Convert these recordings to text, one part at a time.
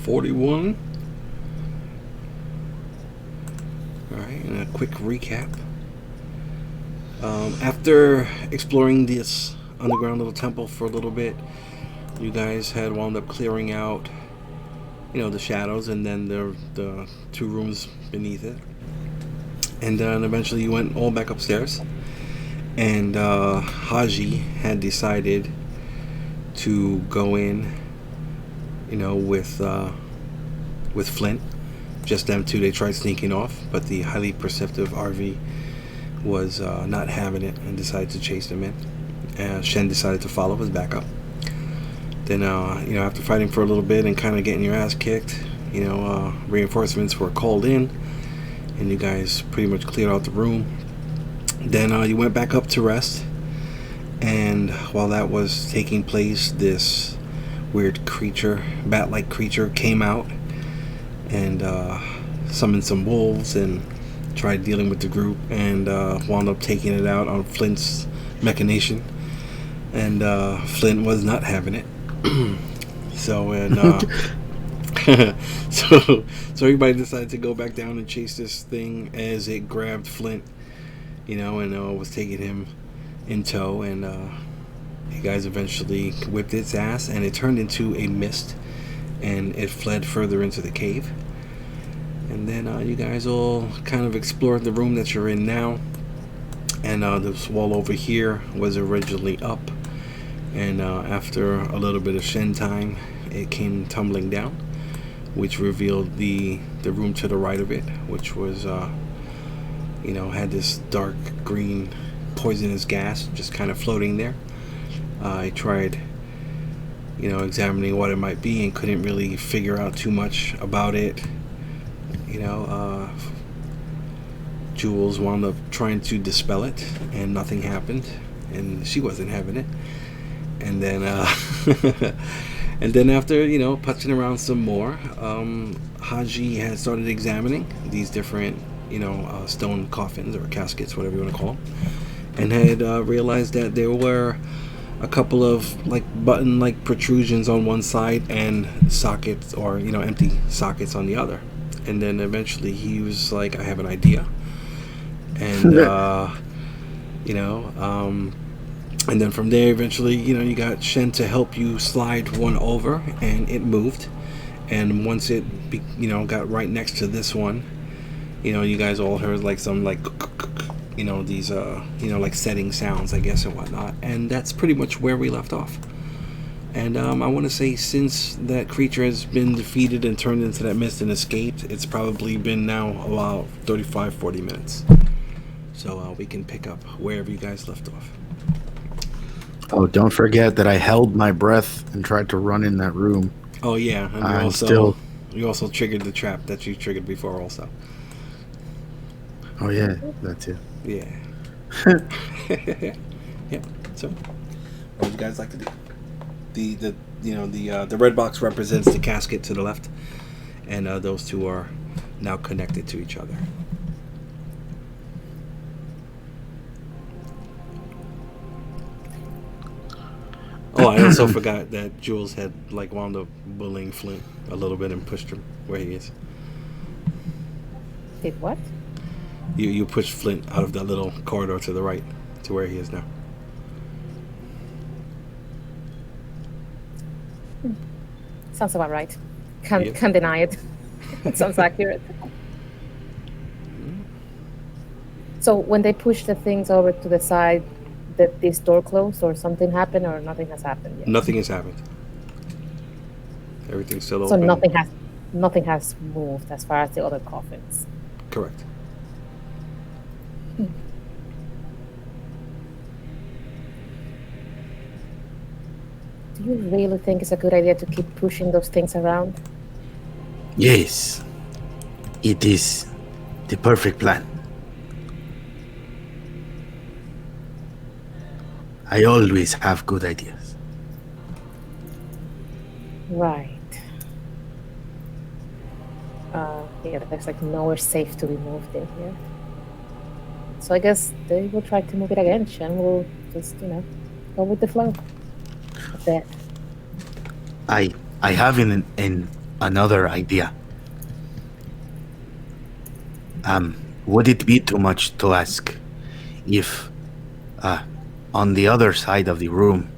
41. Alright, and a quick recap. After exploring this underground little temple for a little bit, you guys had wound up clearing out, the shadows, and then the two rooms beneath it. And then eventually you went all back upstairs. And Haji had decided to go in, with Flint. Just them two. They tried sneaking off, but the highly perceptive RV was not having it and decided to chase them in. Shen decided to follow as backup. Then, after fighting for a little bit and kind of getting your ass kicked, reinforcements were called in, and you guys pretty much cleared out the room. Then you went back up to rest, and while that was taking place, this weird creature, bat-like creature, came out and summoned some wolves and tried dealing with the group, and wound up taking it out on Flint's machination. And Flint was not having it. So everybody decided to go back down and chase this thing as it grabbed Flint, and was taking him in tow, and you guys eventually whipped its ass, and it turned into a mist, and it fled further into the cave. And then you guys all kind of explored the room that you're in now, and this wall over here was originally up, and after a little bit of Shen time, it came tumbling down, which revealed the room to the right of it, which was had this dark green poisonous gas just kind of floating there. I tried examining what it might be and couldn't really figure out too much about it. Jules wound up trying to dispel it, and nothing happened, and she wasn't having it. And then and then after putzing around some more, Haji had started examining these different stone coffins or caskets, whatever you want to call them, and had realized that there were a couple of button protrusions on one side and sockets, or empty sockets, on the other. And then eventually he was like, I have an idea. And and then from there eventually you got Shen to help you slide one over, and it moved. And once it got right next to this one, you guys all heard some these setting sounds, I guess, and whatnot. And that's pretty much where we left off. And I want to say, since that creature has been defeated and turned into that mist and escaped, it's probably been now about 35-40 minutes. So we can pick up wherever you guys left off. Oh, don't forget that I held my breath and tried to run in that room. Oh yeah, and you also triggered the trap that you triggered before also. Oh yeah, that too. Yeah. Yeah. So, what would you guys like to do? The red box represents the casket to the left, and those two are now connected to each other. Oh, I also forgot that Jules had wound up bullying Flint a little bit and pushed him where he is. Did what? You pushed Flint out of that little corridor to the right to where he is now. Sounds about right. Can't deny it. It sounds accurate. So when they push the things over to the side, did this door close or something happened, or nothing has happened yet? Nothing has happened. Everything's still so open. So nothing has moved as far as the other coffins. Correct. Do you really think it's a good idea to keep pushing those things around? Yes, it is the perfect plan. I always have good ideas. Right. Yeah, there's nowhere safe to be moved in here. So I guess they will try to move it again. Shen will just, go with the flow. That's it. I have an another idea. Would it be too much to ask if, on the other side of the room,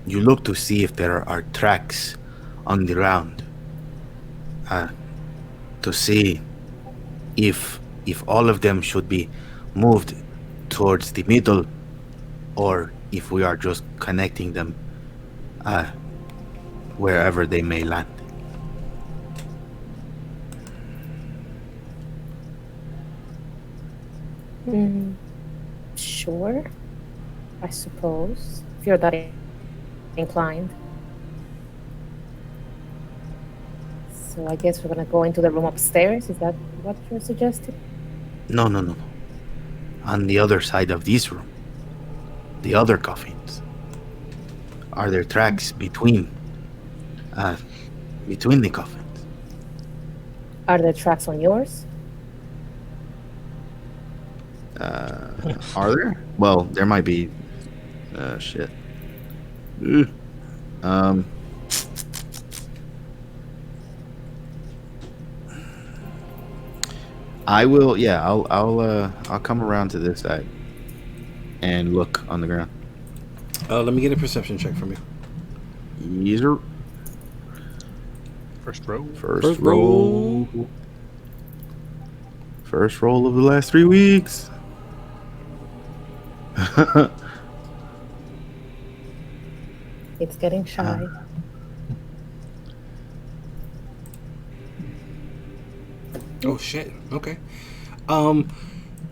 you look to see if there are tracks on the ground, to see if all of them should be moved towards the middle, or if we are just connecting them wherever they may land. Sure, I suppose, if you're that inclined. So I guess we're gonna go into the room upstairs. Is that what you're suggesting? No. On the other side of this room, the other coffins. Are there tracks between the coffins? Are there tracks on yours? Are there? Well, there might be. Shit. Ugh. I will. Yeah, I'll come around to this side and look on the ground. Let me get a perception check from you. User. First row. First roll. First roll of the last 3 weeks. It's getting shy. Oh shit. Okay.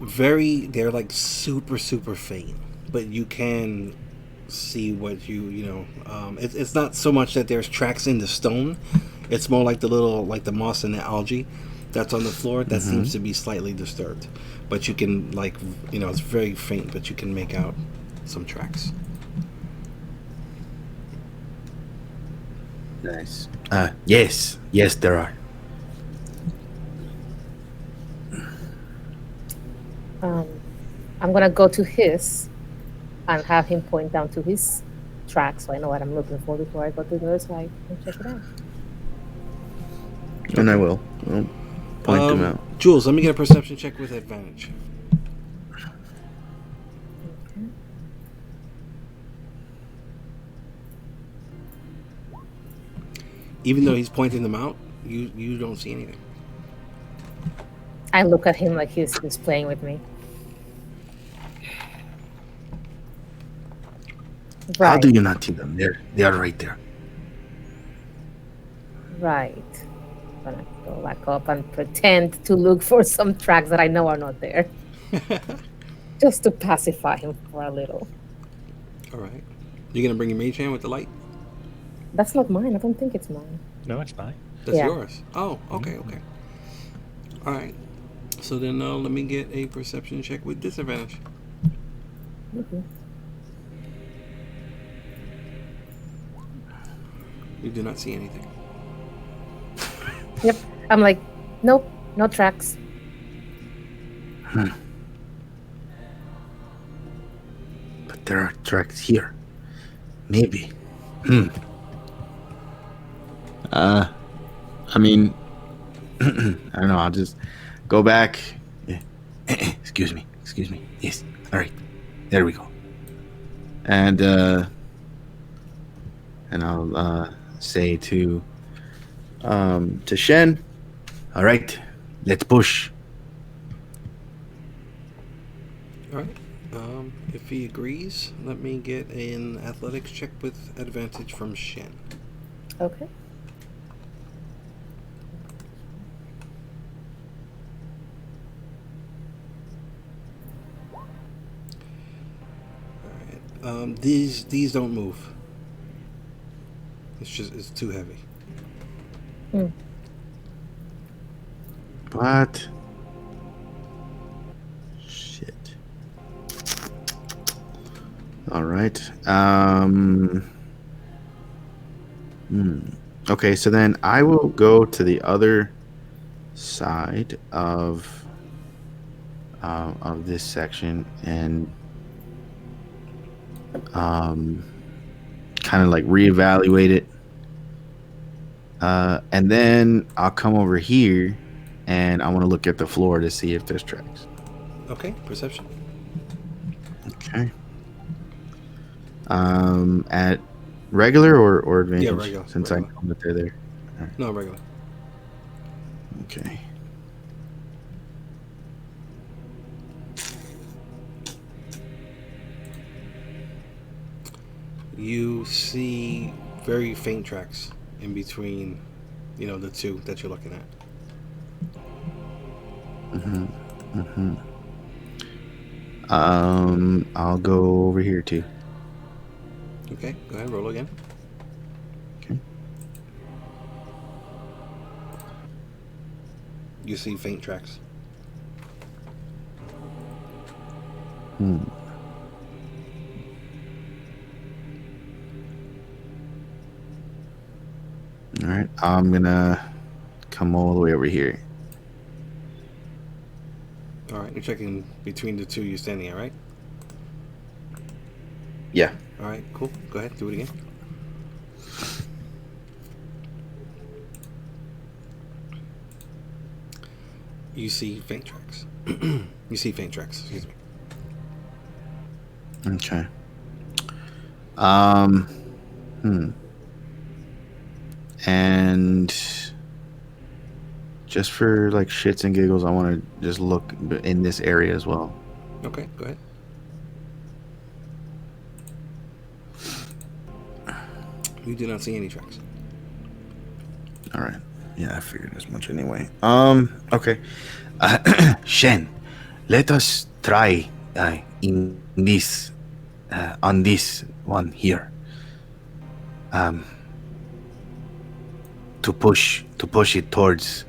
They're like super faint, but you can see what you know. It's not so much that there's tracks in the stone. It's more like the moss and the algae that's on the floor that seems to be slightly disturbed. But you can it's very faint, but you can make out some tracks. Nice. Yes, there are. I'm gonna go to his and have him point down to his track so I know what I'm looking for before I go to the other side and check it out. And I will. I'll point them out. Jules, let me get a perception check with advantage. Even though he's pointing them out, you don't see anything. I look at him like he's playing with me. Right. How do you not see them? They are right there. Right. I'm gonna go back up and pretend to look for some tracks that I know are not there. Just to pacify him for a little. All right. You gonna bring your mage hand with the light? That's not mine. I don't think it's mine. No, it's mine. That's Yeah. yours. Oh, okay. All right. So then let me get a perception check with disadvantage. Mm-hmm. You do not see anything. Yep. I'm like, nope, no tracks. But there are tracks here. Maybe. I mean, I don't know. I'll just go back. Excuse me. Yes. All right. There we go. And I'll say to Shen, all right, let's push. All right. If he agrees, let me get an athletics check with advantage from Shen. Okay. All right. These don't move. It's too heavy. What? Shit. All right. Okay, so then I will go to the other side of this section and kind of like reevaluate it And then I'll come over here, and I want to look at the floor to see if there's tracks. Okay, perception. Okay. At regular or advantage? Yeah, regular. Since regular. I know that they're there. No, regular. Okay. You see very faint tracks in between, the two that you're looking at. I'll go over here too. Okay, go ahead, roll again. Okay. You see faint tracks. All right. I'm gonna come all the way over here. All right, you're checking between the two you're standing at, right? Yeah. All right, cool. Go ahead, do it again. You see faint tracks. You see faint tracks, excuse me. Okay. And just for like shits and giggles, I want to just look in this area as well. Okay, go ahead. You do not see any tracks. All right. Yeah, I figured as much anyway. Okay. Shen, let us try in this on this one here. To push it towards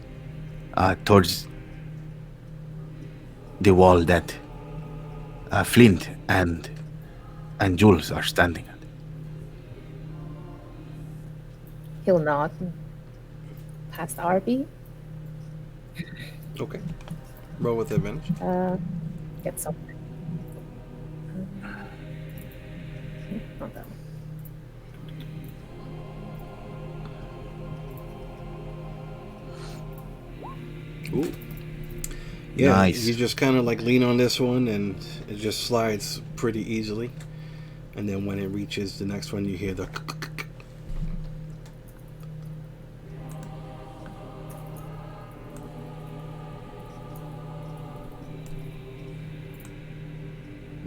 the wall that Flint and Jules are standing at. He'll nod past RB. Okay. Roll with advantage. Get something. Not that one. Ooh. Yeah, Nice. You just kind of like lean on this one and it just slides pretty easily. And then when it reaches the next one, you hear the...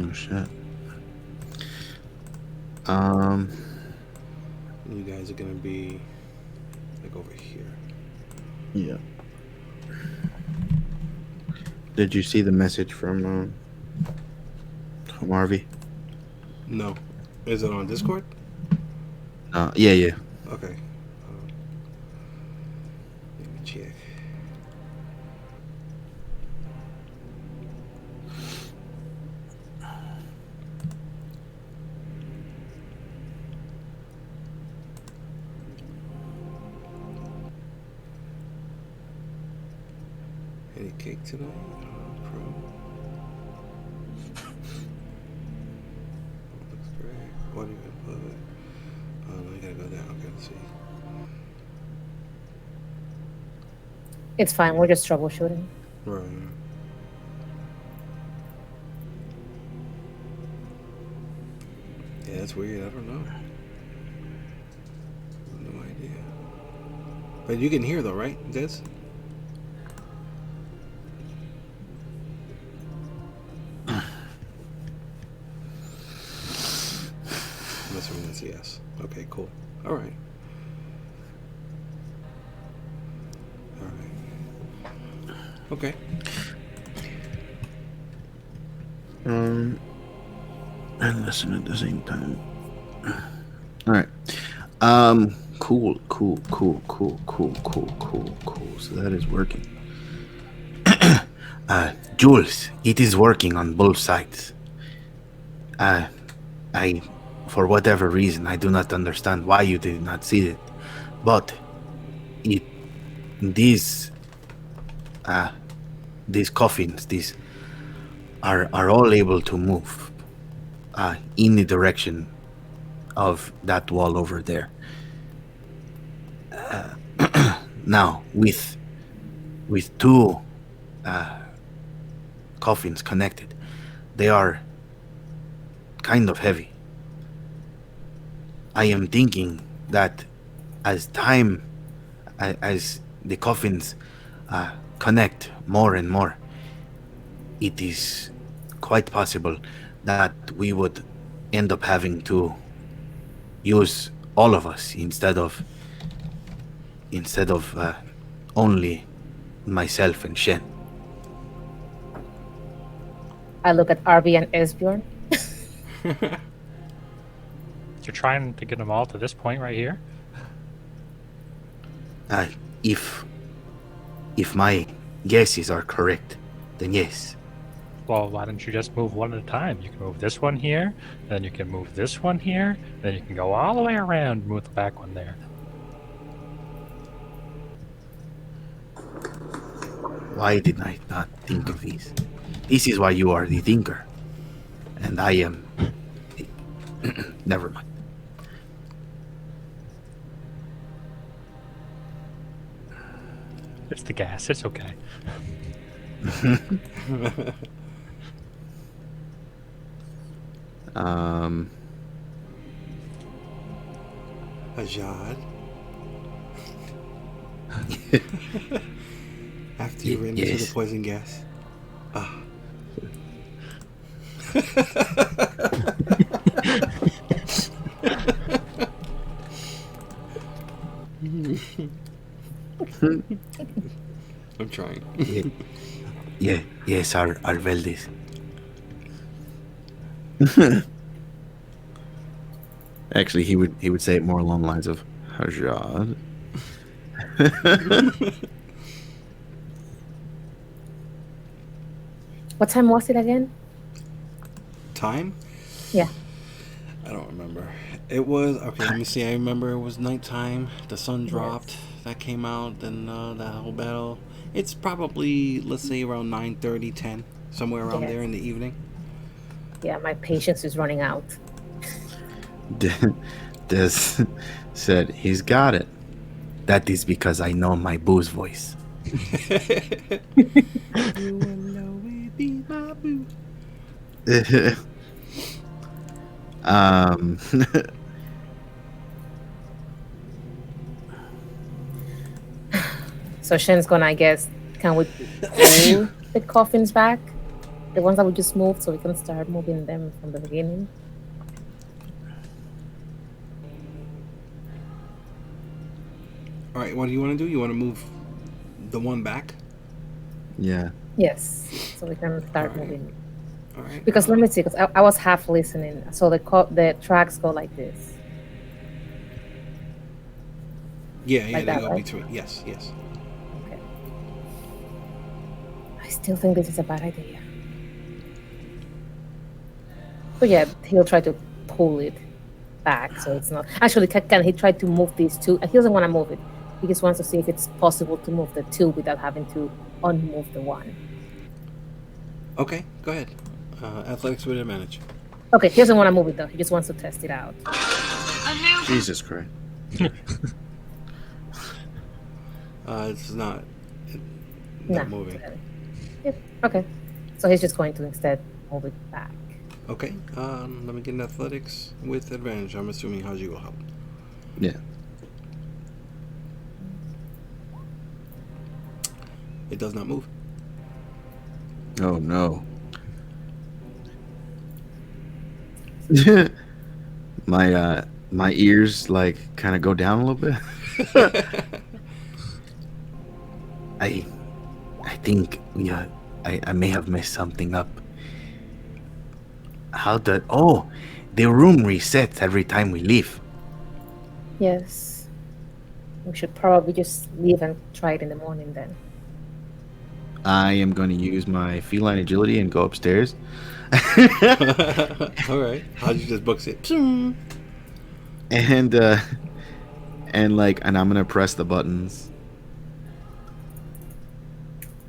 Oh shit. You guys are going to be like over here. Yeah. Did you see the message from Harvey? No. Is it on Discord? Yeah. Okay. Let me check. Any cake tonight? Pro. Looks great. What do you input? Oh, no, you gotta go down. Okay, let's see. It's fine. We're just troubleshooting. Right. Yeah, that's weird. I don't know. No idea. But you can hear though, right, Des? That's a yes. Okay, cool. All right. Okay. And listen at the same time. All right. Cool. So that is working. Jules, it is working on both sides. I, for whatever reason, I do not understand why you did not see it, but these coffins, these are all able to move in the direction of that wall over there. Now, with two coffins connected, they are kind of heavy. I am thinking that as time, as the coffins connect more and more, it is quite possible that we would end up having to use all of us instead of only myself and Shen. I look at Arby and Esbjorn. You're trying to get them all to this point right here? If my guesses are correct, then yes. Well, why don't you just move one at a time? You can move this one here, then you can move this one here, then you can go all the way around and move the back one there. Why did I not think of this? This is why you are the thinker, and I am. Never mind. It's the gas. It's okay. Ajad. After you ran into the poison gas. I'm trying. Yes, our Veldis. Actually, he would say it more along the lines of Hajad. What time was it again? Time? Yeah. I don't remember. It was okay. Let me see. I remember it was nighttime. The sun dropped. That came out. Then that whole battle. It's probably, let's say, around 9:30, 10, somewhere around there in the evening. Yeah, my patience is running out. Des said he's got it. That is because I know my boo's voice. You will always be my boo. So Shen's gonna, I guess, can we pull the coffins back? The ones that we just moved, so we can start moving them from the beginning. All right, what do you want to do? You want to move the one back? Yeah. Yes, so we can start moving. All right. Because let me see, because I was half listening. So the tracks go like this. Yeah, Like they that, go right? between. Yes. Okay. I still think this is a bad idea. But yeah, he'll try to pull it back so it's not. Actually, can he try to move these two? He doesn't want to move it. He just wants to see if it's possible to move the two without having to unmove the one. Okay, go ahead. Athletics with advantage. Okay, he doesn't want to move it though. He just wants to test it out. Jesus Christ. It's not Nah, moving. Yep. Okay. So he's just going to instead move it back. Okay. Let me get an athletics with advantage. I'm assuming Haji will help. Yeah. It does not move. Oh no. My ears like kind of go down a little bit. I think I may have messed something up. The room resets every time we leave. Yes. We should probably just leave and try it in the morning then. I am going to use my feline agility and go upstairs. All right. Haji just books it. And I'm gonna press the buttons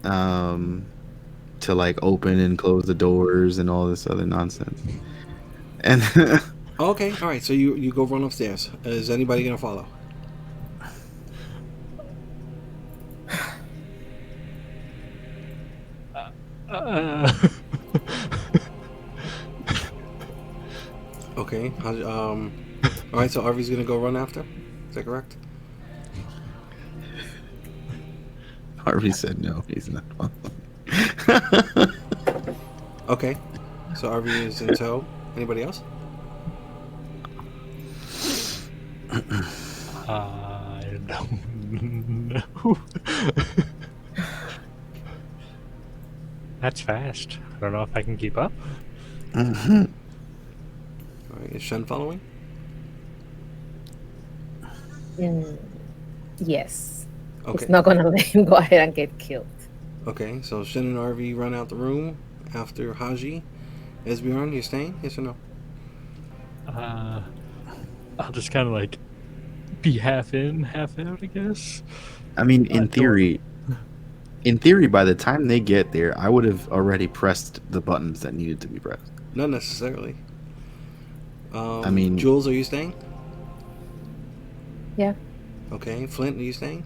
to like open and close the doors and all this other nonsense. And Okay. All right. So you go run upstairs. Is anybody gonna follow? Okay. All right. So Arvy's gonna go run after. Is that correct? Harvey said no, he's not following. Okay. So Arvy is in tow. Anybody else? I don't know. That's fast. I don't know if I can keep up. Mm-hmm. All right. Is Shen following? Yes. Okay. It's not gonna let him go ahead and get killed. Okay. So Shen and Arvy run out the room after Haji. Esbjorn, you staying? Yes or no? I'll just kind of like be half in, half out, I guess. I mean, in theory, by the time they get there, I would have already pressed the buttons that needed to be pressed. Not necessarily. I mean- Jules, are you staying? Yeah. Okay. Flint, are you staying?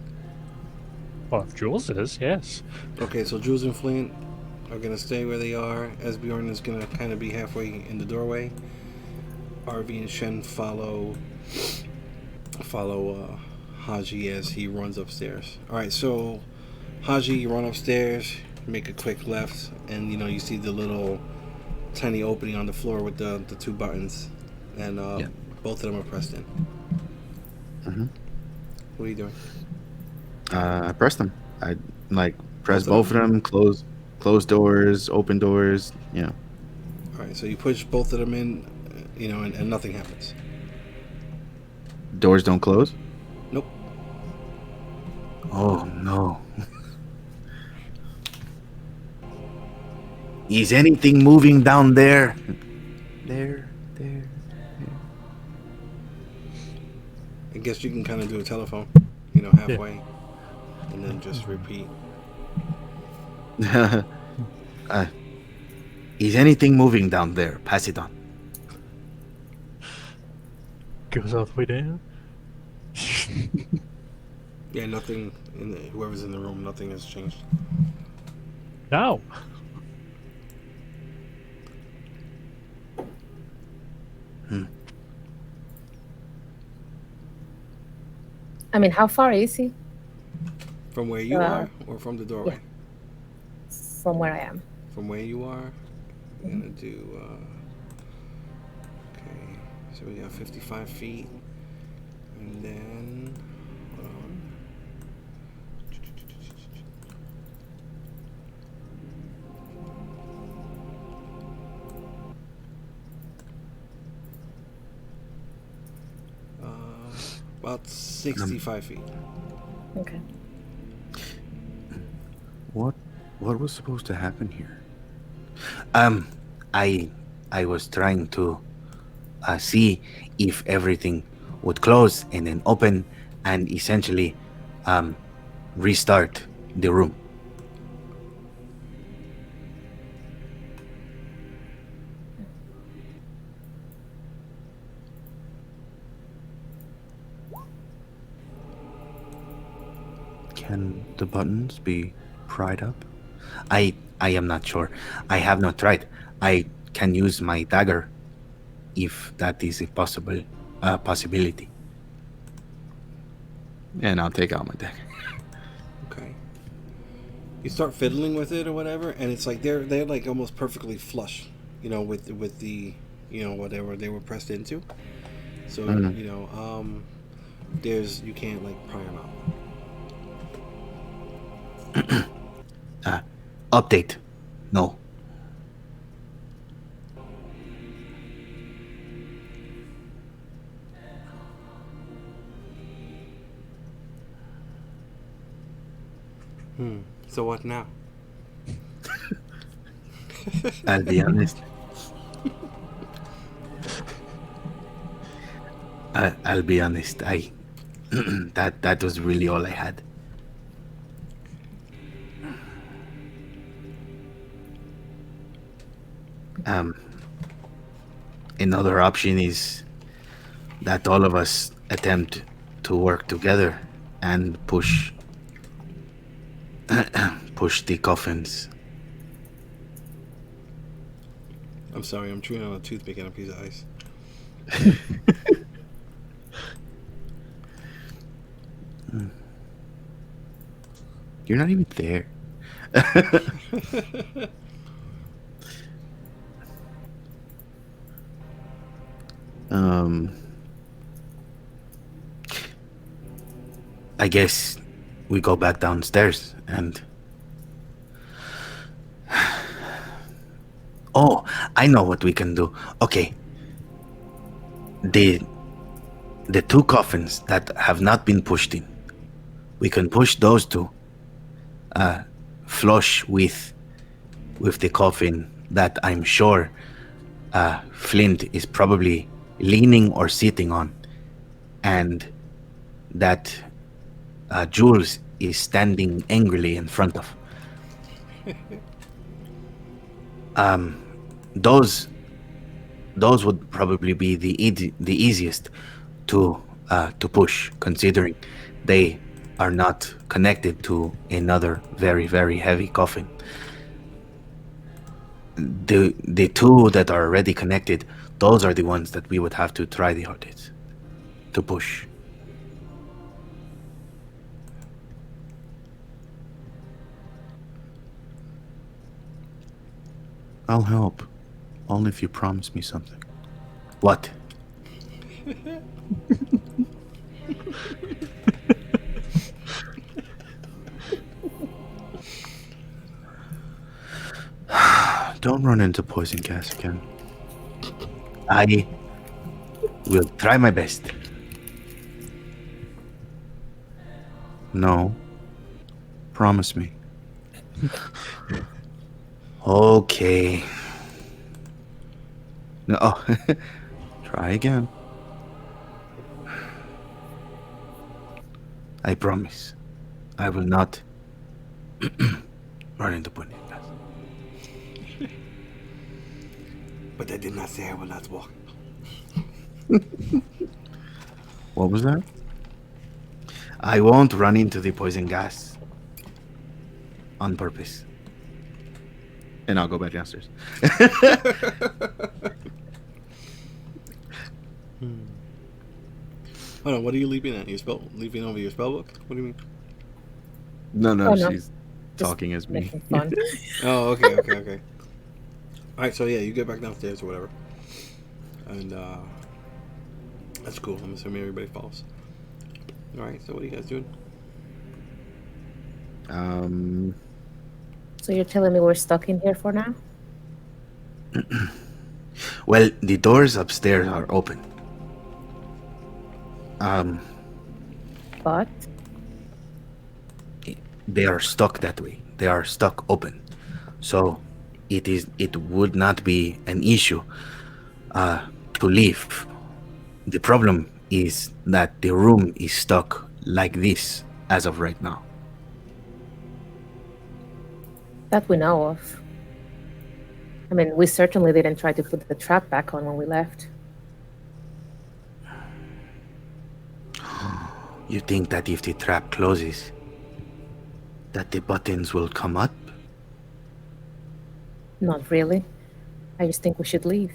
Well, if Jules is, yes. Okay, so Jules and Flint are gonna stay where they are. Esbjorn is gonna kind of be halfway in the doorway. Arvy and Shen follow Haji as he runs upstairs. All right, so Haji, you run upstairs, make a quick left, and you see the little tiny opening on the floor with the two buttons, and Yeah. both of them are pressed in. Mm-hmm. What are you doing? I pressed them. I press Both both of them, close doors, open doors. All right, so you push both of them in, and nothing happens. Doors don't close. Nope. Oh no. Is anything moving down there? There. I guess you can kind of do a telephone, halfway, and then just repeat. Is anything moving down there? Pass it on. Goes all the way down. Yeah, nothing. Whoever's in the room, nothing has changed. No. I mean, how far is he From where you are, or from the doorway? from where I am? From where you are, we're gonna do. Okay, so we got 55 feet, and then hold on. About 65 feet. Okay. What was supposed to happen here? I was trying to see if everything would close and then open and essentially restart the room. Can the buttons be pried up? I am not sure. I have not tried. I can use my dagger if that is a possibility. And I'll take out my dagger. Okay. You start fiddling with it or whatever, and it's like they're like almost perfectly flush, with the whatever they were pressed into. So you can't like pry them out. Update. No. So what now? I'll be honest. I'll be honest. I that was really all I had. Another option is that all of us attempt to work together and push the coffins I'm sorry, I'm chewing on a toothpick and a piece of ice. You're not even there. um, I guess we go back downstairs and. Oh, I know what we can do. Okay. The two coffins that have not been pushed in. We can push those two flush with the coffin that I'm sure Flint is probably leaning or sitting on, and that Jules is standing angrily in front of. Those would probably be the easiest to push, considering they are not connected to another very, very heavy coffin. The two that are already connected, those are the ones that we would have to try the hardest to push. I'll help, only if you promise me something. What? Don't run into poison gas again. I will try my best. No. Promise me. Okay. No. Try again. I promise. I will not run into poison gas. But I did not say I will not walk. What was that? I won't run into the poison gas on purpose. And I'll go back downstairs. Hold on, what are you leaping at? Leaping over your spell book? What do you mean? No, Oh, no. she's talking as me. Making fun. Oh, okay. Alright, so yeah, you get back downstairs or whatever. And that's cool. I'm assuming everybody follows. Alright, so what are you guys doing? So you're telling me we're stuck in here for now? Well, the doors upstairs are open. But They are stuck that way. They are stuck open. So it would not be an issue to leave. The problem is that the room is stuck like this as of right now. that we know of. I mean, we certainly didn't try to put the trap back on when we left. You think that if the trap closes, that the buttons will come up? Not really. I just think we should leave.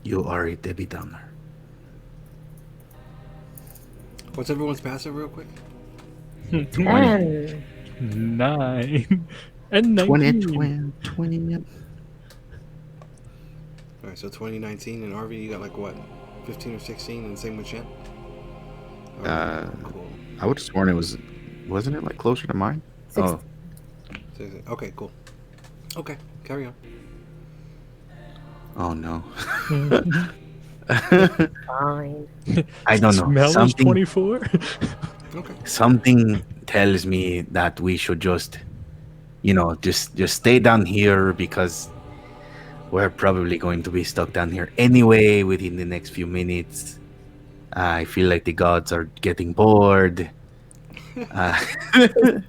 You are a Debbie Downer. What's everyone's passive, real quick? 10. 9 and 19. 20. All right, so 2019, and RV, you got like what, 15 or 16, and same with Shen? Cool. I would have sworn it wasn't it like closer to mine? 16. Okay, cool. Okay, carry on. Oh no. Fine. I don't know. Smell is Something 24. Okay. something tells me that we should just stay down here, because we're probably going to be stuck down here anyway within the next few minutes. I feel like the gods are getting bored.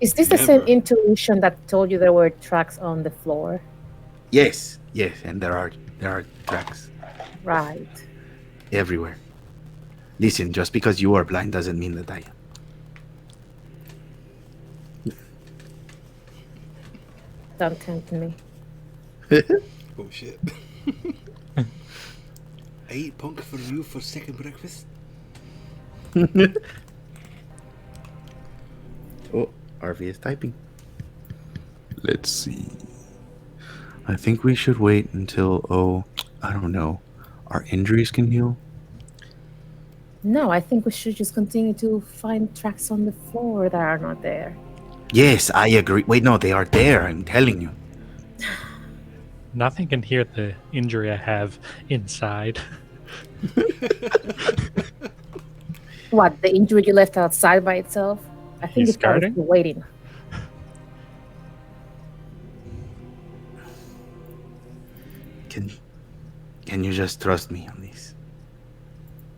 Is this the same intuition that told you there were tracks on the floor? Yes, and there are tracks Right. everywhere. Listen, just because you are blind doesn't mean that I am. Don't tempt me. Oh shit. I eat punk for you for second breakfast. Oh, RV is typing. Let's see. I think we should wait until, I don't know, our injuries can heal. No, I think we should just continue to find tracks on the floor that are not there. Yes, I agree. Wait, no, they are there. I'm telling you. Nothing can hear the injury I have inside. What, the injury you left outside by itself? I think He's it's probably guarding? still waiting. Can you just trust me on this?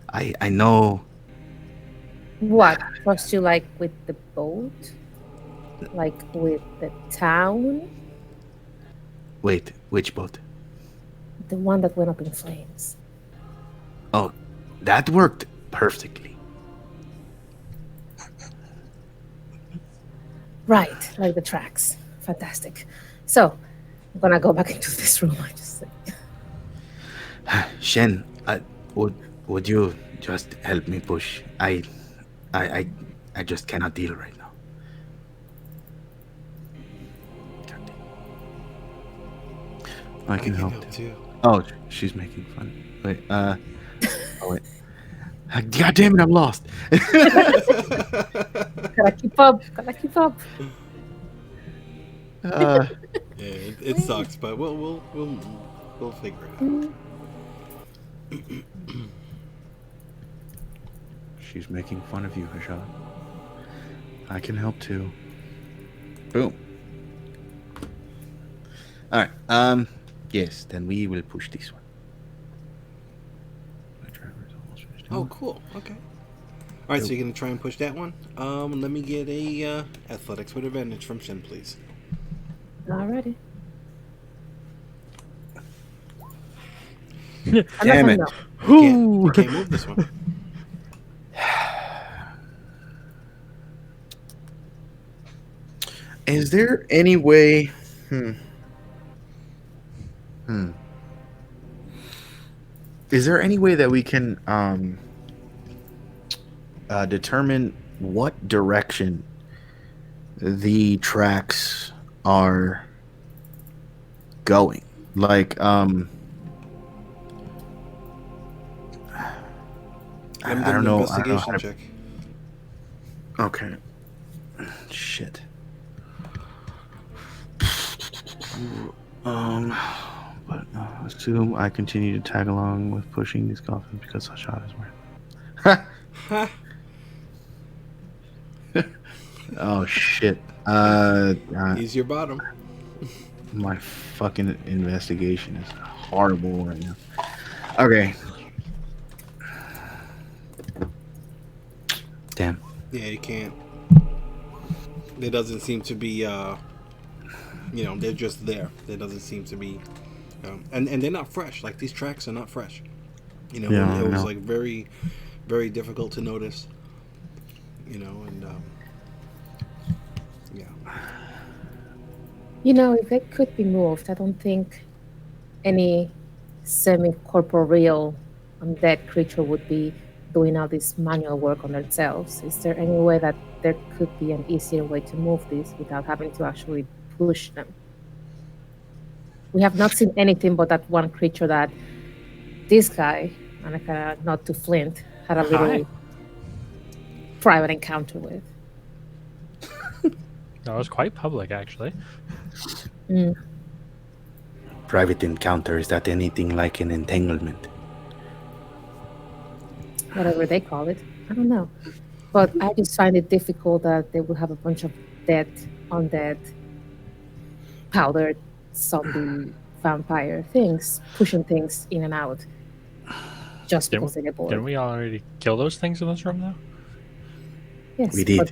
I know. What? Trust you like with the boat? Like with the town? Wait, which boat? The one that went up in flames. Oh, that worked perfectly. Right, like the tracks. Fantastic. So, I'm gonna go back into this room. I just said. Shen, would you just help me push? I just cannot deal right now. I can help too. Oh, she's making fun. Wait, oh wait. God damn it, I'm lost. Gotta keep up. Gotta keep up. Yeah, it sucks, but we'll figure it out. She's making fun of you, Hashad. I can help too. Boom. All right. Yes. Then we will push this one. My driver's almost finished. Oh, cool. Okay. All right, so you're gonna try and push that one. Let me get a athletics with advantage from Shen, please. Alrighty. Damn it. You can't move this one. Is there any way? Is there any way that we can determine what direction the tracks are going? Like, I don't know. Investigation check. Okay. Shit. But assume I continue to tag along with pushing these coffins because Hashad is wearing. Oh shit. Use your bottom. My fucking investigation is horrible right now. Okay. Damn. Yeah, you can't. There doesn't seem to be, they're just there. There doesn't seem to be, and they're not fresh. Like, these tracks are not fresh. It was like very, very difficult to notice. And yeah. If they could be moved, I don't think any semi-corporeal undead creature would be doing all this manual work on themselves. Is there any way that there could be an easier way to move this without having to actually push them? We have not seen anything but that one creature that this guy, and I kind of nod to Flint, had a little private encounter with. That was quite public, actually. Private encounter, is that anything like an entanglement? Whatever they call it. I don't know. But I just find it difficult that they will have a bunch of dead, undead, powdered, zombie, vampire things, pushing things in and out just because they get bored. Didn't we already kill those things in this room, though? Yes, we did. But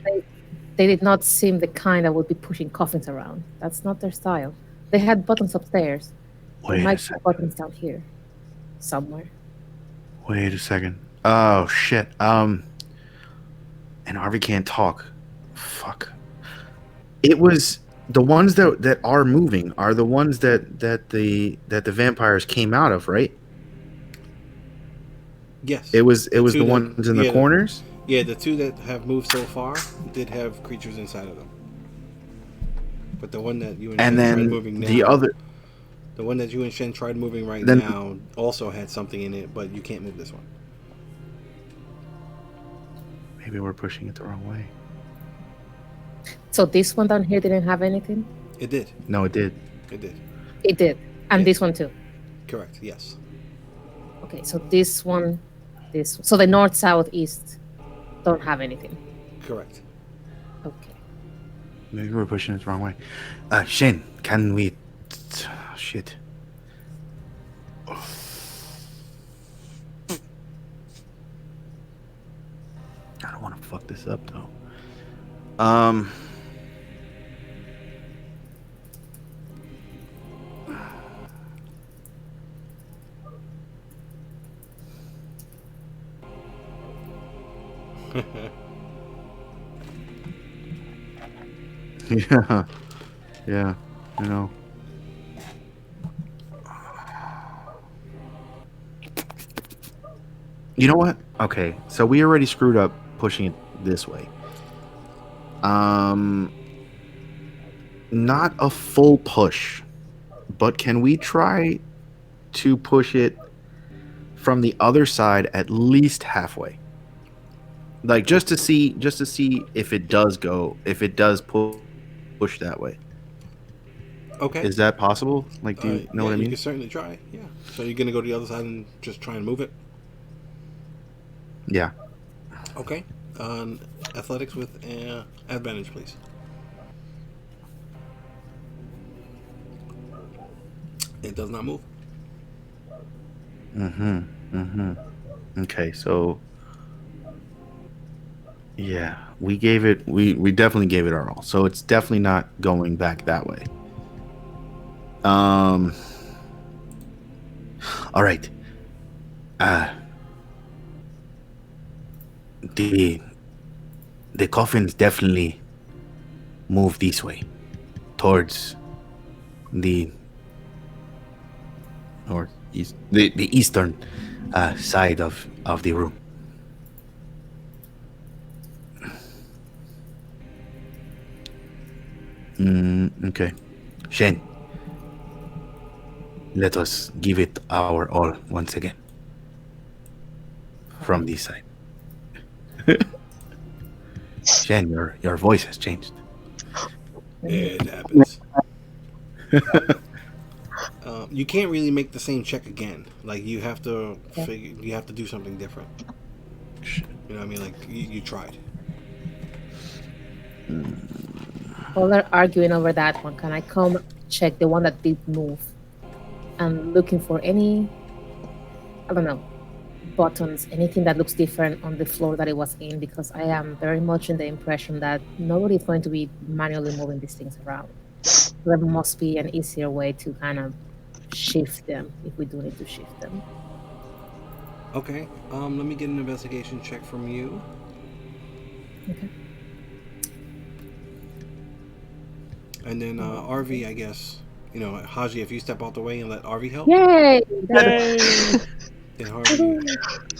they did not seem the kind that would be pushing coffins around. That's not their style. They had buttons upstairs. Wait There a might be second. buttons down here somewhere. Wait a second. Oh shit. And Harvey can't talk. Fuck. It was The ones that are moving are the ones that the vampires came out of, right? Yes. It was the two that ones in the corners. the two that have moved so far did have creatures inside of them. But the one that you and And Shen tried then moving now, the other, the one that you and Shen tried moving right then now, also had something in it, but you can't move this one. maybe we're pushing it the wrong way. So this one down here didn't have anything? It did. No, it did. It did. It did. And Yeah. this one too. Correct. Yes. Okay, so this one, so the north, south, east don't have anything. Correct. Okay. Maybe we're pushing it the wrong way. Shane, can we? Shit. I don't want to fuck this up though. Yeah, yeah, you know. You know what? Okay, so we already screwed up pushing it this way. Not a full push, but can we try to push it from the other side at least halfway? Like just to see if it does push that way. Okay. Is that possible? Like, do you know what I mean? You can certainly try. Yeah. So you're gonna go to the other side and just try and move it. Yeah. Okay. Athletics with advantage, please. It does not move. Okay, so yeah, we definitely gave it our all. So it's definitely not going back that way. All right. The coffins definitely move this way towards the northeast, the eastern side of the room. Okay. Shen, let us give it our all once again. From this side. Shen, your voice has changed. It happens. You can't really make the same check again. Like you have to you have to do something different. You know what I mean? Like you tried. While they're arguing over that one, can I come check the one that did move? I'm looking for any, I don't know, buttons, anything that looks different on the floor that it was in, because I am very much in the impression that nobody is going to be manually moving these things around. There must be an easier way to kind of shift them if we do need to shift them. Okay. Let me get an investigation check from you. Okay. And then RV, I guess. You know, Haji, if you step out the way and let RV help. Yay! Then Harvey.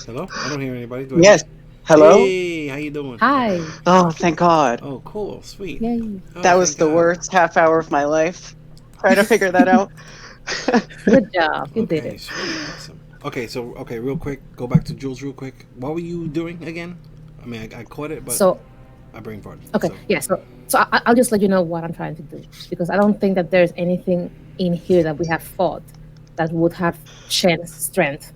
Hello? I don't hear anybody. Do I Yes. hear- Hello? Hey, how you doing? Hi! Oh, thank God. Oh, cool. Sweet. Yay! Oh, That was thank the God. worst half hour of my life. Trying to figure that out. Good job. You did Okay, it. sweet. Awesome. Okay, so, real quick. Go back to Jules real quick. What were you doing again? I mean, I caught it, but So, I brain farted. okay, So. yeah, so I'll just let you know what I'm trying to do, because I don't think that there's anything in here that we have fought that would have Shen's strength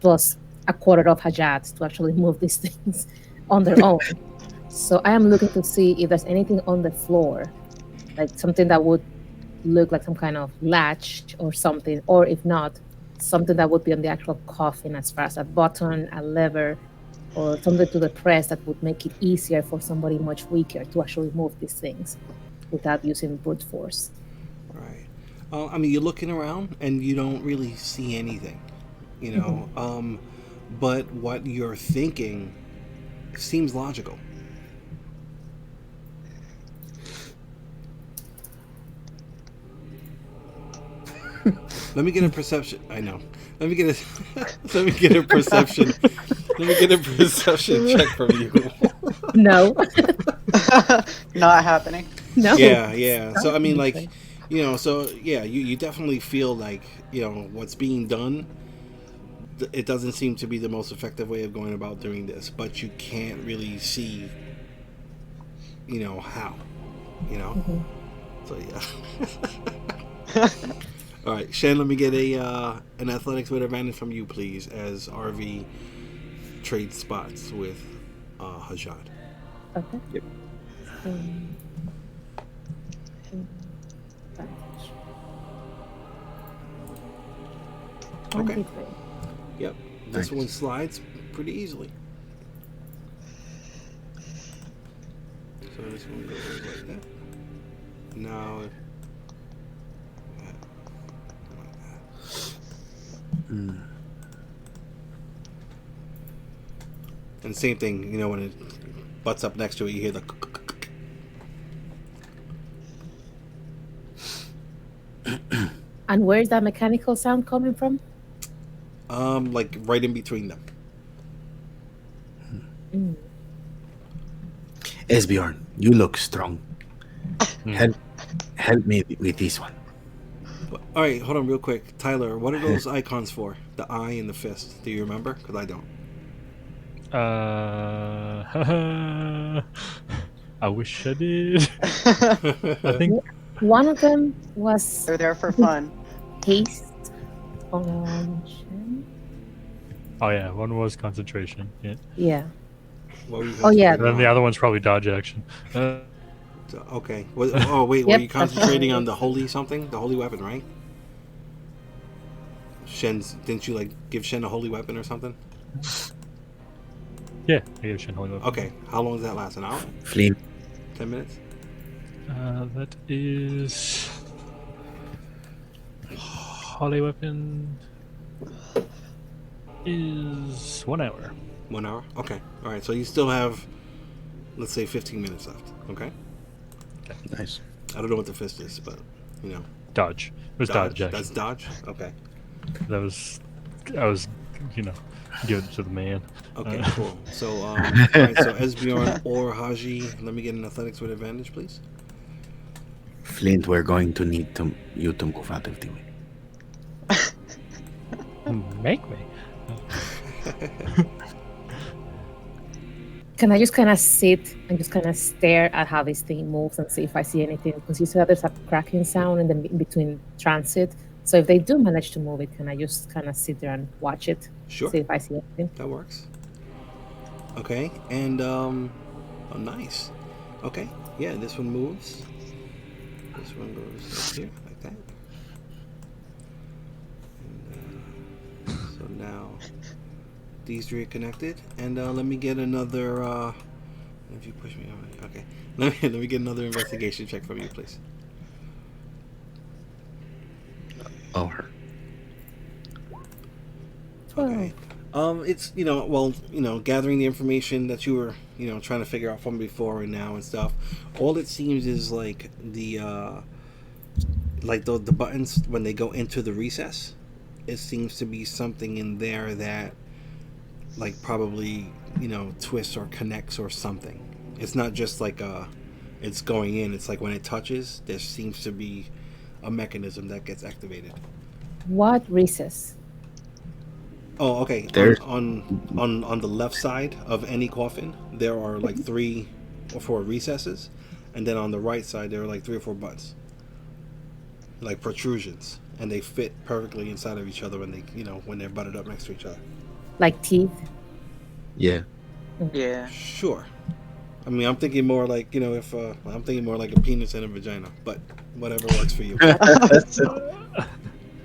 plus a quarter of Hajat to actually move these things on their own. So I am looking to see if there's anything on the floor, like something that would look like some kind of latch or something, or if not, something that would be on the actual coffin, as far as a button, a lever, or something to the press that would make it easier for somebody much weaker to actually move these things without using brute force. Right. I mean, you're looking around and you don't really see anything, you know. But what you're thinking seems logical. Let me get a perception. I know. Let me get a. Let me get a perception. Let me get a perception check from you. No. Not happening. No. Yeah. So I mean, like, Okay. so yeah, you definitely feel like what's being done. It doesn't seem to be the most effective way of going about doing this, but you can't really see, how, Mhm. So yeah. All right, Shan, let me get an athletics with advantage from you, please, as RV trades spots with Hajad. Okay. Yep. Um, advantage. Okay. 23. Yep. This Nice. one slides pretty easily. So this one goes like that. Now, like that. Hmm. And same thing, when it butts up next to it, you hear the. And where is that mechanical sound coming from? Like right in between them. Mm. Esbjorn, you look strong. Hmm. Help me with this one. All right, hold on real quick. Tyler, what are those icons for? The eye and the fist. Do you remember? Because I don't. I wish I did. I think. One of them was They're there for fun. haste on Shen. Oh yeah, one was concentration. Yeah. Yeah. What were you Oh, yeah. And then the other one's probably dodge action. Okay. Oh, wait. Were Yep, you that's concentrating what it on the is. holy something? The holy weapon, right? Didn't you, give Shen a holy weapon or something? Yeah, I gave Shen holy weapon. Okay. How long does that last? An hour? Flynn, 10 minutes? That is holy weapon is 1 hour. 1 hour? Okay. All right. So you still have, let's say, 15 minutes left. Okay. nice. I don't know what the fist is, but, Dodge. It was dodge, action. That's dodge? Okay. I was give it to the man. Okay, Uh, cool. So, all right, so Esbjorn or Haji, let me get an athletics with advantage, please. Flint, we're going to need you to move out of the way. Make me. Can I just kind of sit and just kind of stare at how this thing moves and see if I see anything? Because you said there's a cracking sound in between transit. So if they do manage to move it, can I just kind of sit there and watch it? Sure. See if I see anything? That works. Okay, and oh, nice. Okay, yeah, this one moves. This one goes up here like that. And, so now these three are connected, and let me get another. If you push me, okay. Let me get another investigation check from you, please. Oh, her. Okay. It's gathering the information that you were trying to figure out from before and now and stuff. All it seems is like the buttons when they go into the recess. It seems to be something in there that probably twists or connects or something. It's not just it's going in. It's like when it touches, there seems to be a mechanism that gets activated. What recess? Oh, okay. There's- On the left side of any coffin, there are 3 or 4 recesses, and then on the right side there are 3 or 4 butts, protrusions, and they fit perfectly inside of each other when they're butted up next to each other. Like teeth? Yeah. Yeah. Sure. I mean, I'm thinking more I'm thinking more like a penis and a vagina, but whatever works for you.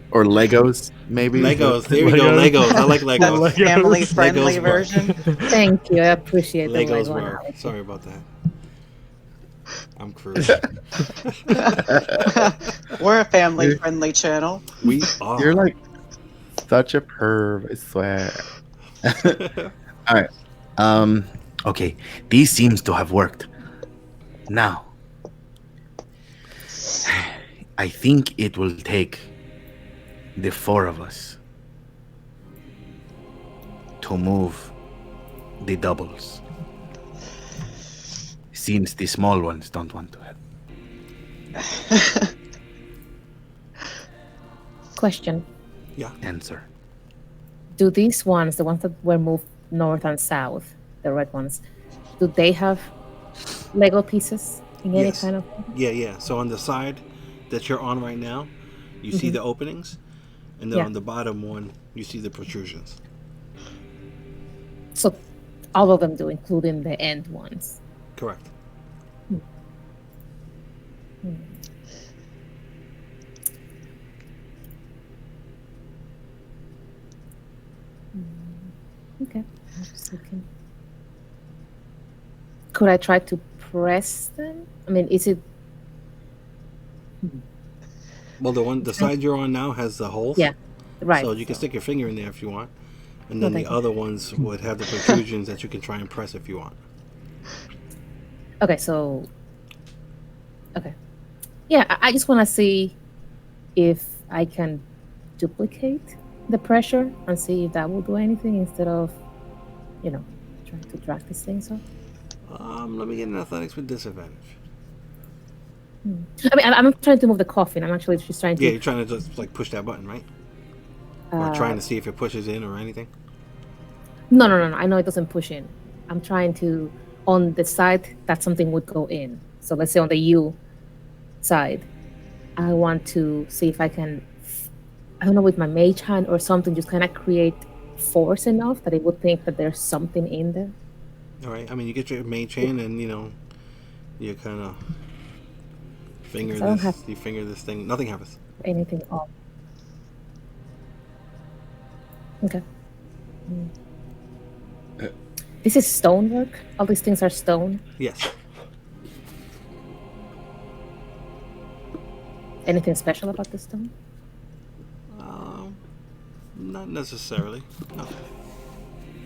Or Legos, maybe. Legos. There we go. Legos. I like Legos. Legos. Family friendly Legos work. version. Thank you. I appreciate the Legos Lego work. analogy. Sorry about that. I'm crude. We're a family friendly channel. We are. You're like such a perv, I swear. All right. Okay. This seems to have worked. Now, I think it will take the four of us to move the doubles, since the small ones don't want to help. Question. Answer. Do these ones, the ones that were moved north and south, the red ones, do they have Lego pieces in any Yes. kind of... Yeah. So on the side that you're on right now, you see the openings, and then Yeah. on the bottom one, you see the protrusions. So all of them do, including the end ones. Correct. Okay. I'm just looking. Could I try to press them? I mean, is it... Well, the side you're on now has the holes. Yeah, right. So you can stick your finger in there if you want, and No, then the thank you. other ones would have the protrusions that you can try and press if you want. Okay, so... Okay. Yeah, I just want to see if I can duplicate the pressure and see if that will do anything instead of, trying to drag these things off. Let me get an athletics with disadvantage. I mean, I'm trying to move the coffin. I'm actually just trying to... Yeah, you're trying to just like push that button, right? Or trying to see if it pushes in or anything. No. I know it doesn't push in. I'm trying to, on the side that something would go in. So let's say on the U side, I want to see if I can, I don't know, with my mage hand or something, just kind of create force enough that it would think that there's something in there. All right. I mean, you get your mage hand, and you kind of finger I don't this. have- You finger this thing. Nothing happens. Anything off. Okay. This is stonework? All these things are stone? Yes. Anything special about this stone? Not necessarily. No.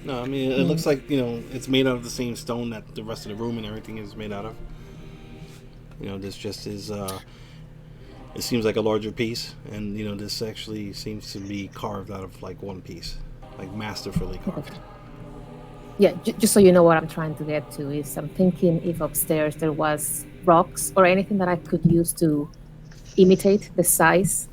No, I mean, it looks like, it's made out of the same stone that the rest of the room and everything is made out of. This just is, it seems like a larger piece, and, this actually seems to be carved out of, like, one piece. Like, masterfully carved. Yeah, just so you know what I'm trying to get to is I'm thinking if upstairs there was rocks or anything that I could use to imitate the size,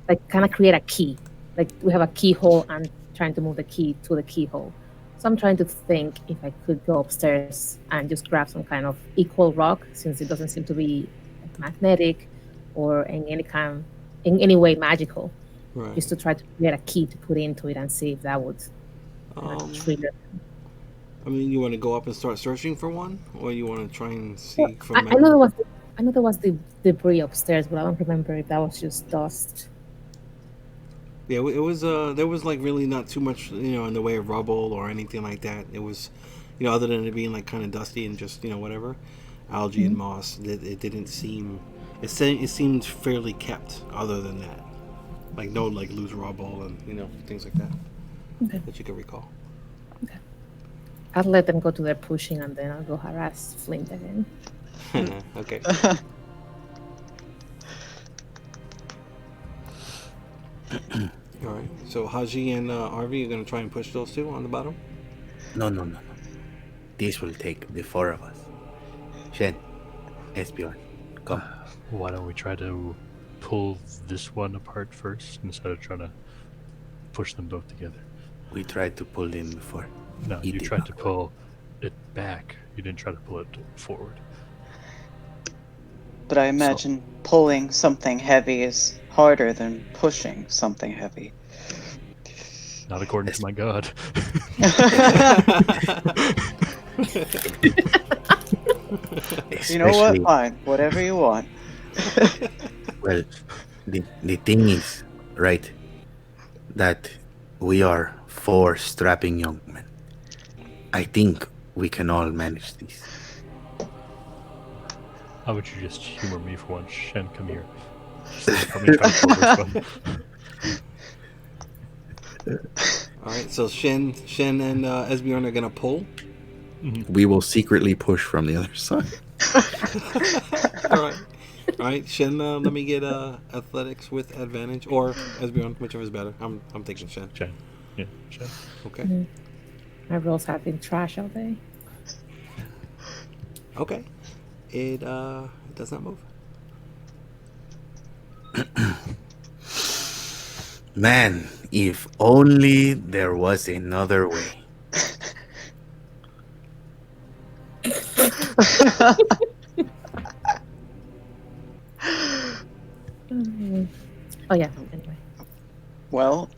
like kind of create a key. Like we have a keyhole and trying to move the key to the keyhole. So I'm trying to think if I could go upstairs and just grab some kind of equal rock, since it doesn't seem to be magnetic or in any way magical. Right. Just to try to get a key to put into it and see if that would trigger. I mean, you want to go up and start searching for one, or you want to try and see Well, from I memory? know there was the debris upstairs, but I don't remember if that was just dust. Yeah, it was. There was like really not too much, in the way of rubble or anything like that. It was, other than it being like kind of dusty and just whatever, algae and moss. It didn't seem. It seemed fairly kept. Other than that, like no like loose rubble and things like that that you could recall. I'll let them go to their pushing and then I'll go harass Flint again. Okay. All right. So Haji and Arvi, you're gonna try and push those two on the bottom. No. This will take the four of us. Shen, Esbjorn, come. Why don't we try to pull this one apart first instead of trying to push them both together? We tried to pull in before. No, It you did tried not to work. pull it back. You didn't try to pull it forward. But I imagine pulling something heavy is harder than pushing something heavy. Not according to my god. You know what? Especially- Fine. Whatever you want. Well, the thing is, right, that we are four strapping young men. I think we can all manage this. How would you just humor me for once? Shen, come here. Help me try to pull this one. All right. So Shen and Esbjorn are gonna pull. We will secretly push from the other side. All right. All right, Shen. Let me get athletics with advantage, or Esbjorn, whichever is better. I'm thinking Shen. Shen. Yeah, Shen. Okay. Mhm. My rolls have been trash all day. Okay. It does not move. Man, if only there was another way. Mm. Oh yeah. Anyway, Well,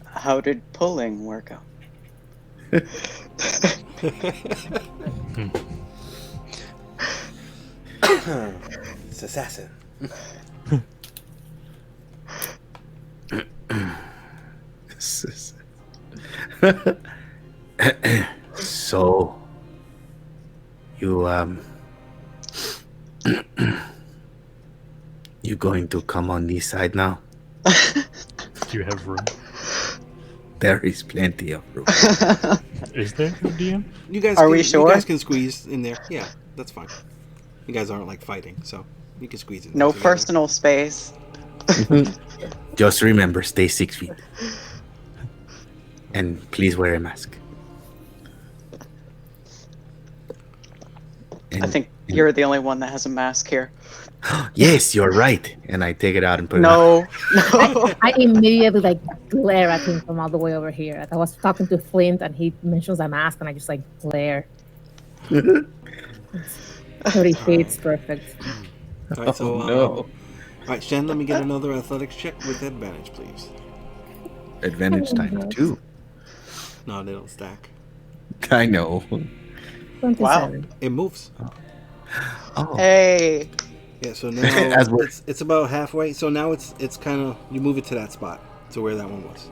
how did pulling work out? It's assassin. So, you you going to come on this side now? Do you have room? There is plenty of room. Is there a DM? You guys, Are can, we sure? You guys can squeeze in there. Yeah, that's fine. You guys aren't like fighting, so you can squeeze in. No there together. personal space. Just remember, stay 6 feet. And please wear a mask. I think you're the only one that has a mask here. Yes, you're right. And I take it out and put it on. No, no. I immediately like glare at him from all the way over here. Like, I was talking to Flint, and he mentions a mask, and I just like glare. 30 feet, it's perfect. All right, so no. all right, Shen, let me get another athletics check with advantage, please. Advantage times 2. No, they don't stack. I know. 27. It moves. Oh, Hey, Yeah, so now As we're- it's about halfway. So now it's kind of you move it to that spot, to where that one was.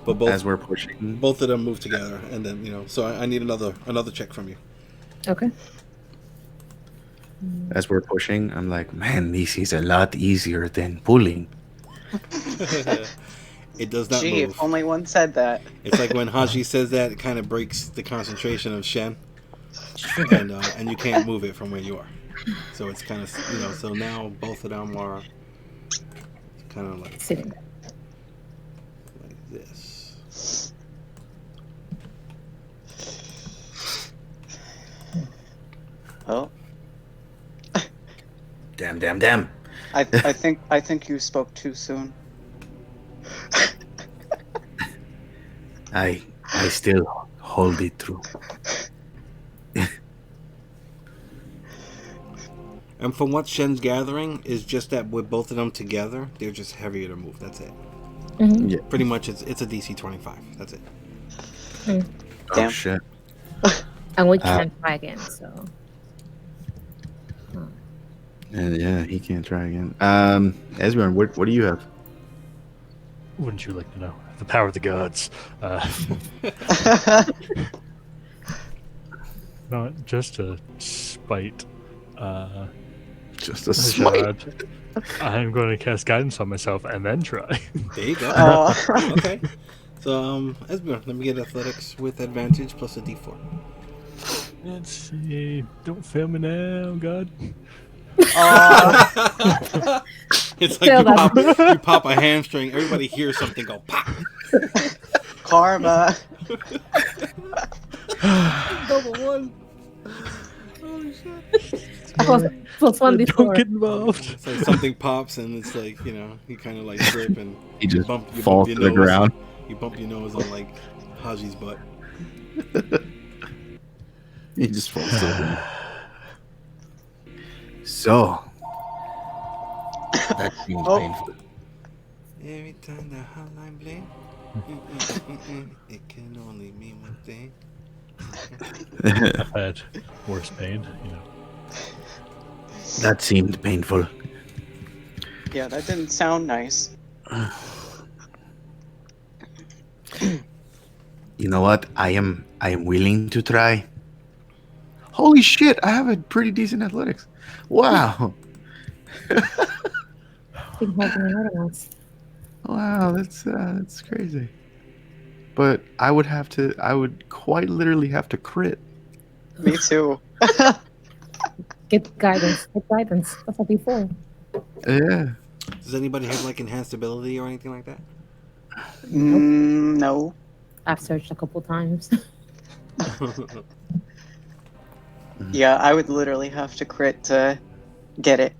But as we're pushing. both of them move together, and then So I need another check from you. Okay. As we're pushing, I'm like, man, this is a lot easier than pulling. It does not gee, move. if only one said that. It's like when Haji says that, it kind of breaks the concentration of Shen, and you can't move it from where you are. So it's kind of So now both of them are kind of like Sitting there. this. Oh, Damn. I think you spoke too soon. I still hold it through. And from what Shen's gathering is just that with both of them together, they're just heavier to move. That's it. Mhm. Yeah. Pretty much, it's a DC 25. That's it. Oh, Damn. shit. And we can try again, so. And yeah, he can't try again. Esbjorn, what do you have? Wouldn't you like to know? The power of the gods. No, just to spite Just a smite. Jad, I'm going to cast guidance on myself and then try. There you go. Oh. Okay. So, Esbjorn, let me get athletics with advantage plus a D4. Let's see. Don't fail me now, God. Aw. It's like you pop a hamstring. Everybody hears something go pop. Karma. Double one. Holy shit. Plus one Don't before. get involved. It's like something pops and it's like you kind of like slip and He just you falls your to the nose. ground. You bump your nose on like Haji's butt. He just falls to the ground. So, that seems Oh. painful. Every time the hotline bling, it can only mean one thing. I've had worse pain, That seemed painful. Yeah, that didn't sound nice. You know what? I am willing to try. Holy shit! I have a pretty decent athletics. Wow! Been holding another one. Wow, that's crazy. But I would quite literally have to crit. Me too. Get guidance. Get guidance. That's what before. Yeah. Does anybody have like enhanced ability or anything like that? Nope. No. I've searched a couple times. Yeah, I would literally have to crit to get it.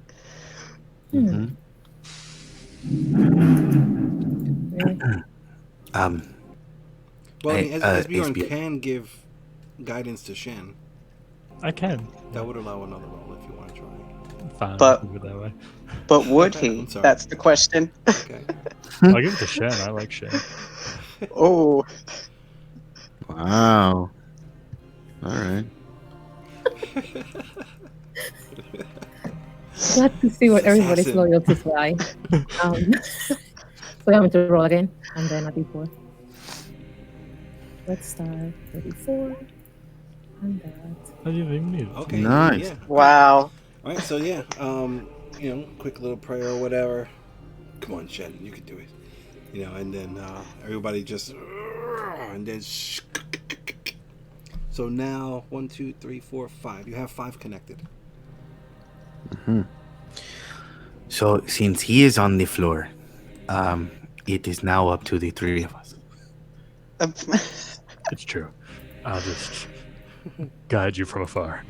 Hmm. Mm-hmm. Really? Well, I mean, as Bjorn SB. can give guidance to Shen, I can. that would allow another roll if you want to try. Fine. But- I'll do it that way. But would he? I'm sorry. That's the question. Okay. I'll give it to Shen. I like Shen. Oh, Wow. All right. Glad to see what everybody's Assassin. loyalties lie. So I'm going to roll again, and then a d4. Let's start 34. And that. I didn't even need it. Okay. Nice. Yeah. wow. All right. So yeah, quick little prayer or whatever. Come on, Shen, you can do it. And then everybody just and then. So now 1, 2, 3, 4, 5. You have 5 connected. So since he is on the floor, it is now up to the 3 of us. It's true. I'll just guide you from afar.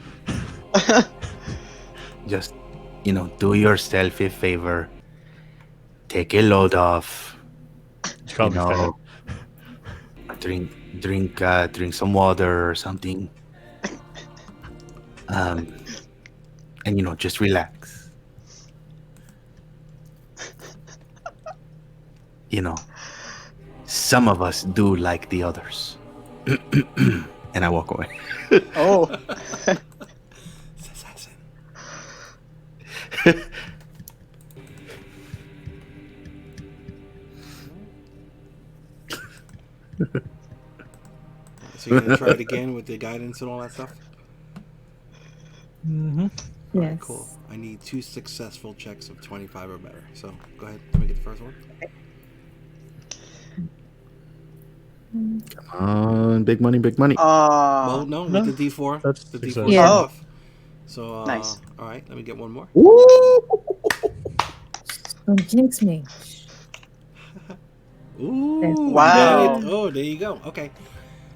Just, do yourself a favor. Take a load off. Just call me fat. Drink some water or something. And just relax. Some of us do like the others. And I walk away. Oh, Assassin. So you're gonna try it again with the guidance and all that stuff? Mm-hmm. All right, Yes. cool. I need 2 successful checks of 25 or better. So go ahead. Let me get the first one. Come on, big money, big money. Well, no, no, with the D4. that's The success. D4 is Yeah. off. So Nice. All right, let me get one more. Don't jinx me. Ooh. Wow. got it. Oh, there you go. Okay.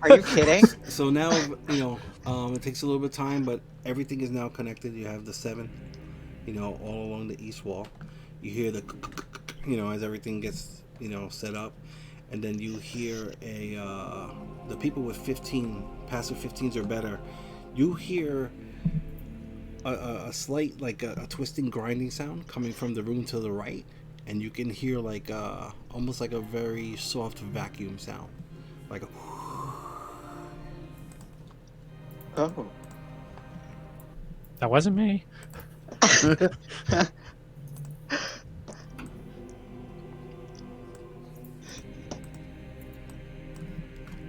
are you kidding? So now, it takes a little bit of time, but everything is now connected. You have the 7, all along the east wall. You hear the, as everything gets, set up. And then you hear the people with 15, passive 15s or better, you hear a slight, like a twisting, grinding sound coming from the room to the right. And you can hear like almost like a very soft vacuum sound. Like a... Oh. That wasn't me.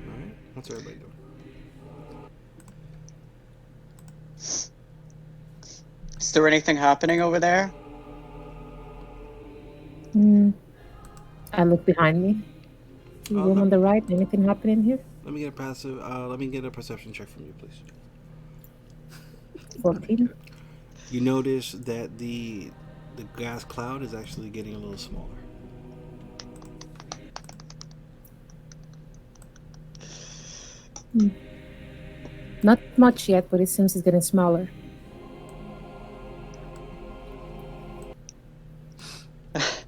Alright, what's everybody doing? Is there anything happening over there? I look behind me. The room on the right. Anything happening here? Let me get a passive. Let me get a perception check from you, please. 14. You notice that the gas cloud is actually getting a little smaller. Not much yet, but it seems it's getting smaller.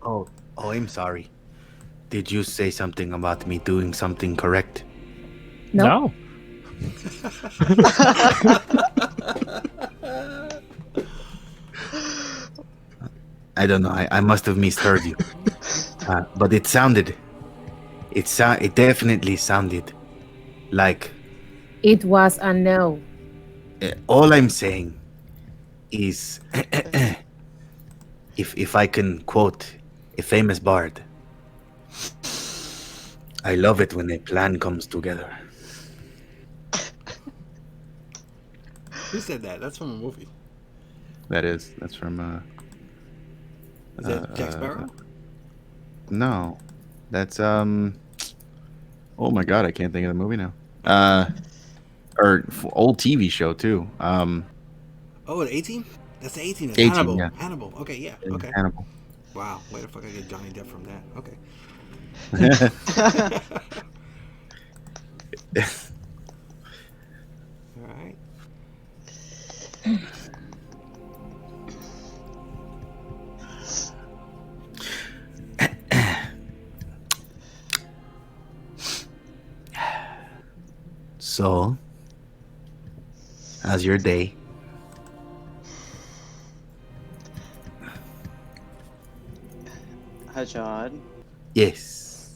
Oh, I'm sorry. Did you say something about me doing something correct? No. I don't know. I must have misheard you. But it definitely sounded like It was a no. all I'm saying is if I can quote a famous bard, I love it when a plan comes together. Who said that? That's from a movie. That's from Is that Jack Sparrow? no. That's oh my god, I can't think of the movie now. Or old TV show too. Oh, an 18? That's the 18. That's 18, Hannibal. yeah. Hannibal. Okay, yeah. Okay. Hannibal. Wow. Where the fuck I get Johnny Depp from that? Okay. All right. So, how's your day? Hajad, Yes.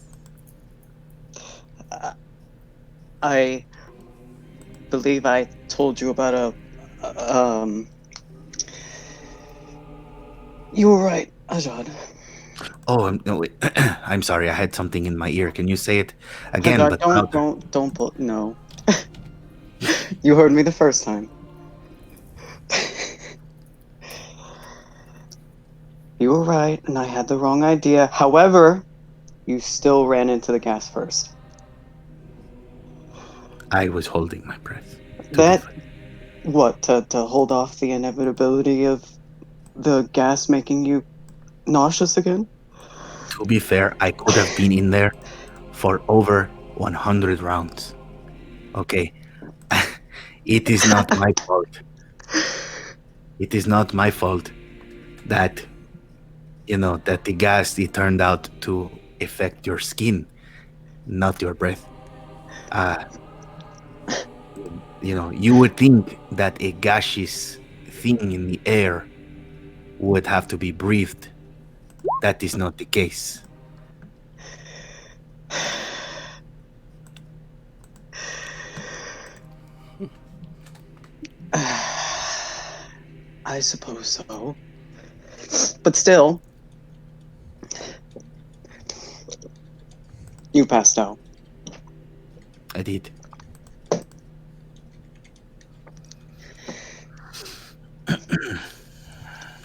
I believe I told you about You were right, Hajad. Oh, no, wait. I'm sorry. I had something in my ear. Can you say it again, Hajad, but louder? no. You heard me the first time. You were right, and I had the wrong idea. However, you still ran into the gas first. I was holding my breath. To be That, fair. what, to hold off the inevitability of the gas making you nauseous again? To be fair, I could have been in there for over 100 rounds. Okay. It is not my fault. It is not my fault that, that the gas, it turned out to affect your skin, not your breath. Uh, you would think that a gaseous thing in the air would have to be breathed. That is not the case. I suppose so. But still, you passed out. I did.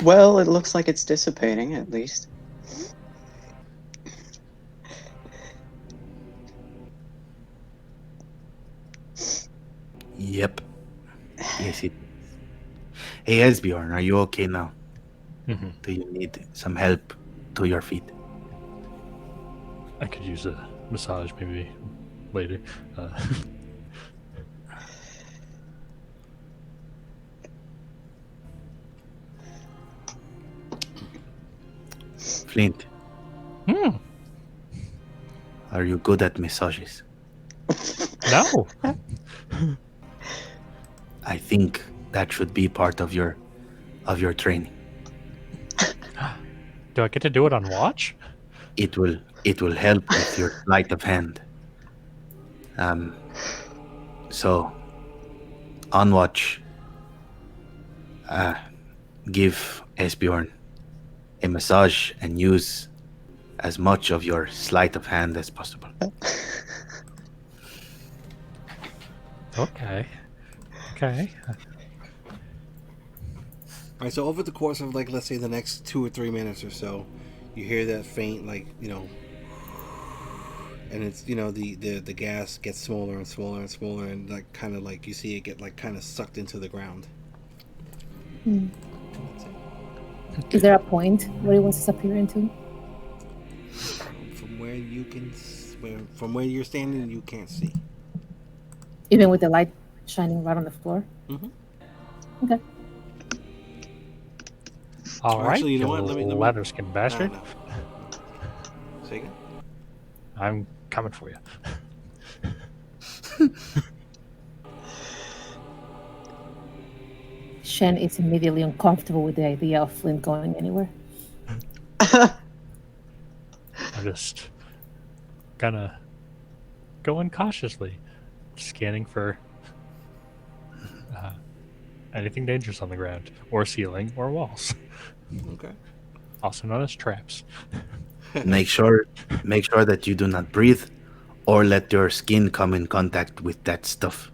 Well, it looks like it's dissipating, at least. Yep. Yes, it. Hey, Esbjorn, are you okay now? Hmm. Do you need some help to your feet? I could use a massage maybe later. Flint, Hmm. are you good at massages? No. I think that should be part of your training. Do I get to do it on watch? It will help with your sleight of hand. So on watch, give Esbjorn a massage and use as much of your sleight of hand as possible. Okay. Okay. All right. So over the course of like, let's say the next 2 or 3 minutes or so, you hear that faint, like, and it's, the gas gets smaller and smaller and smaller, and like kind of like you see it get like kind of sucked into the ground. Hmm. That's it. Is there a point where it wants to disappear into? From where you can, from where you're standing, you can't see. Even with the light shining right on the floor? Mm-hmm. Okay. All right. Actually, you know what? you Let me. leather skin bastard. No. Say again. I'm coming for you. Shen is immediately uncomfortable with the idea of Flint going anywhere. I'm just gonna go in cautiously, scanning for anything dangerous on the ground, or ceiling, or walls. Okay. Also known as traps. Make sure that you do not breathe or let your skin come in contact with that stuff.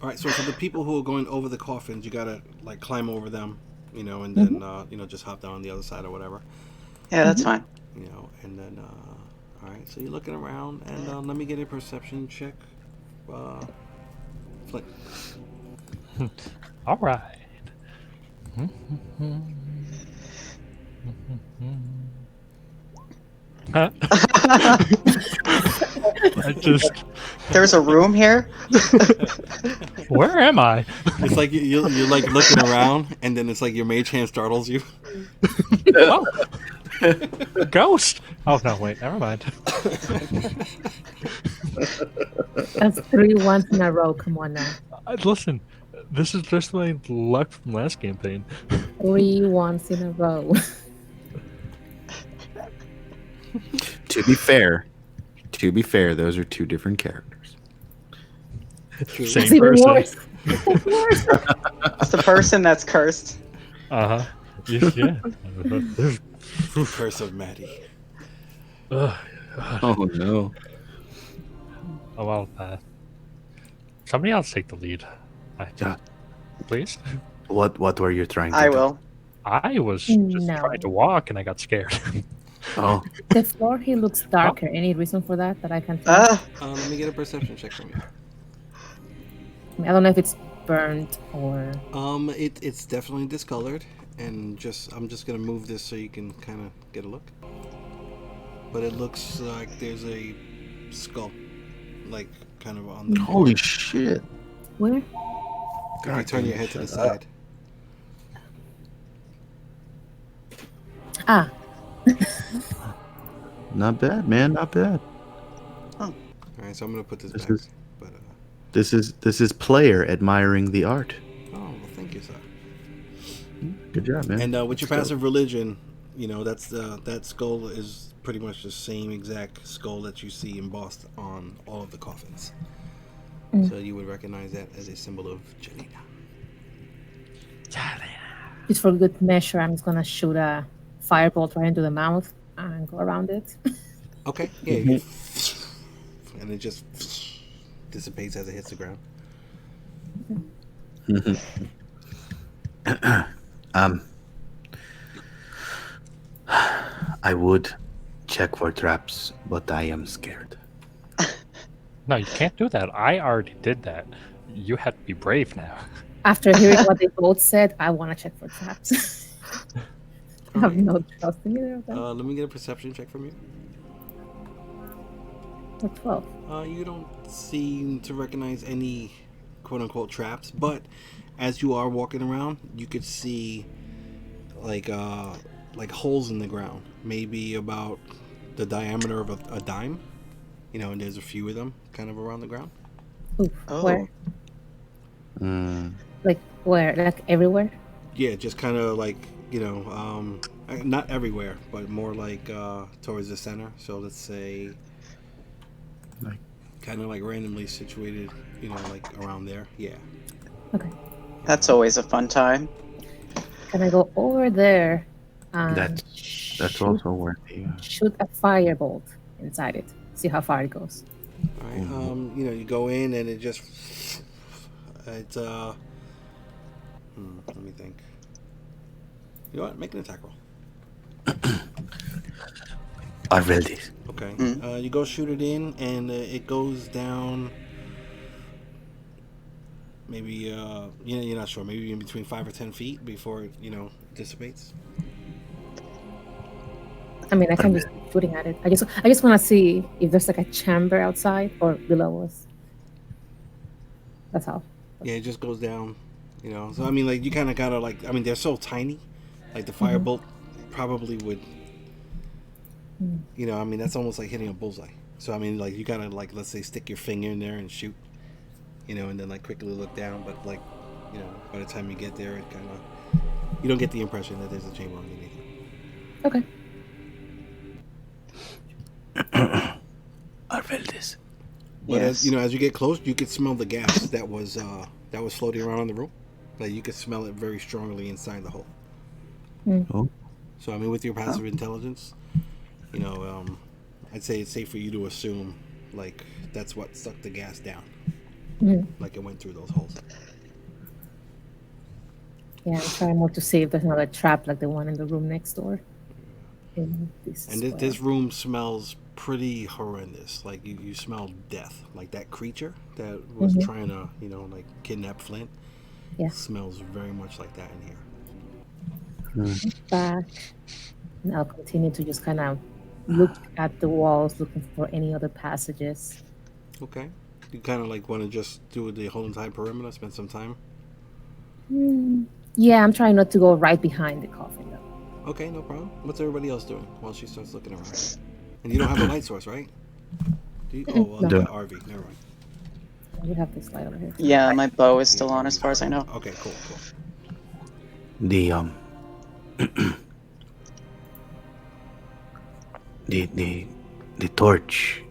All right. So for the people who are going over the coffins, you gotta like climb over them, and then just hop down on the other side or whatever, Yeah, that's fine. and then all right. So you're looking around, and let me get a perception check. Flint. All right. Huh? I just. There's a room here? Where am I? It's like you're like looking around, and then it's like your mage hand startles you. Oh, a ghost. Oh no, wait, never mind. That's 3 ones in a row. Come on now. Listen, this is just my luck from last campaign. 3 ones in a row. To be fair, those are 2 different characters. It's Same even person. worse. It's worse. It's the person that's cursed. Uh huh. Yeah. Curse of Maddie. Ugh. Oh no. Oh well. Somebody else take the lead. Yeah. Please. What were you trying to I do? will. I was just No. trying to walk and I got scared. Oh, The floor here looks darker. Any reason for that I can tell? Let me get a perception check from you. I don't know if it's burned or. It's definitely discolored, and I'm just gonna move this so you can kind of get a look. But it looks like there's a skull, like kind of on the. holy shit. Where? If you turn your head to the side. Ah, Not bad, man. Not bad. All right, so I'm gonna put this This back. is- But This is player admiring the art. oh, well, thank you, sir. Good job, man. And with your Let's go. passive religion, that's that skull is pretty much the same exact skull that you see embossed on all of the coffins. So you would recognize that as a symbol of Jelena. just for good measure, I'm just gonna shoot a firebolt right into the mouth and go around it. Okay. Yeah. you- And it just dissipates as it hits the ground. I would check for traps, but I am scared. No, you can't do that. I already did that. You have to be brave now. After hearing what they both said, I want to check for traps. I have no trust in either of them. Let me get a perception check from you. Or 12. You don't seem to recognize any quote-unquote traps, but as you are walking around, you could see like holes in the ground, maybe about the diameter of a dime. And there's a few of them kind of around the ground. Oof. Oh. Where? Mm. Like where? Like everywhere? Yeah, just kind of like not everywhere, but more like towards the center. So let's say, Like- kind of like randomly situated, like around there. Yeah. Okay. That's always a fun time. Can I go over there and That's shoot, also where the shoot a firebolt inside it? See how far it goes. All right. You go in and it just it's let me think. You know what? Make an attack roll. I read this. Okay. You go shoot it in, and it goes down. Maybe you're not sure. Maybe in between 5 or 10 feet before it dissipates. I mean, I can just keep shooting at it. I just want to see if there's like a chamber outside or below us. That's all. Yeah, it just goes down. So I mean, like you kind of gotta like. I mean, they're so tiny. Like the firebolt probably would. I mean, that's almost like hitting a bullseye. So I mean, like you gotta like, let's say, stick your finger in there and shoot. And then like quickly look down. But like, by the time you get there, it kind of you don't get the impression that there's a chamber underneath. Okay. I read this. But Yes. as you get close, you could smell the gas that was floating around in the room. Like you could smell it very strongly inside the hole. Oh. So I mean, with your passive intelligence, I'd say it's safe for you to assume like that's what sucked the gas down. Like it went through those holes. Yeah, I'm trying more to see if there's another trap like the one in the room next door. In this And this room smells pretty horrendous. Like you smell death. Like that creature that was trying to like kidnap Flint. Yeah. Smells very much like that in here. Back. And I'll continue to just kind of look at the walls, looking for any other passages. Okay. You kind of like want to just do the whole entire perimeter, spend some time. Hmm. Yeah, I'm trying not to go right behind the coffin, though. Okay, no problem. What's everybody else doing while she starts looking around? And you don't have a light source, right? Do you? Oh, well, No. you The- got RV. Never mind. We have this light over here. Yeah, my bow is still on as far as I know. Okay, cool, cool. The the torch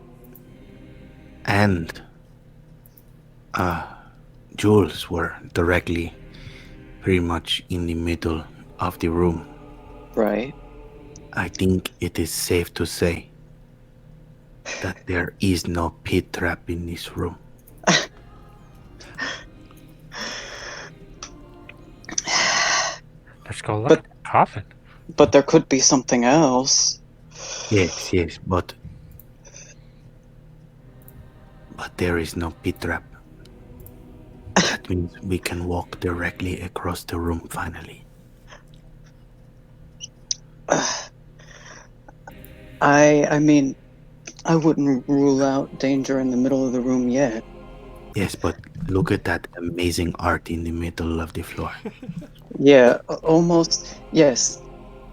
and Jules were directly pretty much in the middle of the room. Right. I think it is safe to say that there is no pit trap in this room. Let's go look But- at the coffin. But there could be something else. Yes, but there is no pit trap. That means we can walk directly across the room finally. I mean, I wouldn't rule out danger in the middle of the room yet. Yes, but look at that amazing art in the middle of the floor. Yeah, almost. Yes.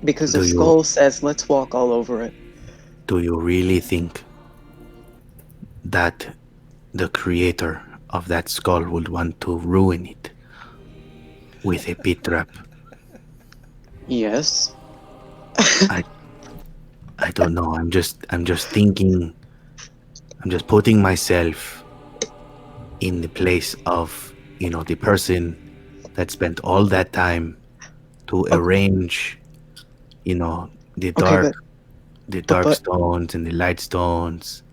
Because Do if you- Skull says, let's walk all over it. Do you really think that the creator of that skull would want to ruin it with a pit trap? Yes. I don't know. I'm just thinking. I'm just putting myself in the place of, the person that spent all that time to arrange, the dark, but- stones and the light stones.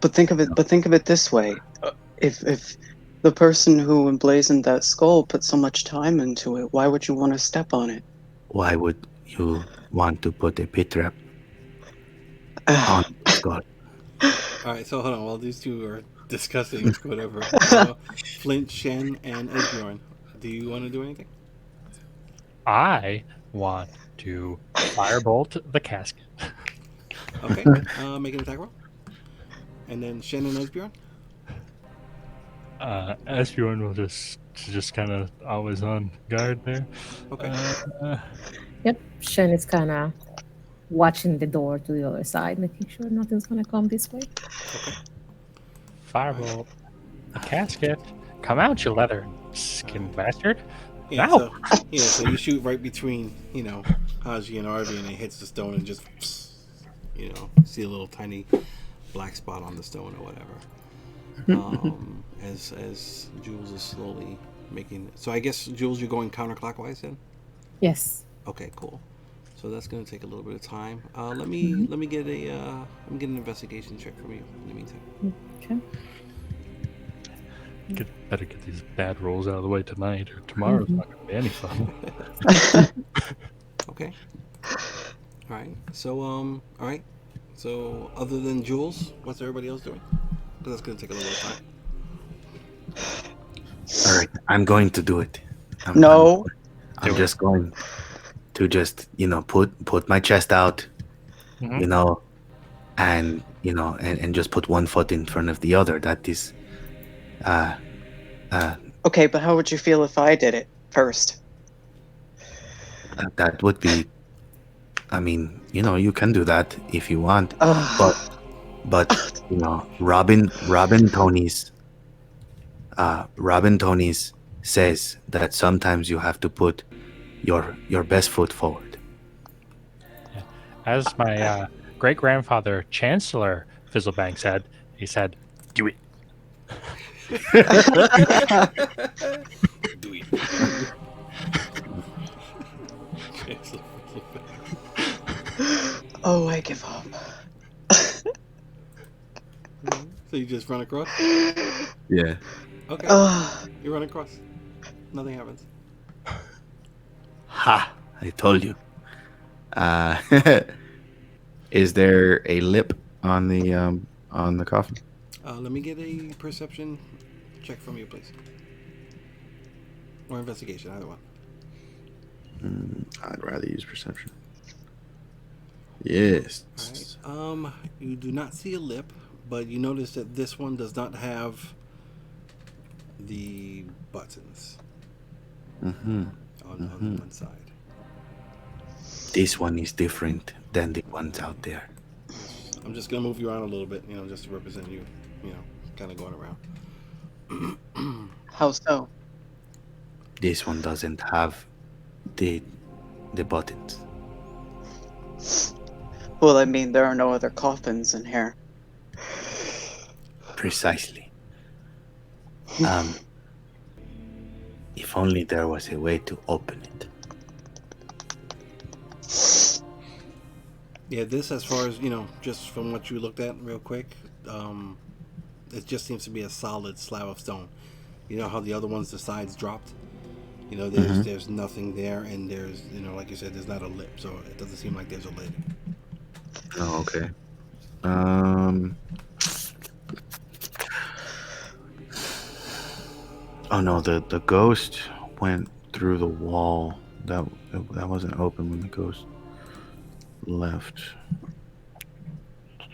But think of it this way. If the person who emblazoned that skull put so much time into it, why would you want to step on it? Why would you want to put a pit trap on the skull? All right, so hold on. While these two are discussing whatever, Flint, Shen, and Esbjorn, do you want to do anything? I want to firebolt the casket. Okay, make an attack roll. And then Shen and Esbjorn. Esbjorn will just kind of always on guard there. Okay. Yep. Shen is kind of watching the door to the other side, making sure nothing's going to come this way. Firebolt the casket. Come out, you leather skin bastard. Yeah, No. so you shoot right between, Haji and Arvi, and it hits the stone and just, see a little tiny black spot on the stone or whatever. As Jules is slowly making. So I guess Jules, you're going counterclockwise then. Yes. Okay, cool. So that's gonna take a little bit of time. Let me get an investigation check from you in the meantime. Okay. Better get these bad rolls out of the way tonight, or tomorrow's not going to be any fun. Okay. All right. So all right. So other than Jules, what's everybody else doing? Because that's gonna take a little bit of time. All right, I'm going to do it. No. I'm just going to put my chest out, Mhm. and just put one foot in front of the other. That is, Okay, but how would you feel if I did it first? that would be. I mean, you can do that if you want, Ugh. but Robin Tony's says that sometimes you have to put your best foot forward. As my great-grandfather, Chancellor Fizzlebank said, he said, do it. Do it. Oh, I give up. So you just run across? Yeah. Okay. Ugh. You run across. Nothing happens. Ha! I told you. Is there a lip on the coffin? Let me get a perception check from you, please. or investigation, either one. I'd rather use perception. Yes. All right. You do not see a lip, but you notice that this one does not have the buttons on one side. This one is different than the ones out there. I'm just gonna move you around a little bit, just to represent you. Kind of going around. How so? This one doesn't have the buttons. Well, I mean, there are no other coffins in here. Precisely. If only there was a way to open it. Yeah, this, as far as just from what you looked at real quick, it just seems to be a solid slab of stone. You know how the other ones, the sides dropped. There's nothing there, and there's like you said, there's not a lip, so it doesn't seem like there's a lid. Oh, okay. Oh no, the ghost went through the wall. That wasn't open when the ghost left.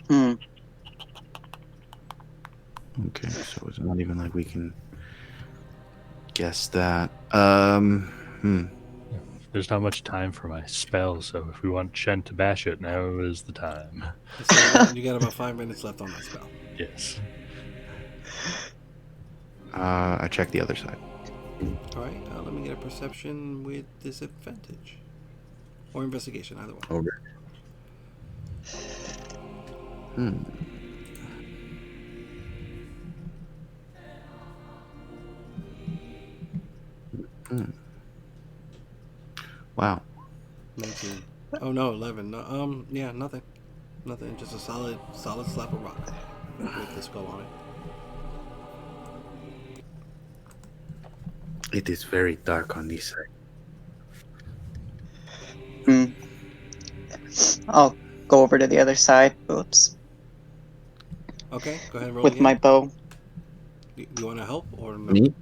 Hmm. Okay, so it's not even like we can guess that. There's not much time for my spell, so if we want Shen to bash it, now is the time. So you got about 5 minutes left on that spell. Yes. I checked the other side. All right, let me get a perception with disadvantage, or investigation, either one. Over. Wow. 19. Oh no, 11. No, yeah, nothing. Just a solid slab of rock with the skull on it. It is very dark on this side. I'll go over to the other side. Oops. Okay, go ahead and roll With again. my bow. You want to help or no? Me?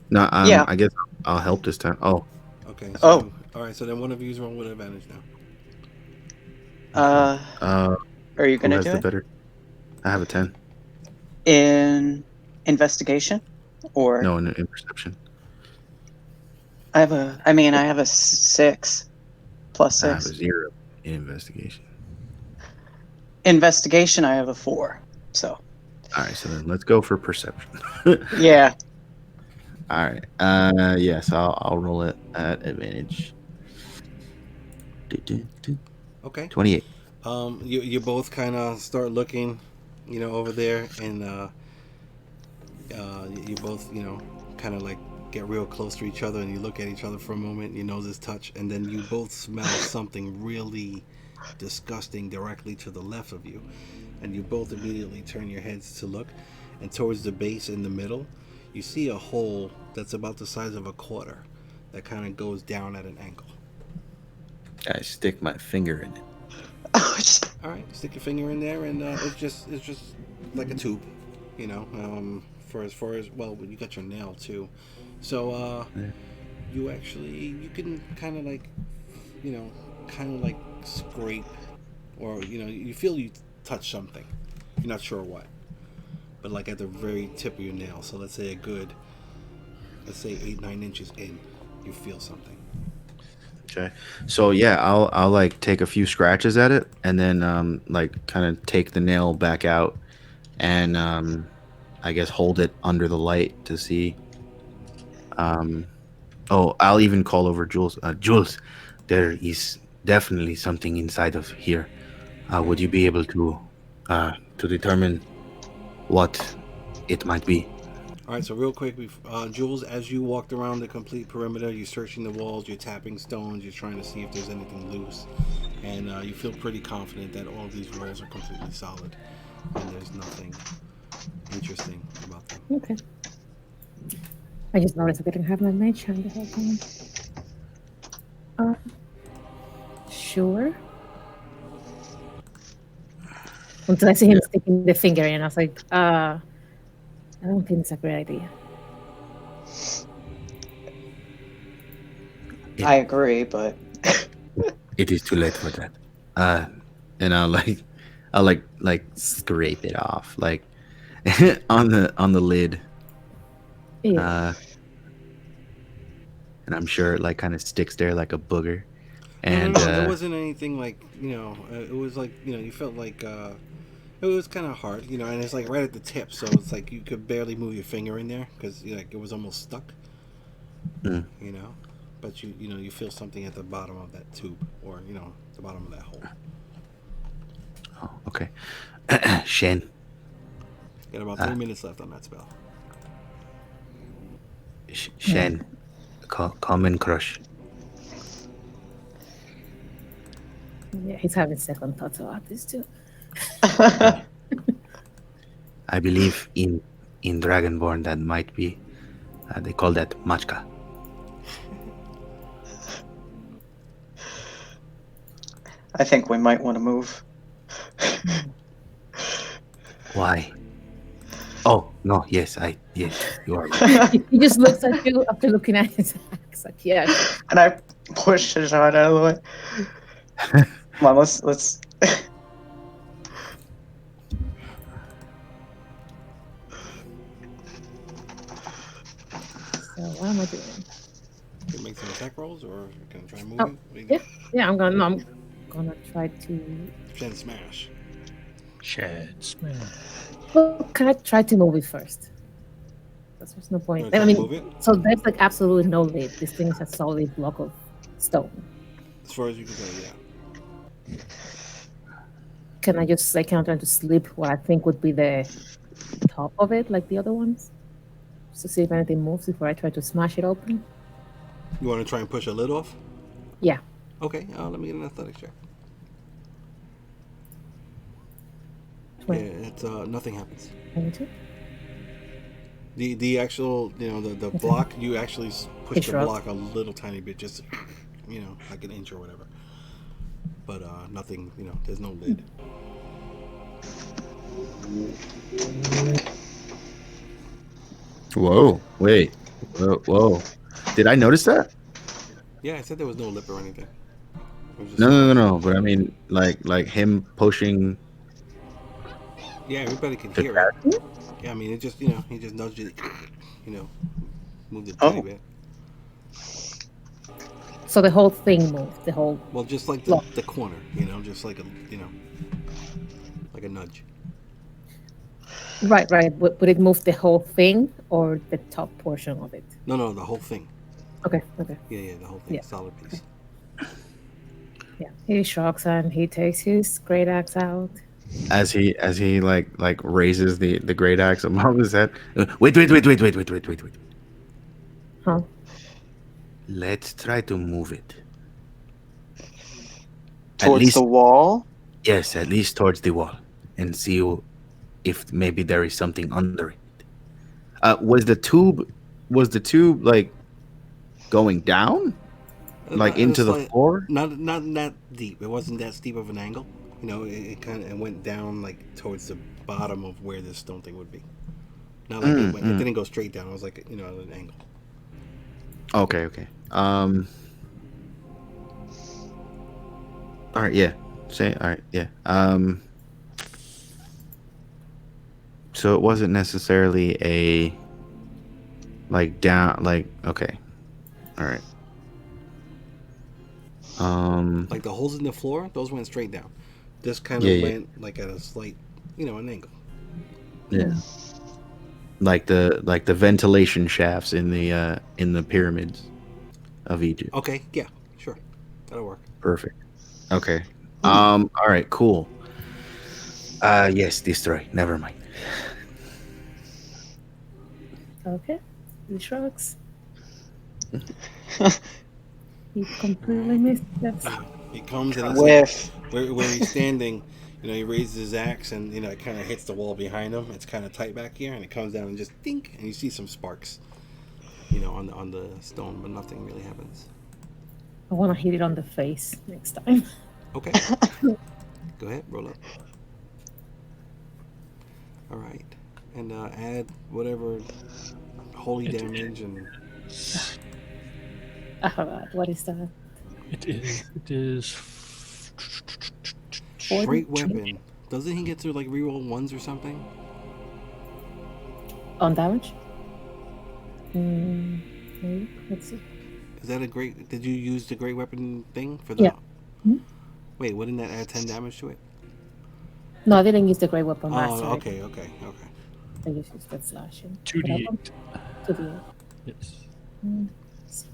No, Yeah. I guess I'll help this time. Oh. Okay. Oh. So, all right. So then one of you's rolling with advantage now. Are you Who gonna has do the it better? I have a 10. in investigation, or No, in perception. I have a 6 plus I have a 6. 0 in investigation. Investigation, I have a 4. So All right, so then let's go for perception. yeah. All right. Yes, I'll roll it at advantage. Okay. 28. You both kind of start looking, over there, and you both, kind of like get real close to each other, and you look at each other for a moment. Your noses touch, and then you both smell something really disgusting directly to the left of you, and you both immediately turn your heads to look, and towards the base in the middle, you see a hole that's about the size of a quarter that kind of goes down at an angle. I stick my finger in it. All right, stick your finger in there, and it's just like a tube, For as far as, well, you got your nail too, so you can kind of like scrape, or you feel you touch something, you're not sure what, but like at the very tip of your nail. So let's say 8-9 inches in, you feel something. Okay. So yeah, I'll like take a few scratches at it, and then like kind of take the nail back out, and I guess hold it under the light to see. Oh, I'll even call over Jules. Jules, there is definitely something inside of here. Would you be able to determine what it might be? All right, so real quick, Jules, as you walked around the complete perimeter, you're searching the walls, you're tapping stones, you're trying to see if there's anything loose, and you feel pretty confident that all of these walls are completely solid, and there's nothing interesting about them. Okay. I just noticed I didn't have my mage hand the whole time. Sure. Until I see him sticking the finger in, I was like, I don't think it's a great idea. I agree, but It is too late for that. And I'll scrape it off, like on the lid. Yeah. And I'm sure it like kind of sticks there like a booger. No, And no, no. It wasn't anything like it was like you felt like it was kind of hard, and it's like right at the tip, so it's like you could barely move your finger in there because like it was almost stuck, Mm. But you feel something at the bottom of that tube or the bottom of that hole. Oh, okay. Shen, Got about 3 minutes left on that spell. Shen, come and crush. Yeah, he's having second thoughts about this too. I believe in Dragonborn that might be. They call that machka. I think we might want to move. Why? Oh no! Yes, you are right. He just looks at you after looking at his axe. Like, yeah. And I push his out of the way. Come on, let's. So what am I doing? Can you make some attack rolls or can I try Oh, moving? yeah. I'm gonna try to. Shen smash. Shed smash. Well, can I try to move it first? Because there's no You point. wanna try I to mean, move it so there's like absolutely no lid. This thing is a solid block of stone. as far as you can go. Yeah. Can I just like kind of try to slip what I think would be the top of it, like the other ones, just to see if anything moves before I try to smash it open? You want to try and push a lid off? Yeah. Okay. Let me get an athletics check. 20. Yeah, it's nothing happens. 22? The actual the block, you actually push It the shrugs. block a little tiny bit, just like an inch or whatever. But nothing. There's no lid. Whoa! Wait! Whoa! Did I notice that? Yeah, I said there was no lip or anything. It was just No. But I mean, like him pushing. Yeah, everybody can The hear it. Yeah, I mean, it just he just nudged it. Moved it a tiny Oh. bit. So the whole thing moved. The whole. Well, just like Block. the corner, just like like a nudge. Right. Would it move the whole thing or the top portion of it? No, the whole thing. Okay. Yeah, the whole thing, Yeah. solid piece. Yeah. He shrugs and he takes his great axe out. As he like raises the great axe above his head. Wait. Huh? Let's try to move it. Towards the wall? Yes, at least towards the wall, and see if maybe there is something under it. Was the tube like going down, like into the floor? Not that deep. It wasn't that steep of an angle. It kind of went down like towards the bottom of where this stone thing would be. Not like it didn't go straight down. It was like at an angle. Okay. All right. Yeah. All right. Yeah. So it wasn't necessarily a like down. Like okay. All right. Like the holes in the floor, those went straight down. This kind of Yeah. went like at a slight, an angle. Yeah. Like the ventilation shafts in the pyramids of Egypt. Okay, yeah, sure, that'll work. Perfect. Okay. All right. Cool. Yes. Destroy. Never mind. Okay. He shrugs. He completely missed that. He comes and it's Whiff. like where he's standing. He raises his axe and it kind of hits the wall behind him. It's kind of tight back here, and it comes down and just dink, and you see some sparks, on the stone, but nothing really happens. I want to hit it on the face next time. Okay, go ahead, roll up. All right, and add whatever holy damage and Alright, what is that? It is. Straight 43 weapon. Doesn't he get to like reroll ones or something? on damage. Maybe. Let's see. Is that a great? Did you use the great weapon thing for the? Yeah. Mhm. Wait, wouldn't that add 10 damage to it? No, I didn't use the great weapon Oh, master. okay. I just used that slashing. 2d8. 2d8. Yes. Let's see.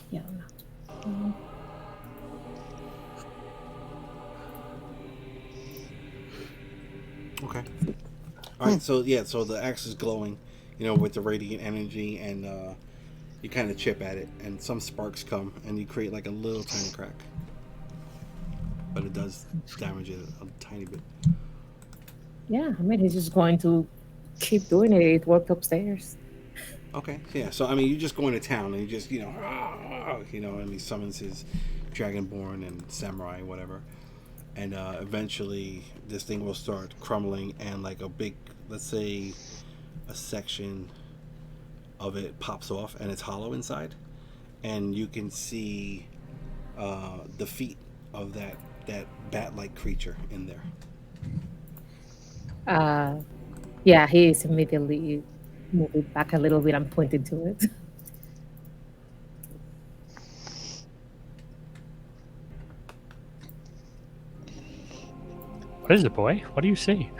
Yeah. No. Okay. All right. So the axe is glowing, with the radiant energy, and you kind of chip at it, and some sparks come, and you create like a little tiny crack, but it does damage it a tiny bit. Yeah, I mean, he's just going to keep doing it. It worked upstairs. Okay. Yeah. So I mean, you just go into town, and you just and he summons his dragonborn and samurai, whatever. And eventually this thing will start crumbling, and like a big, let's say a section of it pops off, and it's hollow inside, and you can see the feet of that bat-like creature in there. Yeah, he is immediately moving back a little bit and pointing to it. What is it, boy? What do you see?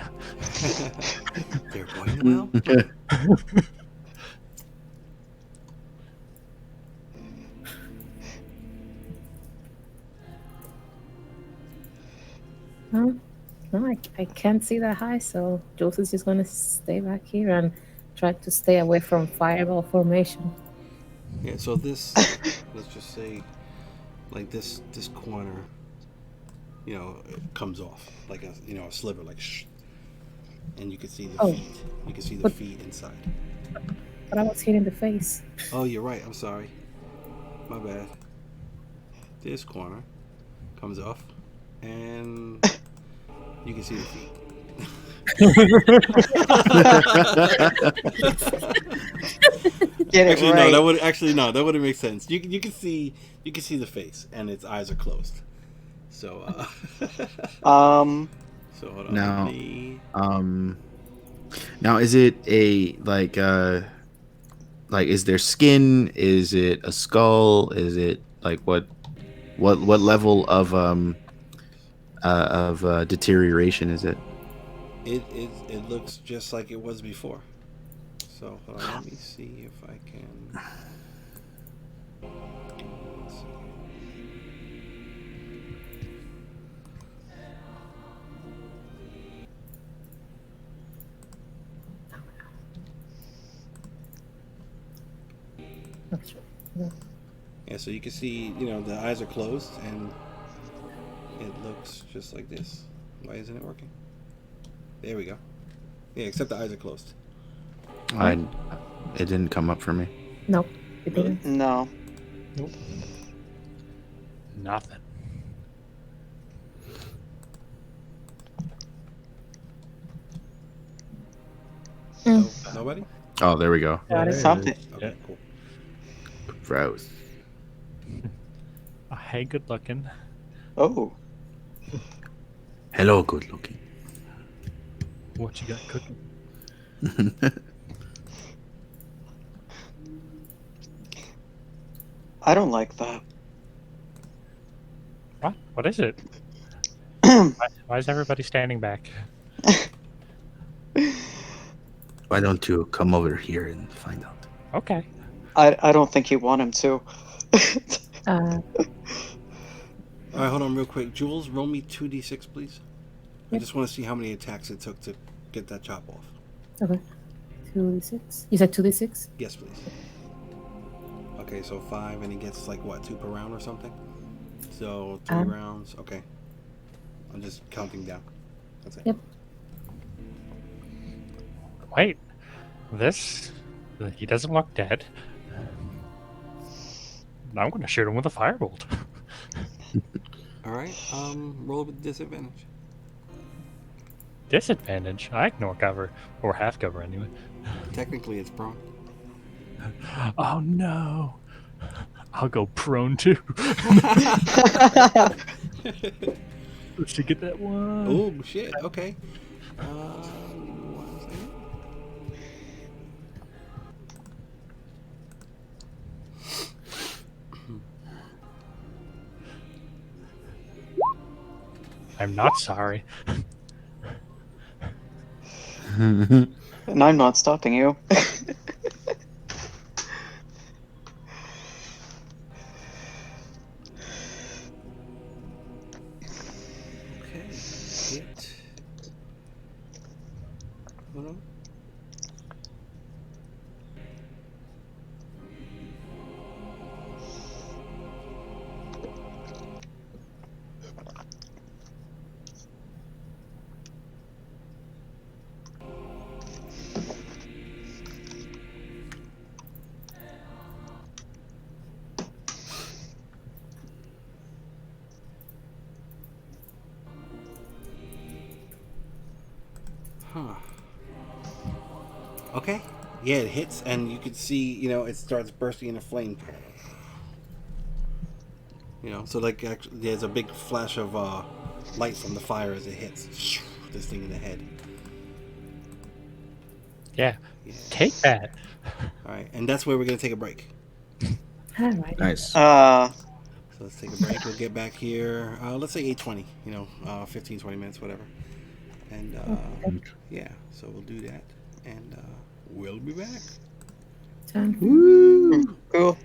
There, boy in the well. No, I can't see that high, so Jules is just going to stay back here and try to stay away from fireball formation. Yeah, so this, let's just say, like this corner, it comes off like a sliver, like shh, and you can see the feet. You can see the feet inside. But I was hit in the face. Oh, you're right. I'm sorry. My bad. This corner comes off, and you can see the feet. Get it Actually, right. no, that wouldn't make sense. You can see the face, and its eyes are closed. So so hold on. Now is it a like is there skin? Is it a skull? Is it like what level of deterioration is it? It looks just like it was before. So hold on, let me see if I can. Let's see. Yeah, so you can see, the eyes are closed, and it looks just like this. Why isn't it working? There we go. Yeah, except the eyes are closed. It didn't come up for me. No, it didn't. No. Nope. Nothing. No, nobody? Oh, there we go. Got it. Something. Okay, cool. Gross. Hey, good looking. Oh. Hello, good looking. What you got cooking? I don't like that. What? What is it? Why is everybody standing back? Why don't you come over here and find out? Okay. I don't think you want him to. All right, hold on real quick. Jules, roll me 2d6, please. I just want to see how many attacks it took to get that chop off. Okay. 2d6. You said 2d6? Yes, please. Okay, so 5, and he gets like what, 2 per round or something? So 3 rounds. Okay. I'm just counting down. That's it. Yep. Wait. He doesn't look dead. I'm going to shoot him with a firebolt. All right. Roll with disadvantage. Disadvantage? I ignore cover. Or half cover, anyway. Technically, it's prone. Oh no! I'll go prone too. Let's get that one. Oh shit! Okay. One second. I'm not sorry. And I'm not stopping you. Okay. Hit. Hold on. Huh. Okay. Yeah, it hits, and you can see, it starts bursting into flame. So like actually, there's a big flash of light from the fire as it hits this thing in the head. Yeah. Yeah. Take that. All right, and that's where we're gonna take a break. All right. Nice. So let's take a break. We'll get back here. Let's say 8:20. 15, 20 minutes, whatever. And yeah, so we'll do that, and we'll be back. Cool.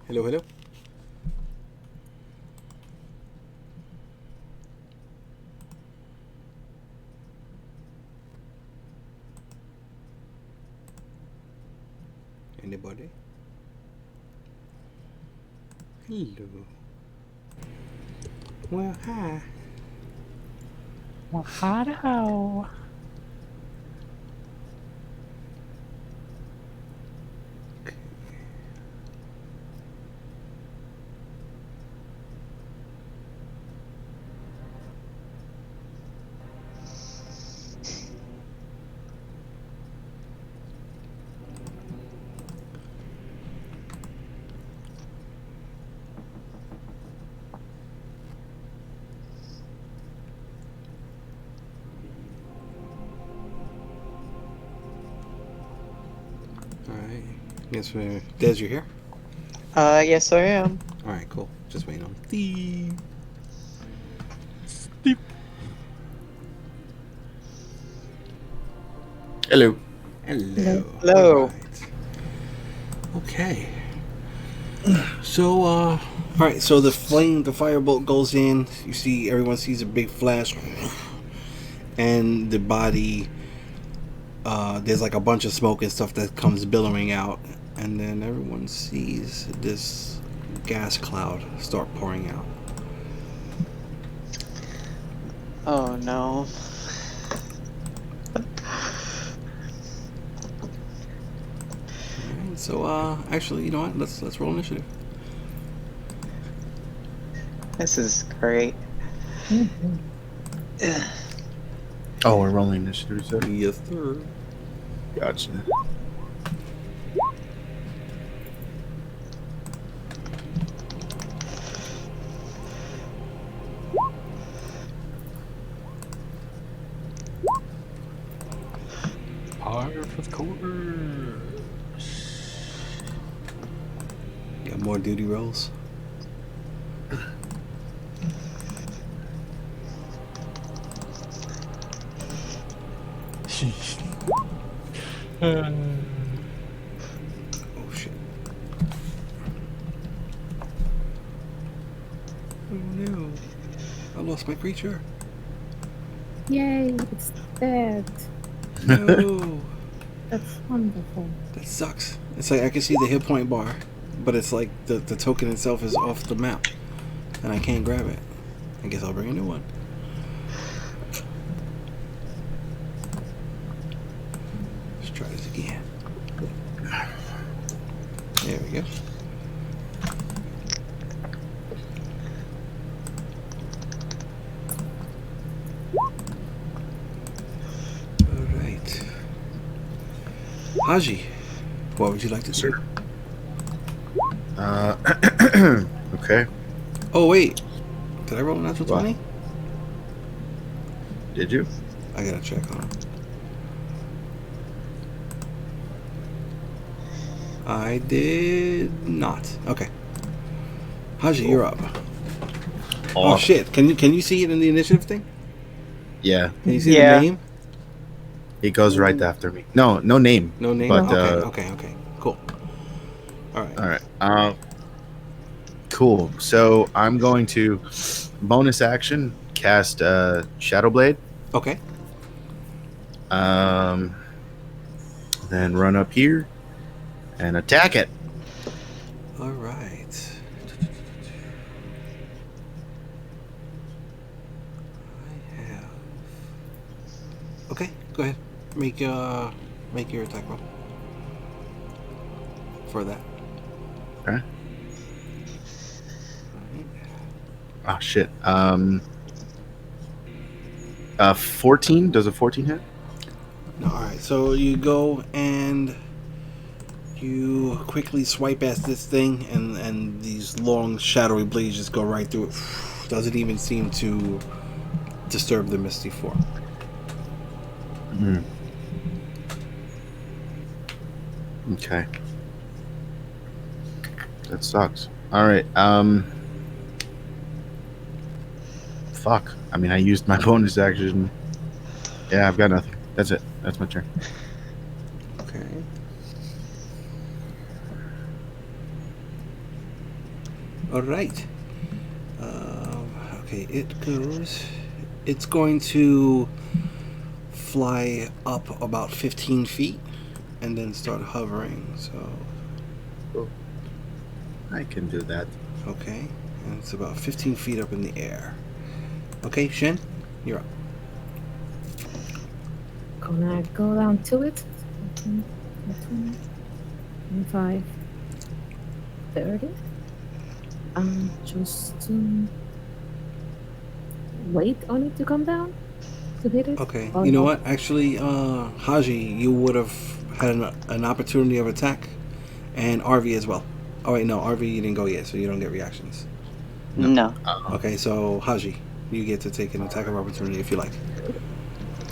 Hello, hello. Anybody? Hello. Well, hi. Well, hello. Alright. Guess we're... Des, you here? Yes, I am. Alright, cool. Just waiting on Steve. Hello. Hello. Hello. Alright. Okay. So, alright, so the firebolt goes in. You see, everyone sees a big flash. And the body, there's like a bunch of smoke and stuff that comes billowing out. And then everyone sees this gas cloud start pouring out. Oh no. Alright, so, actually, you know what? Let's roll initiative. This is great. Oh, we're rolling initiative. So. Yes, sir. Gotcha. Par for the course. Got more duty rolls. Oh shit. Oh no. I lost my creature. Yay, it's dead. No. That's wonderful. That sucks. It's like I can see the hit point bar, but it's like the token itself is off the map. And I can't grab it. I guess I'll bring a new one. Let's try this again. There we go. Alright. Haji, what would you like to do? Sir. Okay. Oh wait. Did I roll a natural What? 20? Did you? I gotta check on it. I did not. Okay. Haji, you're up. Oh shit! Can you see it in the initiative thing? Yeah. Can you see Yeah. the name? He goes right after me. No name. No name. But, okay. Cool. All right. All right. Cool. So I'm going to bonus action cast Shadow Blade. Okay. Then run up here and attack it. All right. I have. Okay. Go ahead. Make your attack roll for that. Okay. Oh shit. 14. Does a 14 hit? No, all right. So you go and you quickly swipe at this thing, and these long shadowy blades just go right through it. Doesn't even seem to disturb the misty form. Mm. Okay. That sucks. All right. Fuck. I mean, I used my bonus action. Yeah, I've got nothing. That's it. That's my turn. Okay. All right. Okay, it's going to fly up about 15 feet and then start hovering. So, I can do that. okay. And it's about 15 feet up in the air. Okay, Shen, you're up. Gonna go down to it. 20, 25, 30. Just wait on it to come down to hit it. Okay. Or You know not. what? Actually, Haji, you would have had an opportunity of attack, and RV as well. Oh wait, no, RV you didn't go yet, so you don't get reactions. No. Okay, so Haji, you get to take an attack of opportunity if you like.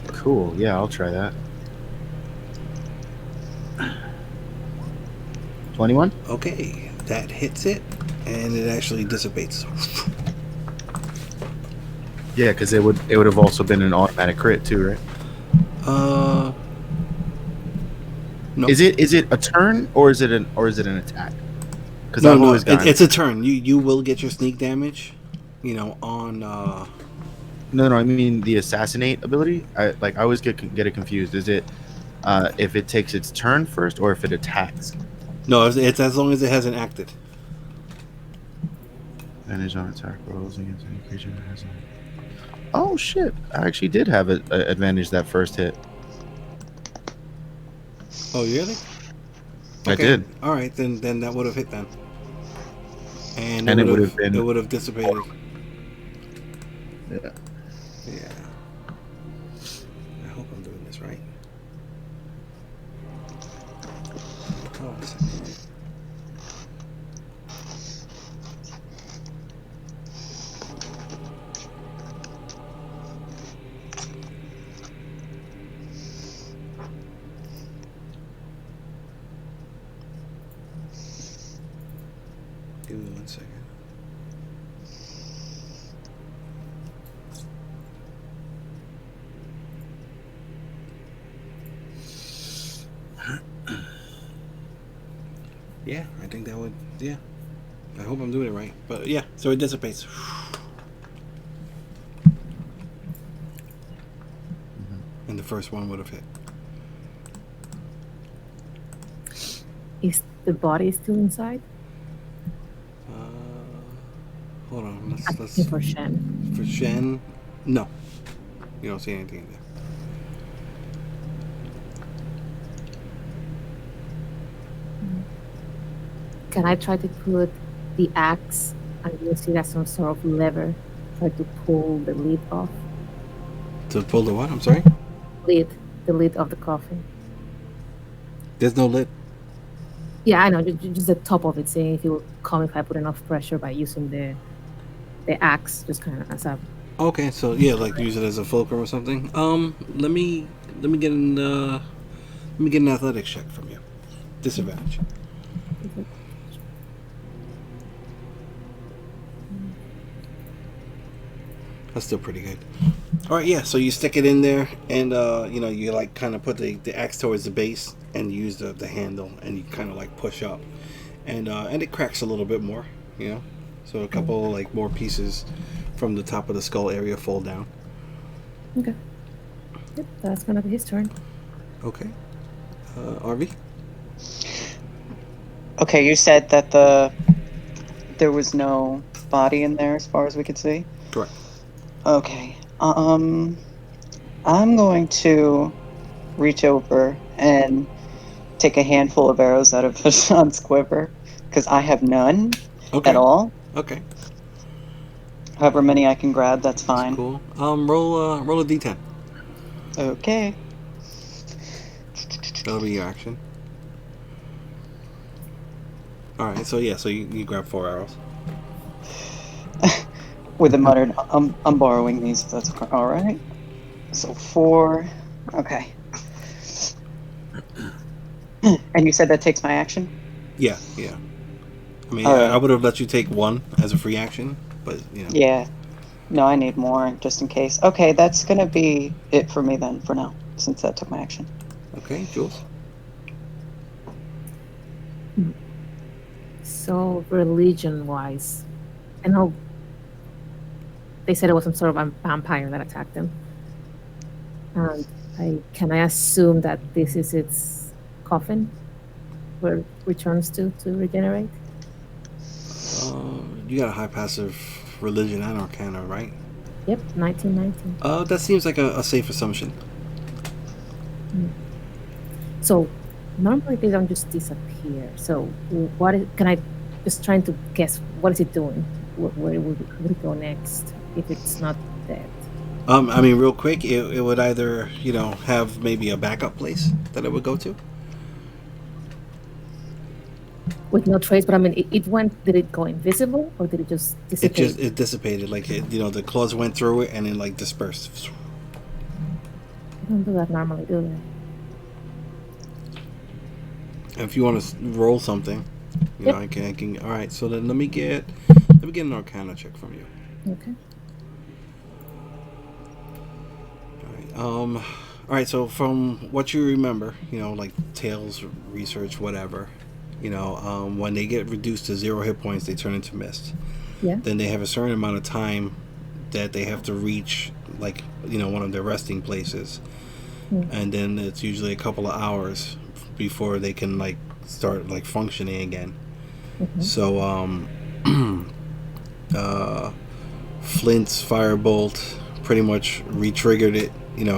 Cool. Yeah, I'll try that. 21? Okay, that hits it, and it actually dissipates. Yeah, because it would have also been an automatic crit too, right? No. Is it a turn or is it an attack? Because No, I've no, always gotten it's a turn. You will get your sneak damage, on. no. I mean the assassinate ability. I always get it confused. Is it if it takes its turn first or if it attacks? No, it's as long as it hasn't acted. Advantage on attack rolls against any creature that has. Oh shit! I actually did have an advantage that first hit. Oh, really? I did. All right, then that would have hit then, and And it it would would have have been- it would have dissipated. Yeah. Yeah. I hope I'm doing this right. Oh, a second. Give me 1 second. Yeah, I think that would. Yeah, I hope I'm doing it right. But yeah, so it dissipates. And the first one would have hit. Is the body still inside? Hold on, I'm let's looking for Shen. for Shen. No, you don't see anything in there. Can I try to put the axe and use it as some sort of lever? Try to pull the lid off. To pull the what? I'm sorry. The lid of the coffin. There's no lid. Yeah, I know, just the top of it, seeing if it will come if I put enough pressure by using the axe, just kind of as a. Okay, so yeah, like use it as a fulcrum or something. Let me get an athletics check from you. Disadvantage. That's still pretty good. All right, yeah. So you stick it in there, and you like kind of put the axe towards the base, and use the handle, and you kind of like push up, and it cracks a little bit more. So a couple like more pieces from the top of the skull area fall down. Okay. Yep, that's gonna be his turn. Okay. RV. Okay, you said that there was no body in there as far as we could see. Correct. Okay. I'm going to reach over and take a handful of arrows out of Hassan's quiver because I have none at all. Okay. However many I can grab, that's fine. Cool. Roll a d10. Okay. That'll be your action. All right. So yeah. So you grab 4 arrows. With a muttered, I'm borrowing these. If that's all right. So 4. Okay. And you said that takes my action? Yeah. I mean, All right. I would have let you take 1 as a free action, but Yeah. No, I need more just in case. Okay, that's gonna be it for me then for now, since that took my action. Okay, Jules. So religion-wise, I know they said it was some sort of a vampire that attacked them. And can I assume that this is its coffin where it returns to regenerate? You got a high passive religion and arcana, right? Yep, 1919. That seems like a safe assumption. So normally they don't just disappear. So can I just trying to guess what is it doing? Where would it go next if it's not dead? I mean, real quick, it would either, have maybe a backup place that it would go to. With no trace, but I mean, it went. Did it go invisible or did it just dissipate? It dissipated, like the claws went through it and it like dispersed. I don't do that normally, do I? If you want to roll something, Yep. I can. All right, so then let me get an Arcana check from you. Okay. All right. So from what you remember, like Tales research, whatever, when they get reduced to 0 hit points, they turn into mist. Yeah. Then they have a certain amount of time that they have to reach, like one of their resting places, and then it's usually a couple of hours before they can like start like functioning again. So Flint's firebolt pretty much re-triggered it,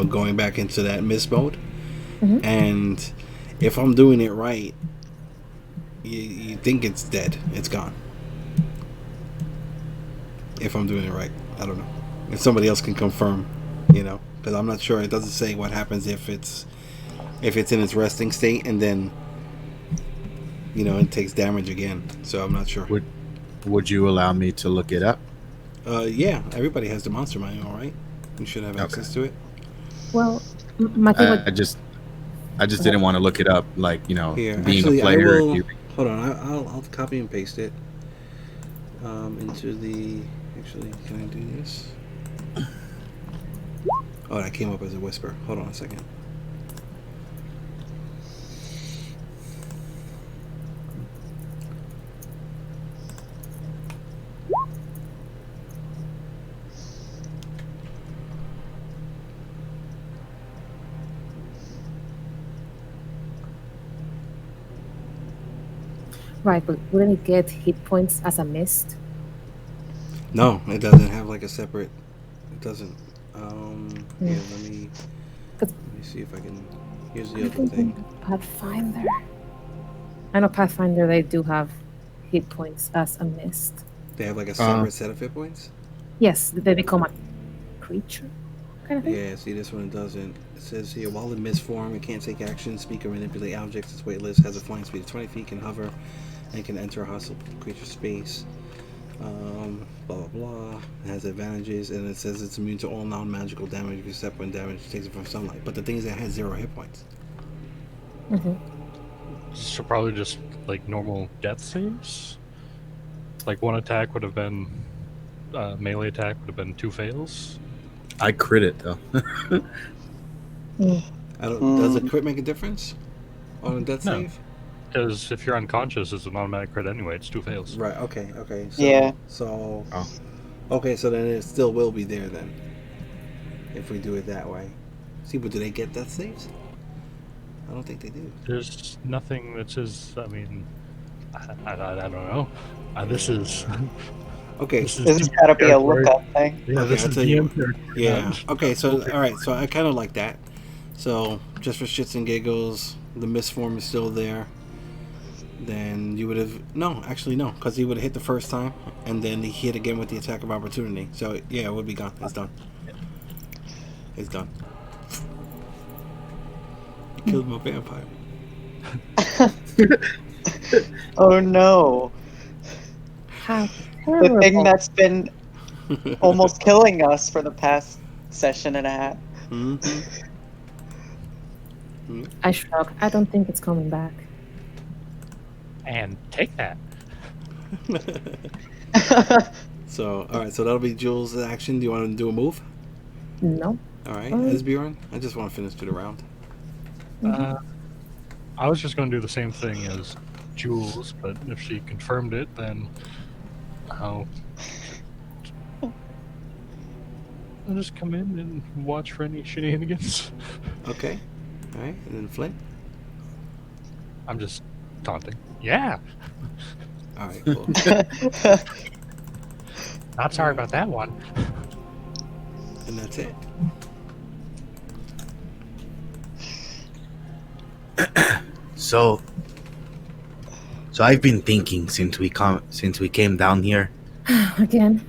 going back into that mist mode. And if I'm doing it right, you think it's dead, it's gone. If I'm doing it right, I don't know. If somebody else can confirm, because I'm not sure. It doesn't say what happens if it's in its resting state and then it takes damage again. So I'm not sure. Would you allow me to look it up? Yeah, everybody has the monster manual, right? You should have access to it. Well, my thing I just didn't want to look it up, like Here, being actually, a player. Hold on, I'll copy and paste it into the. Actually, can I do this? Oh, that came up as a whisper. Hold on a second. Right, but wouldn't it get hit points as a mist? No, it doesn't have like a separate. It doesn't. Here, let me see if I can. Here's the other thing. Pathfinder. I know Pathfinder, they do have hit points as a mist. They have like a separate set of hit points. Yes, they become a creature kind of thing. Yeah, see, this one doesn't. It says here, while in mist form, it can't take action, speak, or manipulate objects. It's weightless, has a flying speed of 20 feet, can hover, and can enter a hostile creature space. Blah blah blah. It has advantages, and it says it's immune to all non-magical damage except when damage takes it from sunlight. But the thing is, that it has 0 hit points. So probably just like normal death saves. Like one attack would have been melee attack would have been 2 fails. I crit it though. Does a crit make a difference on a death No. save? Because if you're unconscious, it's an automatic crit anyway. It's 2 fails. Right. Okay. So, Yeah. So. Okay. So then it still will be there then, if we do it that way. See, but do they get death saves? I don't think they do. There's nothing that says. I mean, I don't know. This is. Okay. This has got to be a lookup thing. Yeah, Okay, this I'll is tell you DM character. Yeah. Okay. So all right. So I kind of like that. So just for shits and giggles, the mist form is still there. Then you would have actually no, because he would have hit the first time, and then he hit again with the attack of opportunity. So yeah, it would be gone. It's done. It's done. You killed my vampire. Oh no. How The thing terrible. that's been almost killing us for the past session and a half. I shrug. I don't think it's coming back. And take that. So all right. So that'll be Jules' action. Do you want to do a move? No. All right, Esbjorn. I just want to finish to the round. I was just going to do the same thing as jewels, but if she confirmed it, then I'll just come in and watch for any shenanigans. Okay. All right. And then Flint. I'm just taunting. Yeah, All right. Cool. not sorry about that one. And that's it. So I've been thinking since we came down here. Again.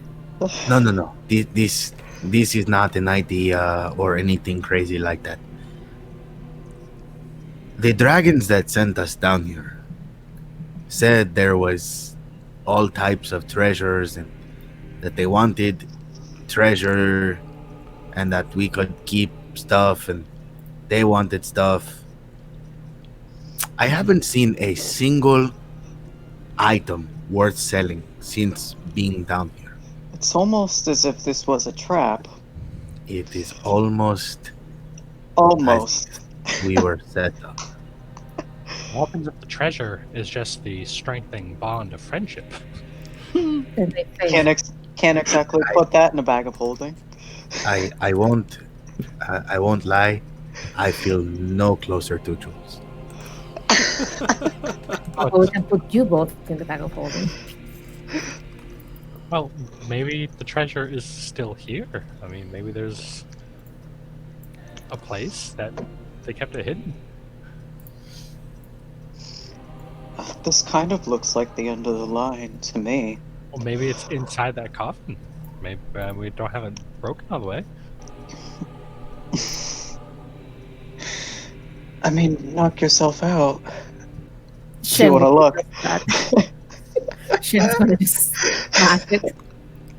No. This is not an idea or anything crazy like that. The dragons that sent us down here said there was all types of treasures and that they wanted treasure and that we could keep stuff and they wanted stuff. I haven't seen a single item worth selling since being down here. It's almost as if this was a trap. It is almost Almost. we were set up. What happens if the treasure is just the strengthening bond of friendship? And they fail. Can't exactly put that in a bag of holding. I won't lie. I feel no closer to Jules. Or we can put you both in the bag of holding. Well, maybe the treasure is still here. I mean, maybe there's a place that they kept it hidden. This kind of looks like the end of the line to me. Well, maybe it's inside that coffin. Maybe we don't have it broken all the way. I mean, knock yourself out. Shen You want to look? Shen's gonna just smack it.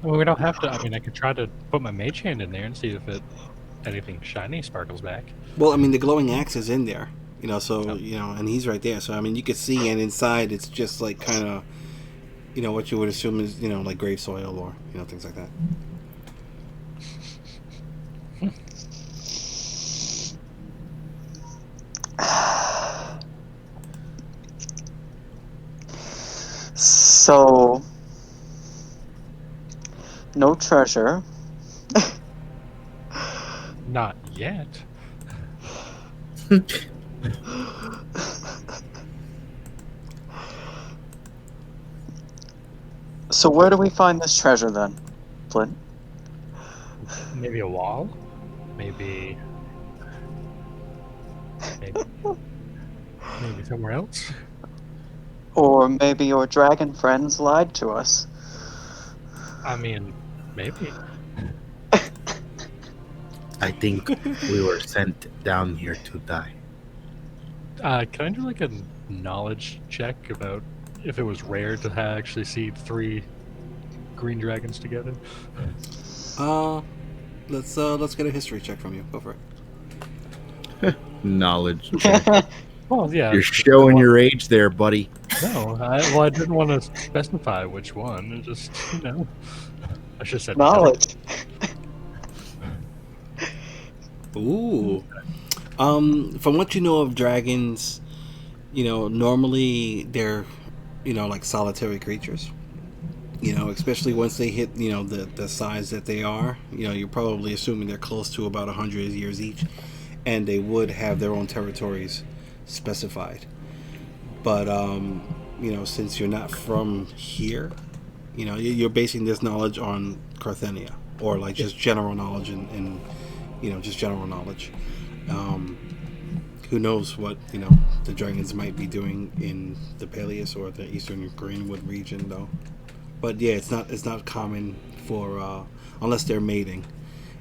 Well, we don't have to. I mean, I could try to put my mage hand in there and see if anything shiny sparkles back. Well, I mean, the glowing axe is in there, so, Oh. and he's right there. So, I mean, you could see, and inside it's just like kind of, what you would assume is, like grave soil or, things like that. So, no treasure. Not yet. So where do we find this treasure then, Flint? Maybe a wall. Maybe somewhere else. Or maybe your dragon friends lied to us. I mean, maybe. I think we were sent down here to die. Can I do like a knowledge check about if it was rare to actually see 3 green dragons together? Let's get a history check from you. Go for it. Knowledge. Well, yeah. You're showing your age there, buddy. No, I didn't want to specify which one. It just, I should have said Knowledge. Ooh. From what you know of dragons, normally they're, like solitary creatures. Especially once they hit, the size that they are, you're probably assuming they're close to about 100 years each, and they would have their own territories specified. But, since you're not from here, you're basing this knowledge on Carthenia, or like just general knowledge and just general knowledge. Who knows what, the dragons might be doing in the Peleus or the Eastern Greenwood region, though. But yeah, it's not common for, unless they're mating,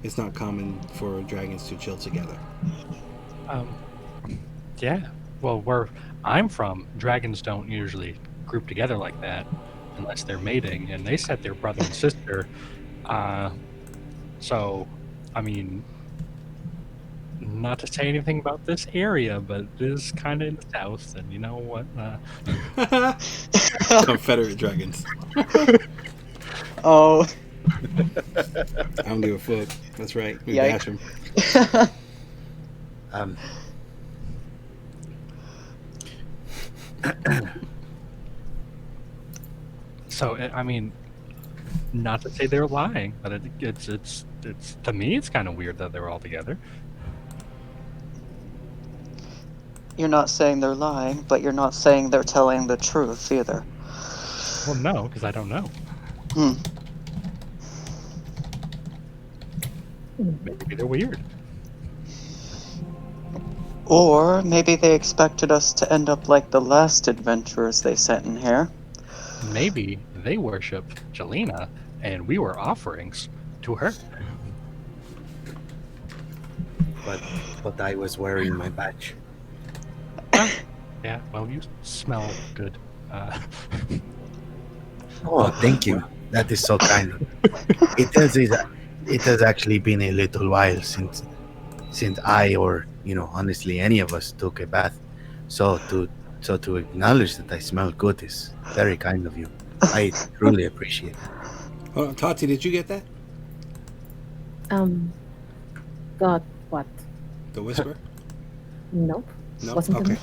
it's not common for dragons to chill together. Yeah. Well, where I'm from, dragons don't usually group together like that unless they're mating, and they said they're brother and sister. So, I mean, not to say anything about this area, but it is kind of in the south, and you know what? Confederate dragons. Oh. I don't give a fuck. That's right. We Yikes. bash them. So I mean, not to say they're lying, but it's to me it's kind of weird that they're all together. You're not saying they're lying, but you're not saying they're telling the truth either. Well, no, because I don't know. Hmm. Maybe they're weird. Or maybe they expected us to end up like the last adventurers they sent in here. Maybe they worship Jelena, and we were offerings to her. But I was wearing my badge. Yeah, well, you smell good. Oh, thank you. That is so kind. It has actually been a little while since I, or honestly any of us, took a bath. So to acknowledge that I smell good is very kind of you. I truly appreciate it. Hold on, Tati, did you get that? God, what? The whisper? Nope. No. Wasn't Okay.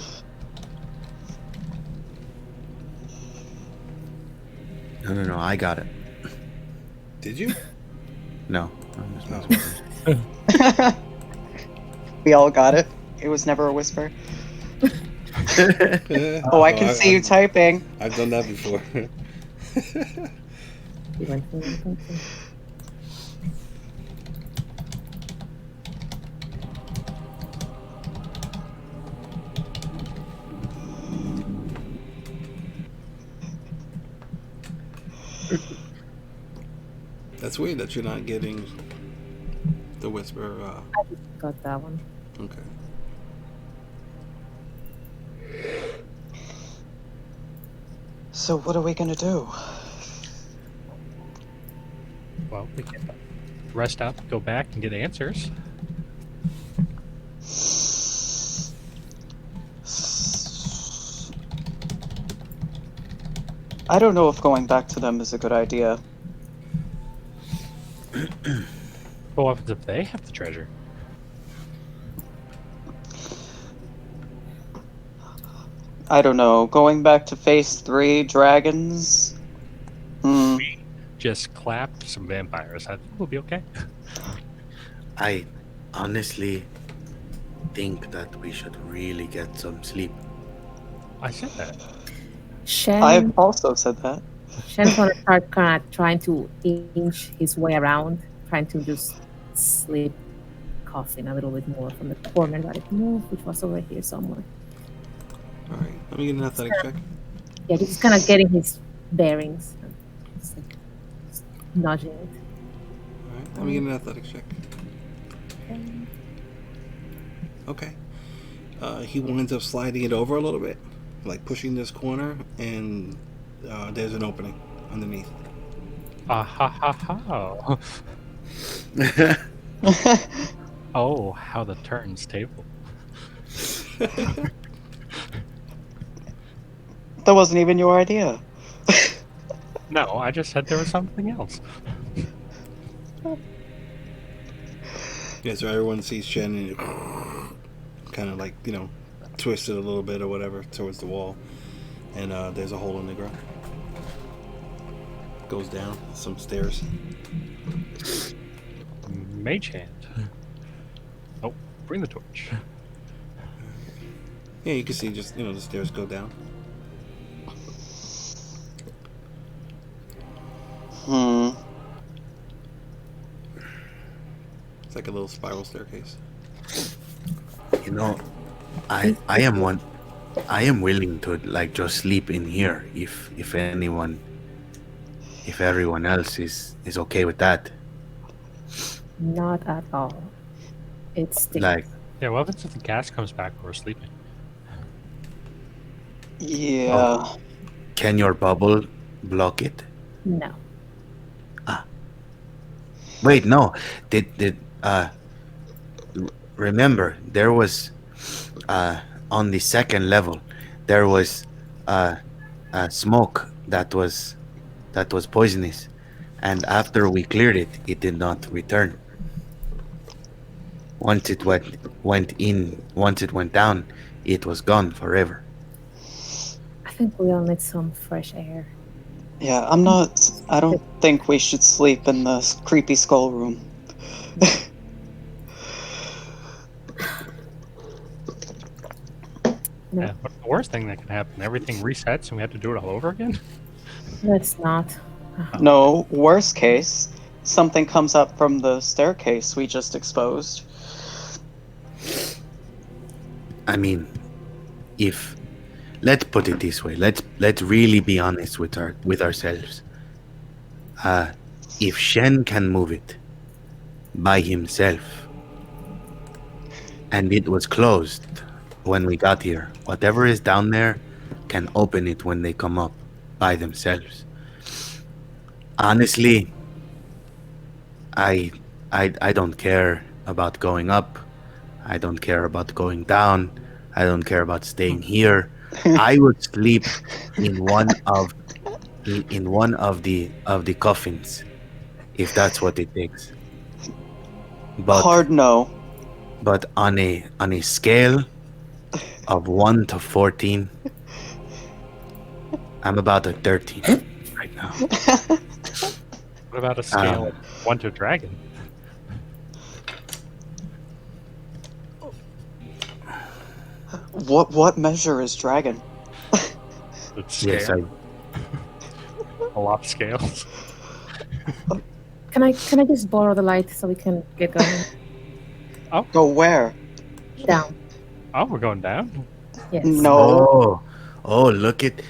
No, I got it. Did you? No. I'm just messing with you. We all got it. It was never a whisper. Oh, I can see you typing. I've done that before. You went for it. That's weird that you're not getting the whisper. I just got that one. Okay. So what are we gonna do? Well, we can rest up, go back, and get answers. I don't know if going back to them is a good idea. But what happens if they have the treasure? I don't know. Going back to phase 3, dragons? Hmm. Just clap some vampires. I think we'll be okay. I honestly think that we should really get some sleep. I said that. Shen, I've also said that. Shen's gonna start kind of trying to inch his way around, trying to just sleep, coughing a little bit more from the corner that it moved, which was over here somewhere. All right. Let me get an athletic check. Yeah, he's kind of getting his bearings, just like, just nudging it. All right. Let me get an athletic check. Okay. He winds up sliding it over a little bit, like pushing this corner, and there's an opening underneath. Ah ha ha ha. Oh, how the turns table. That wasn't even your idea. No, I just said there was something else. Yeah, so everyone sees Shen and kind of like, twisted a little bit or whatever towards the wall. And there's a hole in the ground. Goes down some stairs. Mage hand. Oh, bring the torch. Yeah, you can see just, the stairs go down. It's like a little spiral staircase. I am willing to just sleep in here if everyone else is okay with that. Not at all. It stinks. Like, Yeah, what happens if the gas comes back while we're sleeping? Yeah. can your bubble block it? No. Wait, no. Remember, there was on the second level there was smoke that was poisonous, and after we cleared it, it did not return. Once it went down, it was gone forever. I think we all need some fresh air. Yeah, I don't think we should sleep in the creepy skull room. No, Yeah, what's the worst thing that can happen? Everything resets and we have to do it all over again? let's not. No, worst case, something comes up from the staircase we just exposed. I mean, if let's put it this way, let's really be honest with ourselves. If Shen can move it by himself, and it was closed when we got here, whatever is down there can open it when they come up by themselves. Honestly, I don't care about going up. I don't care about going down. I don't care about staying here. I would sleep in one of the coffins if that's what it takes. But Hard no. but on a scale of 1 to 14, I'm about a 13 right now. What about a scale of 1 to dragon? What measure is dragon? It's Yes, scale. A lot of scales. Can I just borrow the light so we can get going? Go where? Down. Oh, we're going down? Yes. No. Look at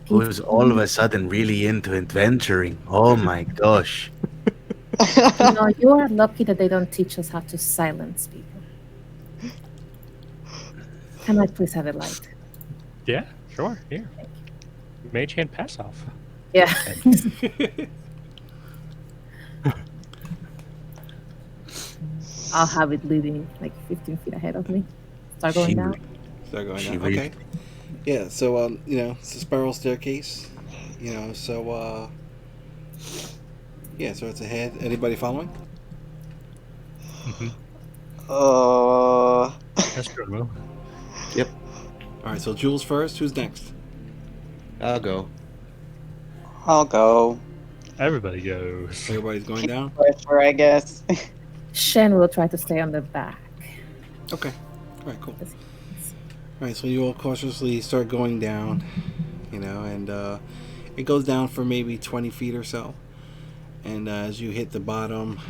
who's all of a sudden really into adventuring. Oh my gosh. No, you are lucky that they don't teach us how to silence people. Can I please have a light? Yeah, sure. Here. Mage hand pass off. Yeah. I'll have it leading like 15 feet ahead of me. Start going She- down. Start going She down. really- Okay. Yeah. So it's a spiral staircase. So yeah. So it's ahead. Anybody following? Mm-hmm. That's good move. All right. So Jules first. Who's next? I'll go. I'll go. Everybody goes. Everybody's going down. Pressure, I guess. Shen will try to stay on the back. Okay. All right. Cool. All right. So you all cautiously start going down. And it goes down for maybe 20 feet or so. And as you hit the bottom,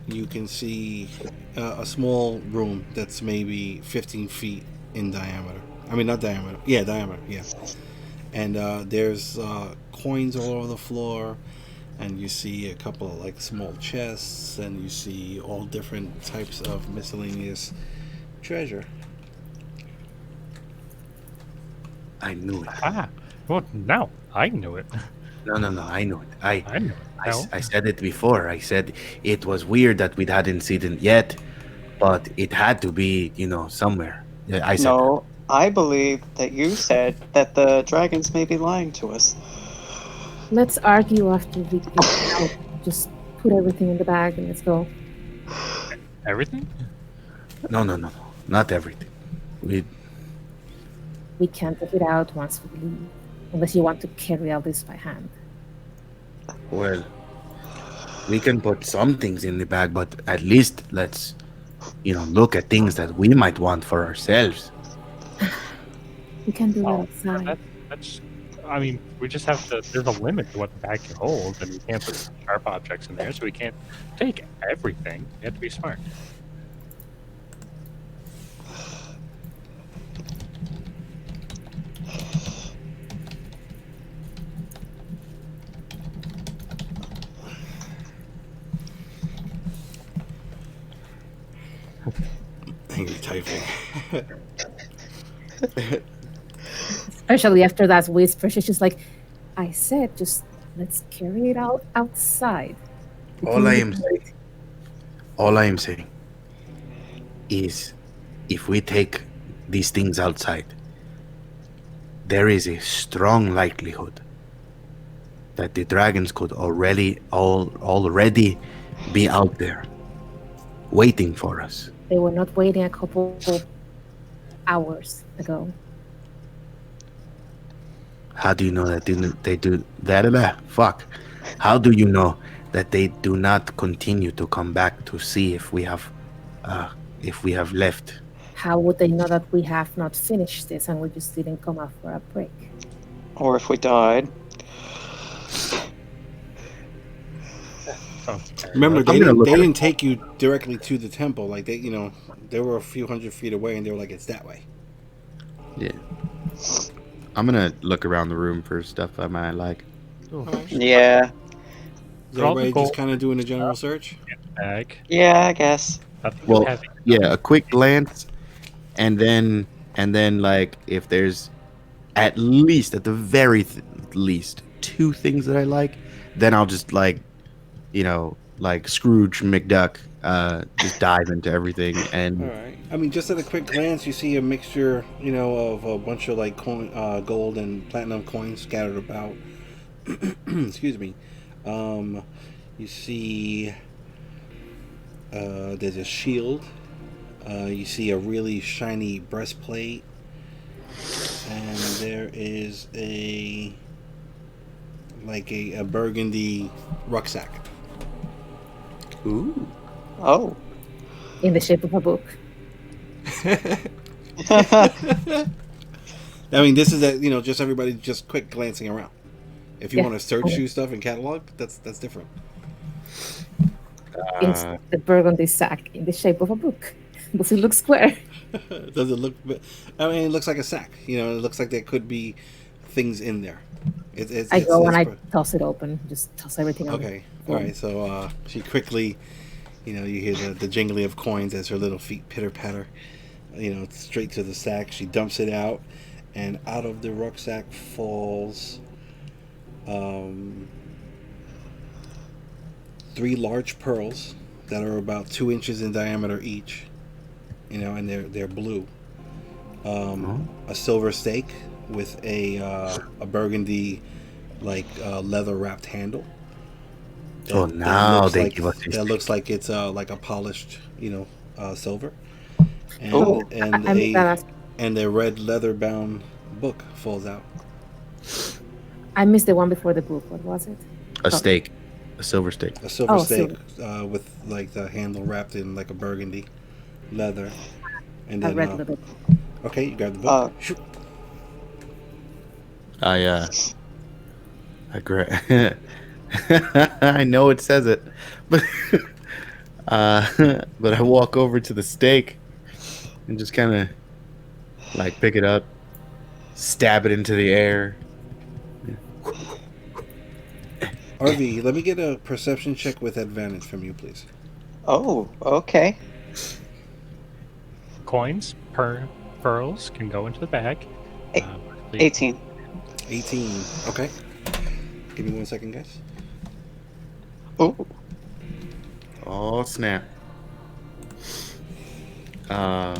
you can see a small room that's maybe 15 feet in diameter. I mean, not diameter. Yeah, diameter. Yeah. And there's coins all over the floor, and you see a couple of like small chests, and you see all different types of miscellaneous treasure. I knew it. Well, no, I knew it. No, I knew it. I knew it. No. I said it before. I said it was weird that we hadn't seen it yet, but it had to be, somewhere. Yeah, I said No, I believe that you said that the dragons may be lying to us. Let's argue after we get out. Just put everything in the bag and let's go. Everything? No, not everything. We can't take it out once we leave. Unless you want to carry all this by hand. Well, we can put some things in the bag, but at least let's, look at things that we might want for ourselves. We can do that Oh, outside. that's. I mean, we just have to. There's a limit to what the bag can hold, and we can't put sharp objects in there, so we can't take everything. You have to be smart. Angry typing. Especially after that whisper, she's just like, I said, just let's carry it out outside. We All can I leave am it. saying, all I am saying is if we take these things outside, there is a strong likelihood that the dragons could already be out there waiting for us. They were not waiting a couple hours ago. How do you know that they do that? Fuck. How do you know that they do not continue to come back to see if we have left? How would they know that we have not finished this and we just didn't come out for a break? Or if we died. Sounds very Remember, good. they didn't take you directly to the temple. Like they were a few hundred feet away, and they were like, "It's that way." Yeah. I'm gonna look around the room for stuff I might like. Yeah. Is Draw the everybody goal. just kind of doing a general search? Bag. Yeah, I guess. Nothing Well, heavy. yeah, a quick glance, and then like if there's at the very least 2 things that I like, then I'll just like Scrooge McDuck, just dive into everything. And All right. I mean, just at a quick glance, you see a mixture, of a bunch of like gold and platinum coins scattered about. Excuse me. You see, there's a shield. You see a really shiny breastplate, and there is a burgundy rucksack. ooh, Oh. In the shape of a book. I mean, this is just everybody just quick glancing around. If you Yeah. want to search through stuff and catalog, that's different. It's the burgundy sack in the shape of a book. Does it look square? Does it look? I mean, it looks like a sack. It looks like there could be things in there. I go and I toss it open. Just toss everything out. Okay. All right. So she quickly, you hear the jingling of coins as her little feet pitter patter. Straight to the sack. She dumps it out, and out of the rucksack falls 3 large pearls that are about 2 inches in diameter each. And they're blue. A silver stake with a burgundy leather wrapped handle. now looks they like, give us these. that looks like it's like a polished silver. And Oh, and a red leather bound book falls out. I missed the one before the book. What was it? A steak, a silver steak. A silver Oh, stake with the handle wrapped in a burgundy leather. And A then red leather. okay, you got the book. Shoot. I agree. I know it says it, but but I walk over to the steak and just kind of pick it up, stab it into the air. RV, let me get a perception check with advantage from you, please. Oh, okay. Coins, pearls can go into the bag. Eight- Please. 18. 18. Okay. Give me 1 second, guys. Oh, Oh snap! I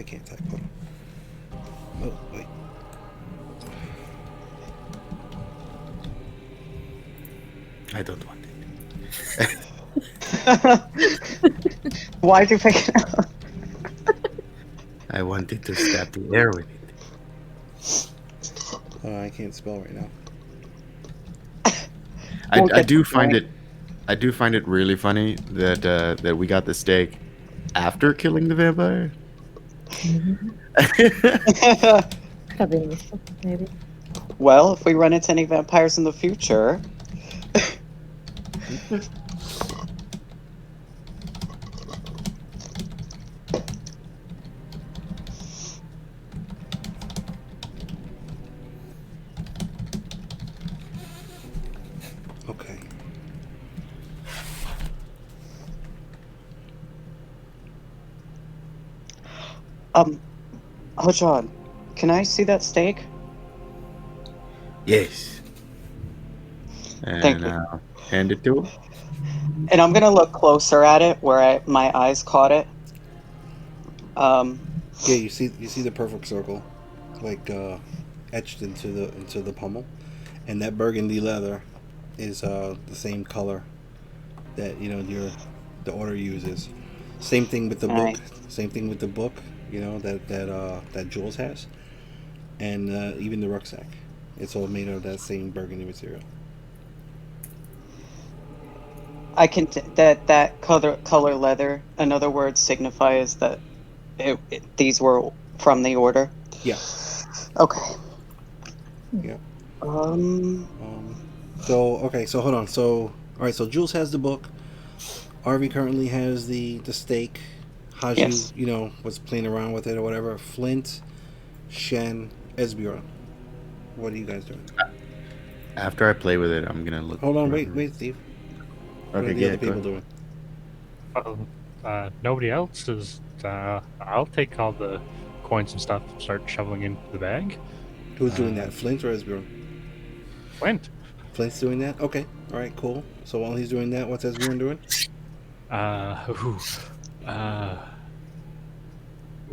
can't type. Hold on. Oh, wait. I don't want it. why'd you pick it up? I wanted to stab the air with it. I can't spell right now. We'll I get do to find it. it. I do find it really funny that that we got the steak after killing the vampire. Could have been useful, maybe. Well, if we run into any vampires in the future. Okay. Oh, John, can I see that steak? Yes. Thank And you. hand it to him. And I'm gonna look closer at it where my eyes caught it. Yeah, you see the perfect circle, etched into the pommel, and that burgundy leather is the same color that the order uses. Same thing with the book. Alright. Same thing with the book. You know that Jules has, and even the rucksack. It's all made of that same burgundy material. I can that color leather. In other words, signifies that these were from the order. Yeah. Okay. Yeah. Um. So okay. So hold on. So all right. So Jules has the book. Arby currently has the stake. Haji, Yes. was playing around with it or whatever. Flint, Shen, Esbjorn. What are you guys doing? After I play with it, I'm gonna look. Hold on. for- Wait, Steve. What are Okay, the yeah, other people go doing? Nobody else is. I'll take all the coins and stuff, start shoveling into the bag. Who's doing that? Flint or Esbjorn? Flint. Flint's doing that. Okay. All right. Cool. So while he's doing that, what's Esbjorn doing?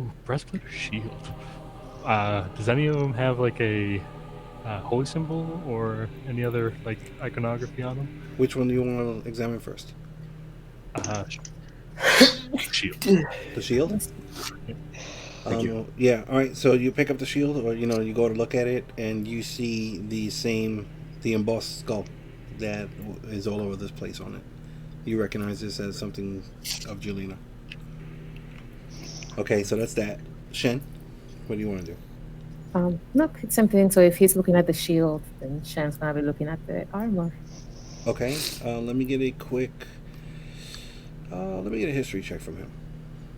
Ooh, breastplate or shield? Does any of them have like a holy symbol or any other like iconography on them? Which one do you want to examine first? Shield. The shield. Thank you. Yeah. All right. So you pick up the shield, or you go to look at it, and you see the embossed skull that is all over this place on it. You recognize this as something of Julina. Okay, so that's that. Shen, what do you want to do? Look, it's something. So if he's looking at the shield, then Shen's gonna be looking at the armor. Okay. Let me get a quick. Let me get a history check from him.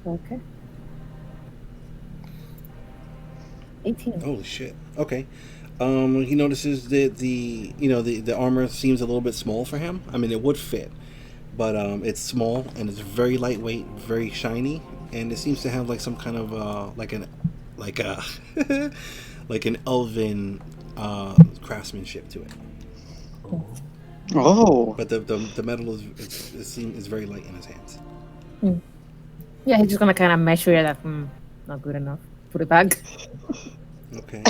Okay. 18. Holy shit. Okay. He notices that the armor seems a little bit small for him. I mean, it would fit, but it's small and it's very lightweight, very shiny, and it seems to have like some kind of like an elven craftsmanship to it. Oh. But the metal is very light in his hands. Yeah, he's just gonna kind of measure it. Not good enough. Put it back. Okay.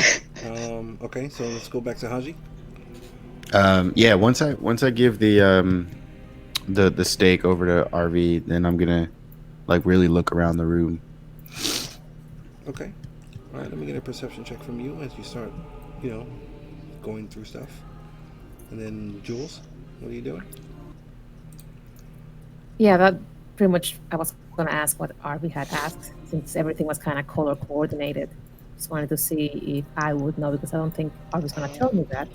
Okay. So let's go back to Haji. Yeah, once I give the steak over to RV, then I'm gonna like really look around the room. Okay. All right. Let me get a perception check from you as you start, going through stuff. And then Jules, what are you doing? Yeah, that pretty much. I was gonna ask what Arby had asked, since everything was kind of color coordinated. Just wanted to see if I would know, because I don't think Arby's gonna tell me that.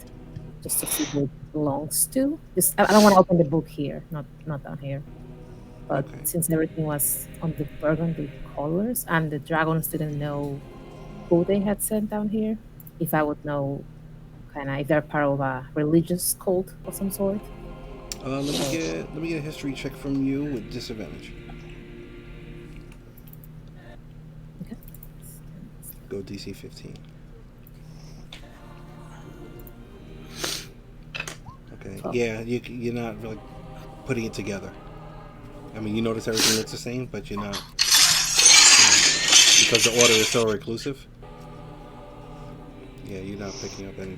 Just to see who it belongs to. I don't want to open the book here, not down here. But Okay. since everything was on the burgundy colors and the dragons didn't know who they had sent down here, if I would know kind of if they're part of a religious cult of some sort. Let me get a history check from you with disadvantage. Okay. Go DC 15. Okay. Oh. Yeah, you're not really putting it together. I mean, you notice everything looks the same, but you're not, because the order is so reclusive. Yeah, you're not picking up any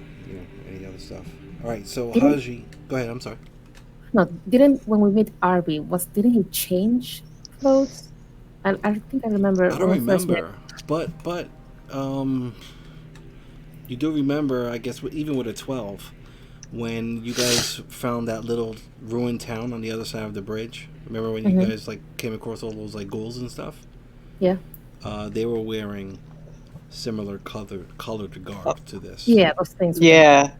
other stuff. All right, so Didn't- Haji, go ahead. I'm sorry. No, when we meet Arby, didn't he change clothes? And I think I remember. I don't when we first met- remember, but you do remember, I guess, even with a 12, when you guys found that little ruined town on the other side of the bridge. Remember when you guys like came across all those like ghouls and stuff? Yeah. They were wearing similar colored garb to this. Yeah, those things. Yeah.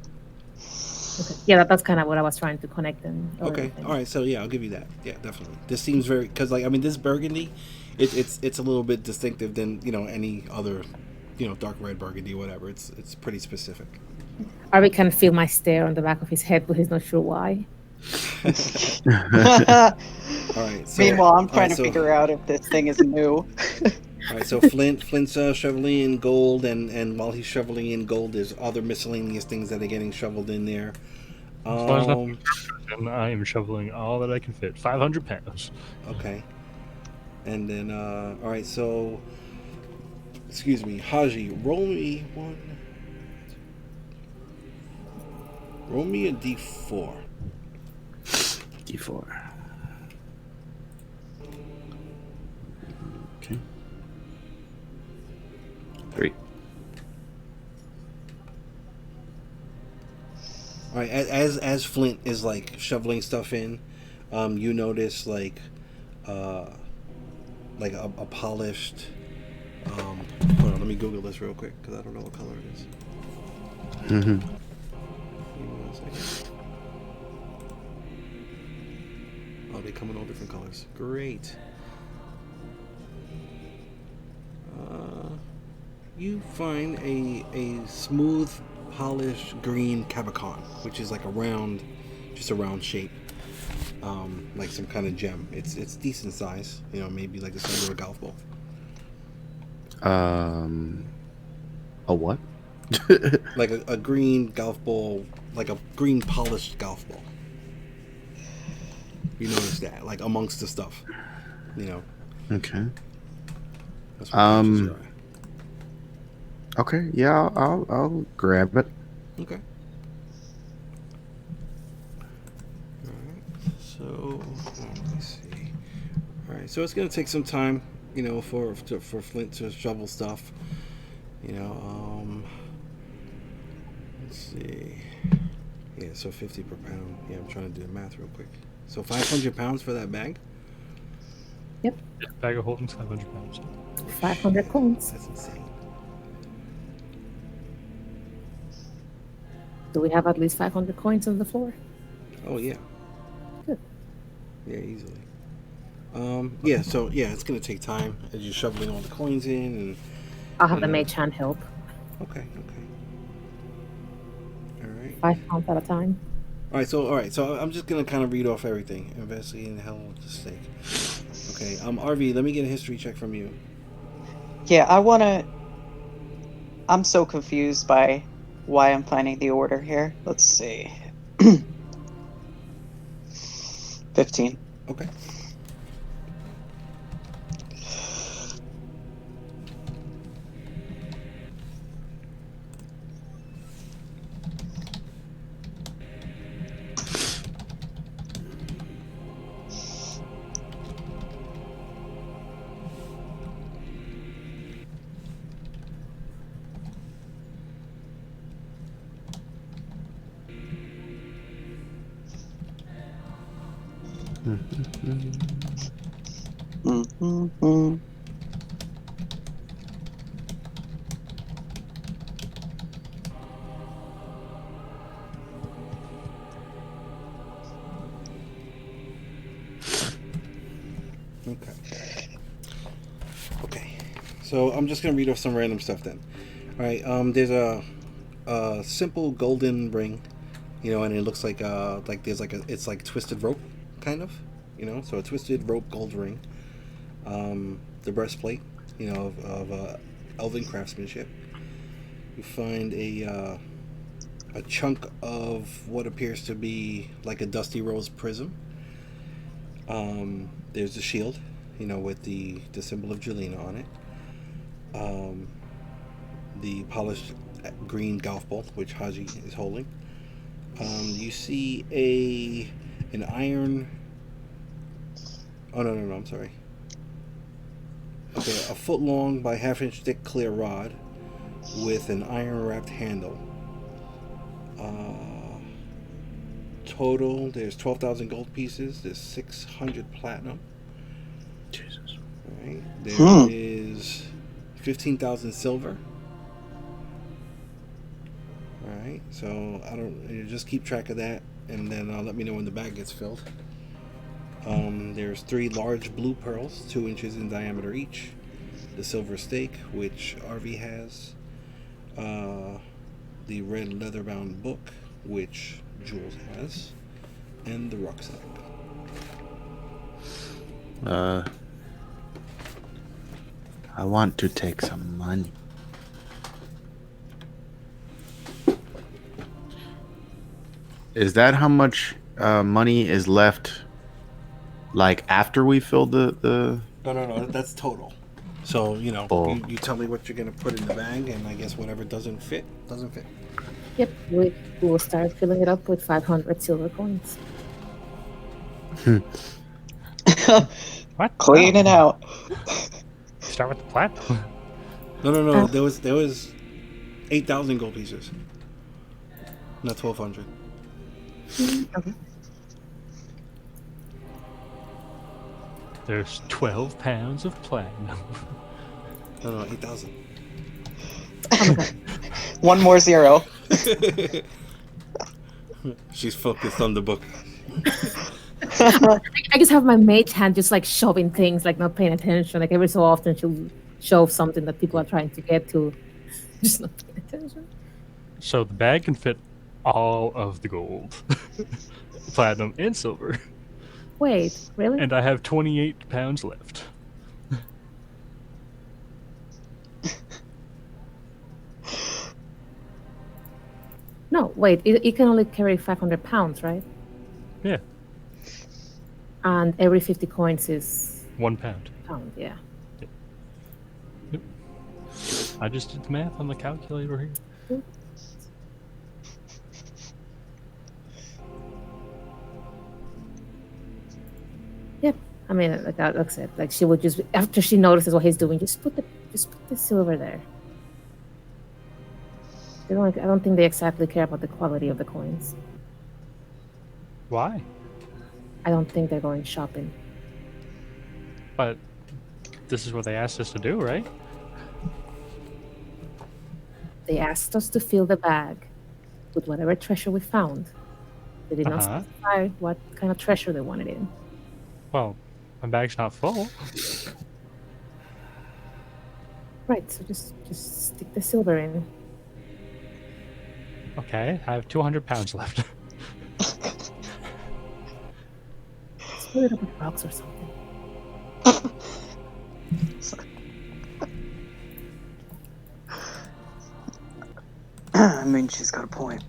Okay. Yeah, that's kind of what I was trying to connect them. Okay. All right. So yeah, I'll give you that. Yeah, definitely. This seems very, because like, I mean, this burgundy, it's a little bit distinctive than any other, dark red burgundy, whatever. It's pretty specific. Arby can feel my stare on the back of his head, but he's not sure why. All right. So, Meanwhile, I'm trying all right, to figure out if this thing is new. All right. So Flint's shoveling in gold, and while he's shoveling in gold, there's other miscellaneous things that are getting shoveled in there. As long as nothing, and I am shoveling all that I can fit. 500 pounds. Okay. And then, all right. So, excuse me, Haji, roll me a d4. D4. 3. All right, as Flint is like shoveling stuff in, you notice like a polished. Hold on, let me Google this real quick because I don't know what color it is. Mm-hmm. Give me 1 second. Oh, they come in all different colors. Great. You find a smooth, polished green cabochon, which is like just a round shape, like some kind of gem. It's decent size, maybe like the size of a golf ball. A what? Like a green golf ball, like a green polished golf ball. You notice that, like amongst the stuff, Okay. That's what catches your eye. Okay. Yeah, I'll grab it. Okay. Alright, so let me see. Alright, so it's gonna take some time, for Flint to shovel stuff. Let's see. Yeah, so 50 per pound. Yeah, I'm trying to do the math real quick. So 500 pounds for that bag? Yep. Yeah, bag of holding's 500 pounds. 500 coins. That's insane. Do we have at least 500 coins on the floor? Oh yeah. Good. Yeah, easily. Yeah, so yeah, it's gonna take time as you're shoveling all the coins in and I'll have the mage hand help. Okay. Alright. 5 pounds at a time. Alright, so I'm just gonna kind of read off everything. Investigating the hell of the stake. Okay, RV, let me get a history check from you. Yeah, I'm so confused by why I'm finding the order here. Let's see. 15. Okay. Mm-hmm. Okay. So I'm just gonna read off some random stuff then. All right. There's a simple golden ring, and it looks like there's it's like twisted rope, kind of, So a twisted rope gold ring. The breastplate, of elven craftsmanship. You find a chunk of what appears to be like a dusty rose prism. There's the shield, with the symbol of Jelena on it. The polished green golf ball, which Haji is holding. You see an iron. Oh no! I'm sorry. Okay, a foot long by half-inch thick clear rod with an iron wrapped handle. Total, there's 12,000 gold pieces. There's 600 platinum. Jesus. All right. There is 15,000 silver. All right. So you just keep track of that, and then let me know when the bag gets filled. There's 3 large blue pearls, 2 inches in diameter each. The silver stake, which RV has. The red leather-bound book, which Jules has, and the rucksack. I want to take some money. Is that how much money is left? Like after we fill the... No, that's total. So, Oh. you tell me what you're going to put in the bag, and I guess whatever doesn't fit. Yep, we will start filling it up with 500 silver coins. What? Clean it out. Start with the platinum. No. There was 8,000 gold pieces, not 1,200. Okay. There's 12 pounds of platinum. No, 8,000. One more zero. She's focused on the book. I just have my mage hand just like shoving things, like not paying attention. Like every so often she'll shove something that people are trying to get to. Just not paying attention. So the bag can fit all of the gold, platinum, and silver. Wait, really? And I have 28 pounds left. No, wait. It can only carry 500 pounds, right? Yeah, And every 50 coins is 1 pound. pound. Yeah. Yep. I just did the math on the calculator here. Yep. I mean, like that looks it. Like she would just after she notices what he's doing, just put the silver there. They don't. I don't think they exactly care about the quality of the coins. Why? I don't think they're going shopping. But this is what they asked us to do, right? They asked us to fill the bag with whatever treasure we found. They did not Uh-huh. specify what kind of treasure they wanted in. Well, my bag's not full. Right. So just stick the silver in. Okay, I have 200 pounds left. Fill it up with rocks or something. I mean, she's got a point.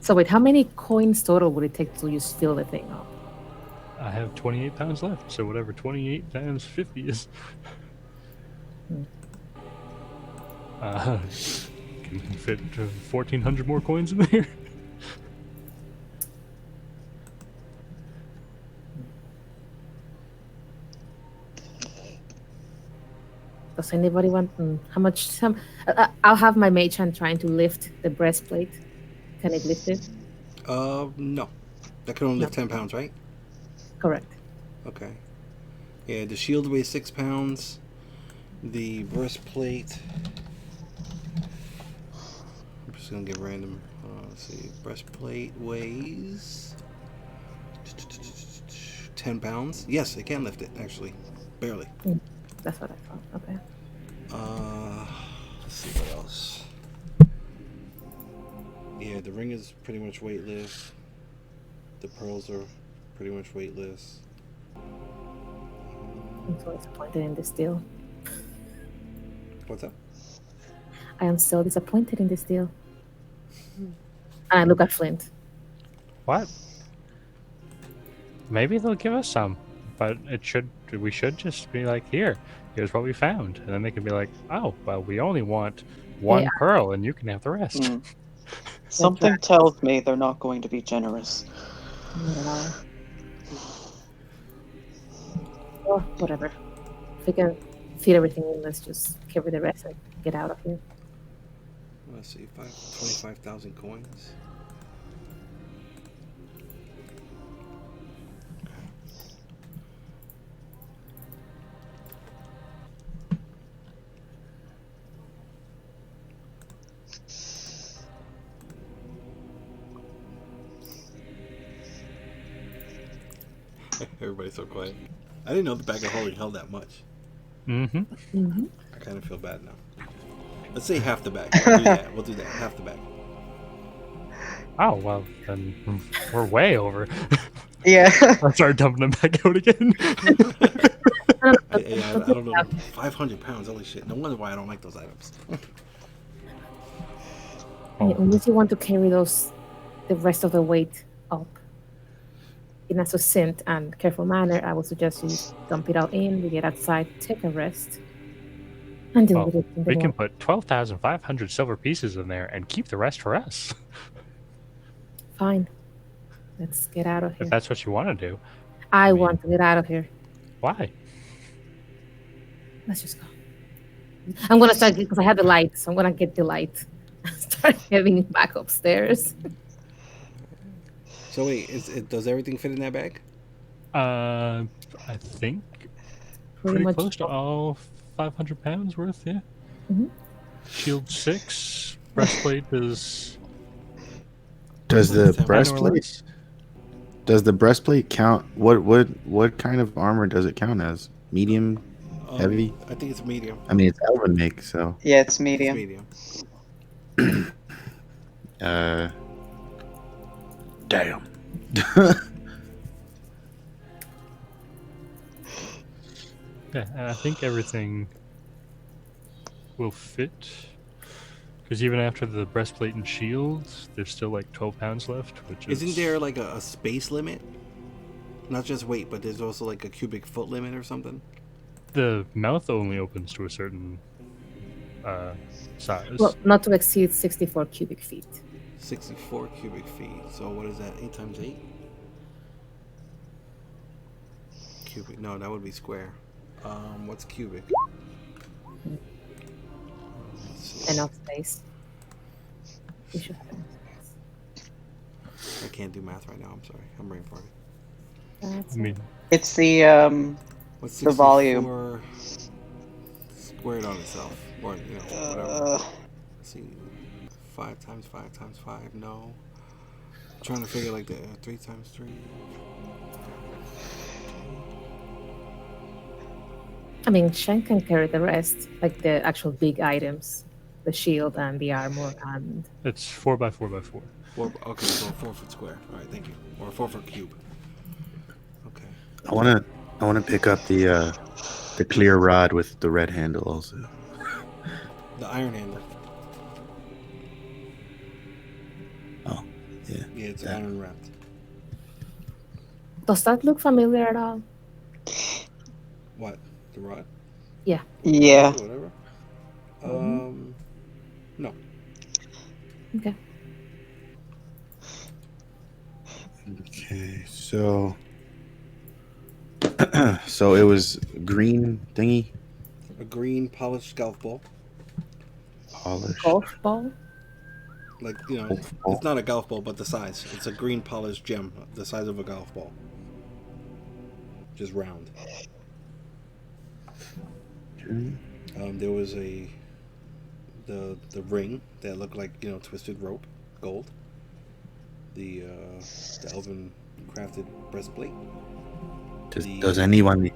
So wait, how many coins total would it take to just fill the thing up? I have 28 pounds left, so whatever 28 times 50 is. Can fit 1,400 more coins in there. Does anybody want how much? I'll have my mage hand trying to lift the breastplate. Can it lift it? No. That can only lift 10 pounds, right? Correct. Okay. Yeah, the shield weighs 6 pounds. The breastplate. I'm just gonna get random. Let's see. Breastplate weighs 10 pounds. Yes, it can lift it, actually. Barely. That's what I thought. Okay. Let's see what else. Yeah, the ring is pretty much weightless. The pearls are pretty much weightless. I'm so disappointed in this deal. What's up? I am so disappointed in this deal. And I look at Flint. What? Maybe they'll give us some, but we should just be like, here's what we found, and then they can be like, oh, well, we only want one pearl, and you can have the rest. Mm. Something tells me they're not going to be generous. Yeah. Well, whatever. If we can fit everything in, let's just carry the rest and get out of here. Let's see, 25,000 coins. Everybody's so quiet. I didn't know the bag of holding held that much. Mm-hmm. I kind of feel bad now. Let's say half the bag. We'll do that. We'll do that. Half the bag. Oh, well, then we're way over. Yeah. I'll start dumping them back out again. I don't know. 500 pounds. Holy shit. No wonder why I don't like those items. Unless you want to carry the rest of the weight up in a succinct and careful manner, I would suggest you dump it out in, we get outside, take a rest, and deal with it. We can put 12,500 silver pieces in there and keep the rest for us. Fine. Let's get out of here. If that's what you want to do. I want to get out of here. Why? Let's just go. I'm gonna start because I have the light, so I'm gonna get the light and start heading back upstairs. So wait, does everything fit in that bag? I think Pretty pretty much. close to all 500 pounds worth. Yeah. Mhm. Shield 6. Breastplate is Does the 10 or 10 or breastplate less. does the breastplate count? What kind of armor does it count as? Medium, heavy? I think it's medium. I mean, it's elven make, so Yeah, it's It's medium. medium. uh, damn. Yeah, and I think everything will fit. Because even after the breastplate and shield, there's still like 12 pounds left, which is. Isn't there like a space limit? Not just weight, but there's also like a cubic foot limit or something. The mouth only opens to a certain size. Well, not to exceed 64 cubic feet. 64 cubic feet. So what is that? 8 times 8? Cubic. No, that would be square. What's cubic? Enough space. You should have enough space. I can't do math right now. I'm sorry. I'm brain farting. That's I mean, It's the What's The volume. 64 squared on itself? Or, whatever. uh, Let's see. 5 times 5 times 5. No. I'm trying to figure like the 3 times 3. I mean, Shen can carry the rest, like the actual big items, the shield and the armor, and it's 4x4x4. Okay, so 4 foot square. All right, thank you. Or 4 foot cube. Okay. I wanna pick up the clear rod with the red handle also. The iron handle. Oh, yeah. Yeah, it's Yeah. iron wrapped. does that look familiar at all? What? The rod? yeah. Whatever. No. Okay. Okay, so so it was green thingy, A green polished golf ball. polished. Golf ball. Like, Golf ball. it's not a golf ball, but the size. It's a green polished gem, the size of a golf ball. Just round. Okay. There was the ring that looked like, twisted rope, gold. The elven crafted breastplate. Does anyone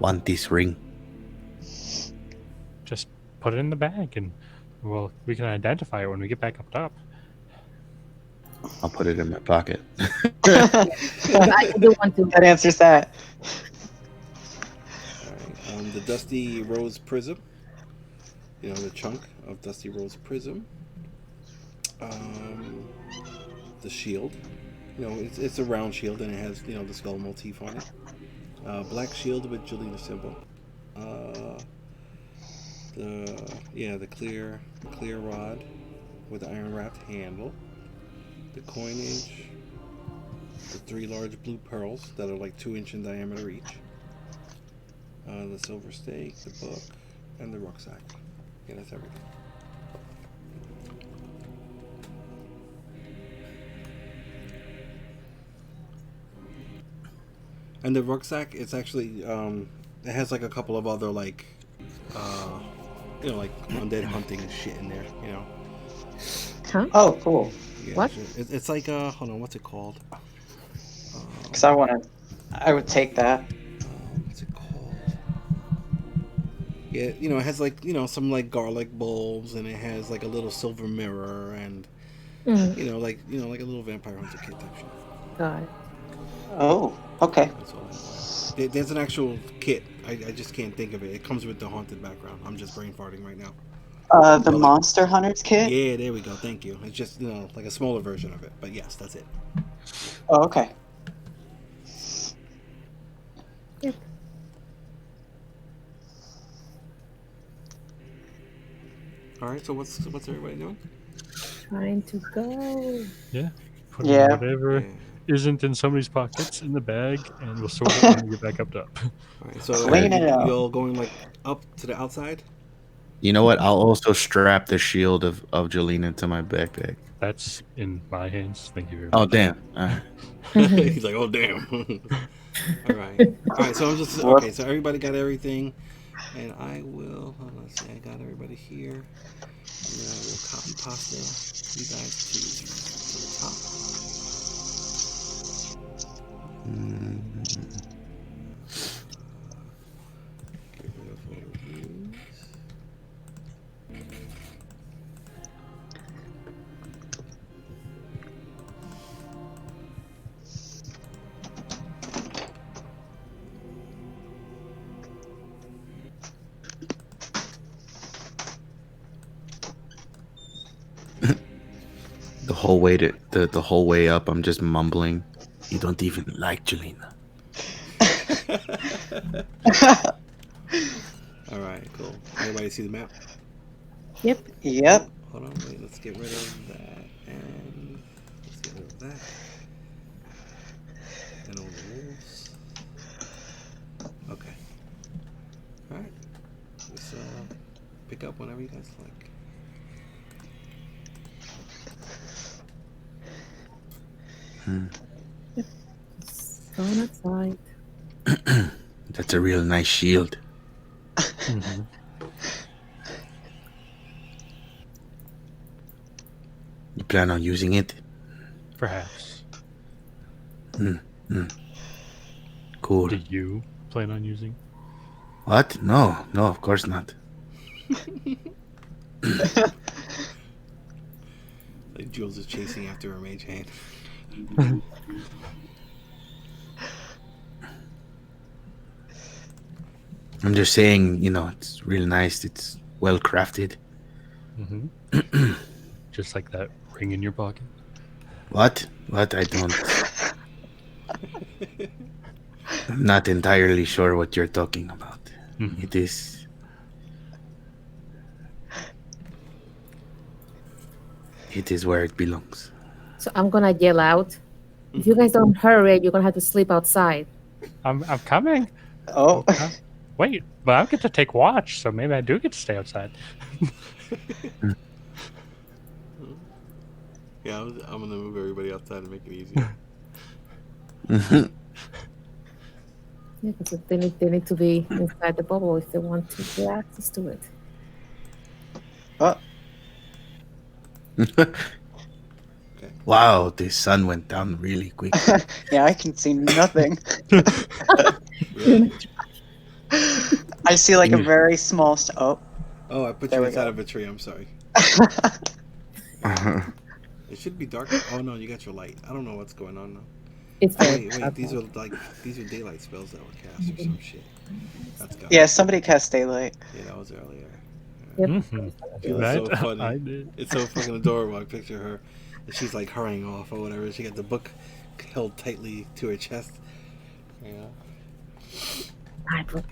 want this ring? Just put it in the bag and, well, we can identify it when we get back up top. I'll put it in my pocket. I do want to. That answers that. All right. The dusty rose prism. The chunk of dusty rose prism. The shield. It's a round shield and it has the skull motif on it. Black shield with Jelena symbol. The clear rod with the iron wrapped handle. The coinage. The 3 large blue pearls that are like 2 inch in diameter each. The silver stake, the book, and the rucksack. Yeah, that's everything. And the rucksack, it's actually it has like a couple of other like like undead hunting shit in there. Huh? Oh, cool. Yeah, What? It's like hold on, what's it called? Because I would take that. What's it called? Yeah, it has like some like garlic bulbs, and it has like a little silver mirror, and Mm, like a little vampire hunter kit type shit. got it. Oh, okay. That's all I buy. There's an actual kit. I just can't think of it. It comes with the haunted background. I'm just brain farting right now. The like- Monster Hunters kit? Yeah, there we go. Thank you. It's just like a smaller version of it. But yes, that's it. Oh, okay. Yep. All right. So what's everybody doing? Trying to go. Yeah. Put Yeah. in whatever. Yeah. isn't in somebody's pockets in the bag, and we'll sort it when we get back up top. All right, so Clean it up. you all going like up to the outside? You know what? I'll also strap the shield of Jolene to my backpack. That's in my hands. Thank you very Oh much. damn! All right. He's like, oh damn. All right. So I'm just okay. So everybody got everything, and I will. Let's see. I got everybody here, and then I will copy pasta you guys to the top. Get rid of all of these. The whole way the whole way up, I'm just mumbling. You don't even like Jelena. All right, cool. Everybody see the map? Yep. Yep. Hold on, wait. Let's get rid of that, and let's get rid of that, and all the wolves. Okay. All right. Just pick up whenever you guys like. Going outside. That's a real nice shield. Mm-hmm. You plan on using it? Perhaps. Cool. Do you plan on using? What? No, of course not. Like Jules is chasing after her mage hand. I'm just saying, it's really nice. It's well crafted. Mm-hmm. Just like that ring in your pocket. What? I don't. I'm not entirely sure what you're talking about. Mhm. It is. It is where it belongs. So I'm gonna yell out. If you guys don't hurry, you're gonna have to sleep outside. I'm coming. Oh. Wait, but I get to take watch, so maybe I do get to stay outside. Yeah, I'm gonna move everybody outside and make it easier. Yeah, because they need to be inside the bubble if they want to get access to it. Oh. Wow, the sun went down really quick. Yeah, I can see nothing. Really? I see like a very small. Oh. Oh, I put There you we inside go. of a tree. I'm sorry. It should be dark. Oh no, you got your light. I don't know what's going on now. It's Oh, very wait. dark. These are daylight spells that were cast or some shit. That's got Yeah, somebody cast daylight. Yeah, that was earlier. Yep. Mm-hmm. That's so funny. I did. It's so fucking adorable. I picture her, and she's like hurrying off or whatever. She got the book held tightly to her chest. Yeah. My book.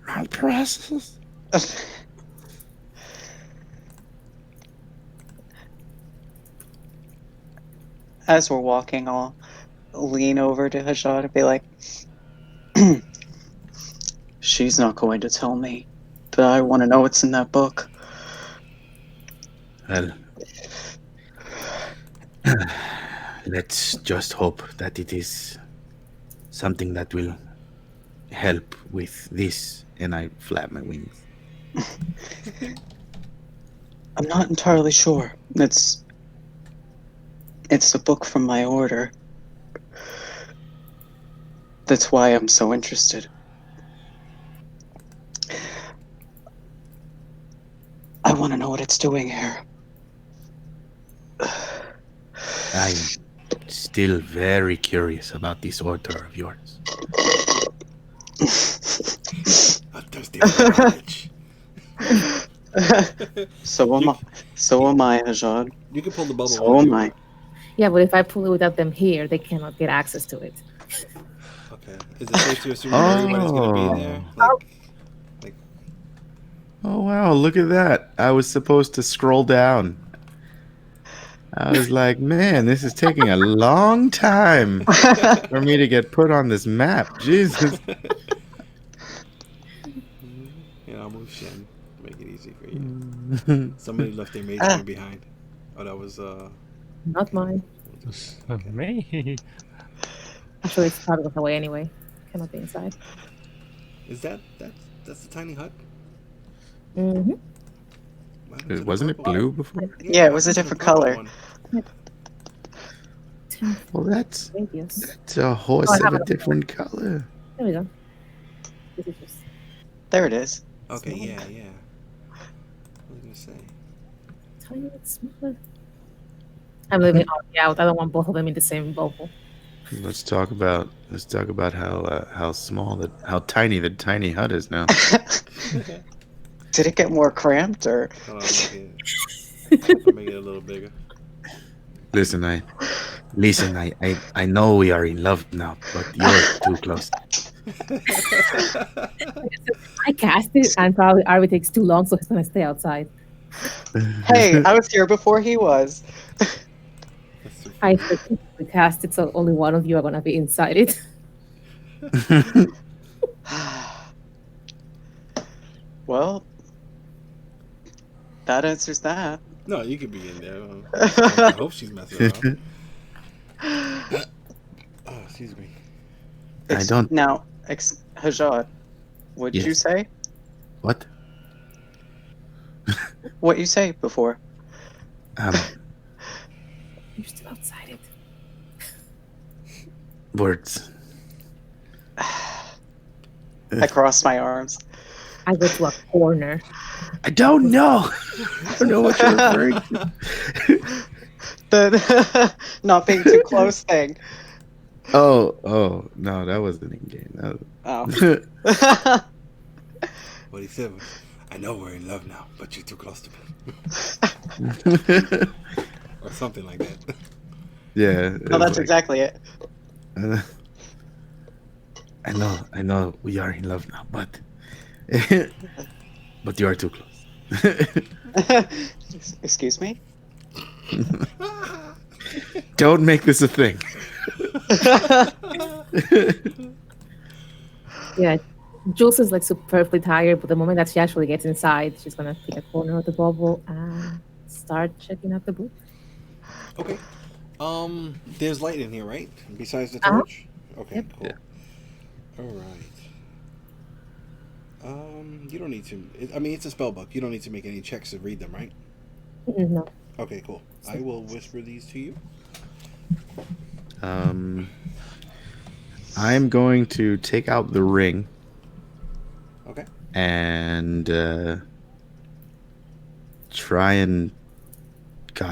My precious. As we're walking, I'll lean over to Hajad and be like, she's not going to tell me, but I want to know what's in that book. Well, let's just hope that it is something that will help with this. And I flap my wings. I'm not entirely sure. It's a book from my order. That's why I'm so interested. I want to know what it's doing here. I'm still very curious about this order of yours. I'm thirsty for knowledge. So am I, Hajad. You can pull the bubble. So am I. Yeah, but if I pull it without them here, they cannot get access to it. Okay. Is it safe to assume that everybody's gonna be in there? Like, Oh wow, look at that. I was supposed to scroll down. I was like, man, this is taking a long time for me to get put on this map. Jesus. Yeah, I'll move Shen. Make it easy for you. Somebody left their mage armor behind. Oh, that was Not mine. Me? Actually, it's part of the way anyway. Cannot be inside. Is that's the tiny hut? Mm-hmm. What happened to the Wasn't it purple blue one? before? Yeah, it what was a happened to the different purple color. one? Well, that's Radius. a horse Oh, I of have a it. different color. There we go. This is just There it is. Okay, Small. yeah. What was I gonna say? tiny bit smaller. I'm leaving Archie out. I don't want both of them in the same bubble. Let's talk about how small how tiny the tiny hut is now. Did it get more cramped or? Hold on, I'll make it a little bigger. Listen, I know we are in love now, but you're too close. I cast it, and probably Arby takes too long, so he's gonna stay outside. Hey, I was here before he was. That's too I funny. strategically cast it, so only one of you are gonna be inside it. Well, that answers that. No, you could be in there. I hope she's messing around. Oh, excuse me. I don't. Now, Hajat, what'd you Yes. say? What? What you say before? You're still outside it. Words. I crossed my arms. I go to a corner. I don't know. I don't know what you're referring to. The not being too close thing. Oh, no, that wasn't in game. Oh. What he said was, I know we're in love now, but you're too close to me. Or something like that. Yeah. No, that's exactly it. I know we are in love now, but but you are too close. Excuse me? Don't make this a thing. Yeah, Jules is like superbly tired, but the moment that she actually gets inside, she's gonna pick a corner of the bubble and start checking out the book. Okay. There's light in here, right? Besides the Uh-huh. torch? Okay, Yep. cool. Alright. You don't need to. I mean, it's a spell book. You don't need to make any checks to read them, right? No. Okay, cool. I will whisper these to you. I'm going to take out the ring Okay. and try and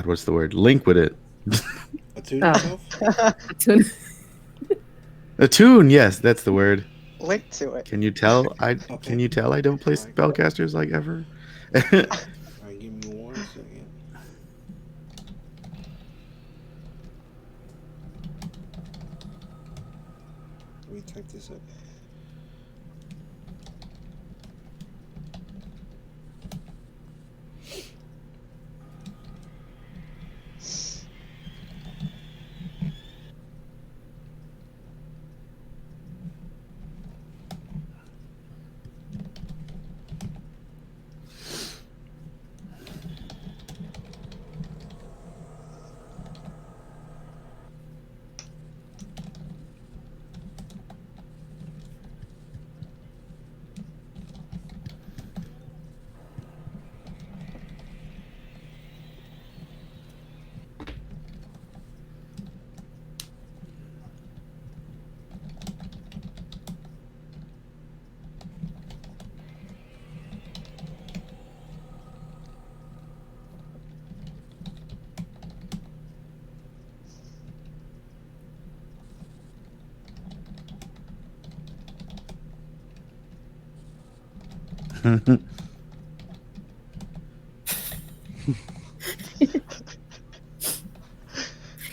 what's the word? Link with it. Attune Oh. yourself? Attune, yes, that's the word. Link to it. Can you tell Okay. Can you tell I don't play spellcasters like ever? Alright, give me 1 second. Let me type this up.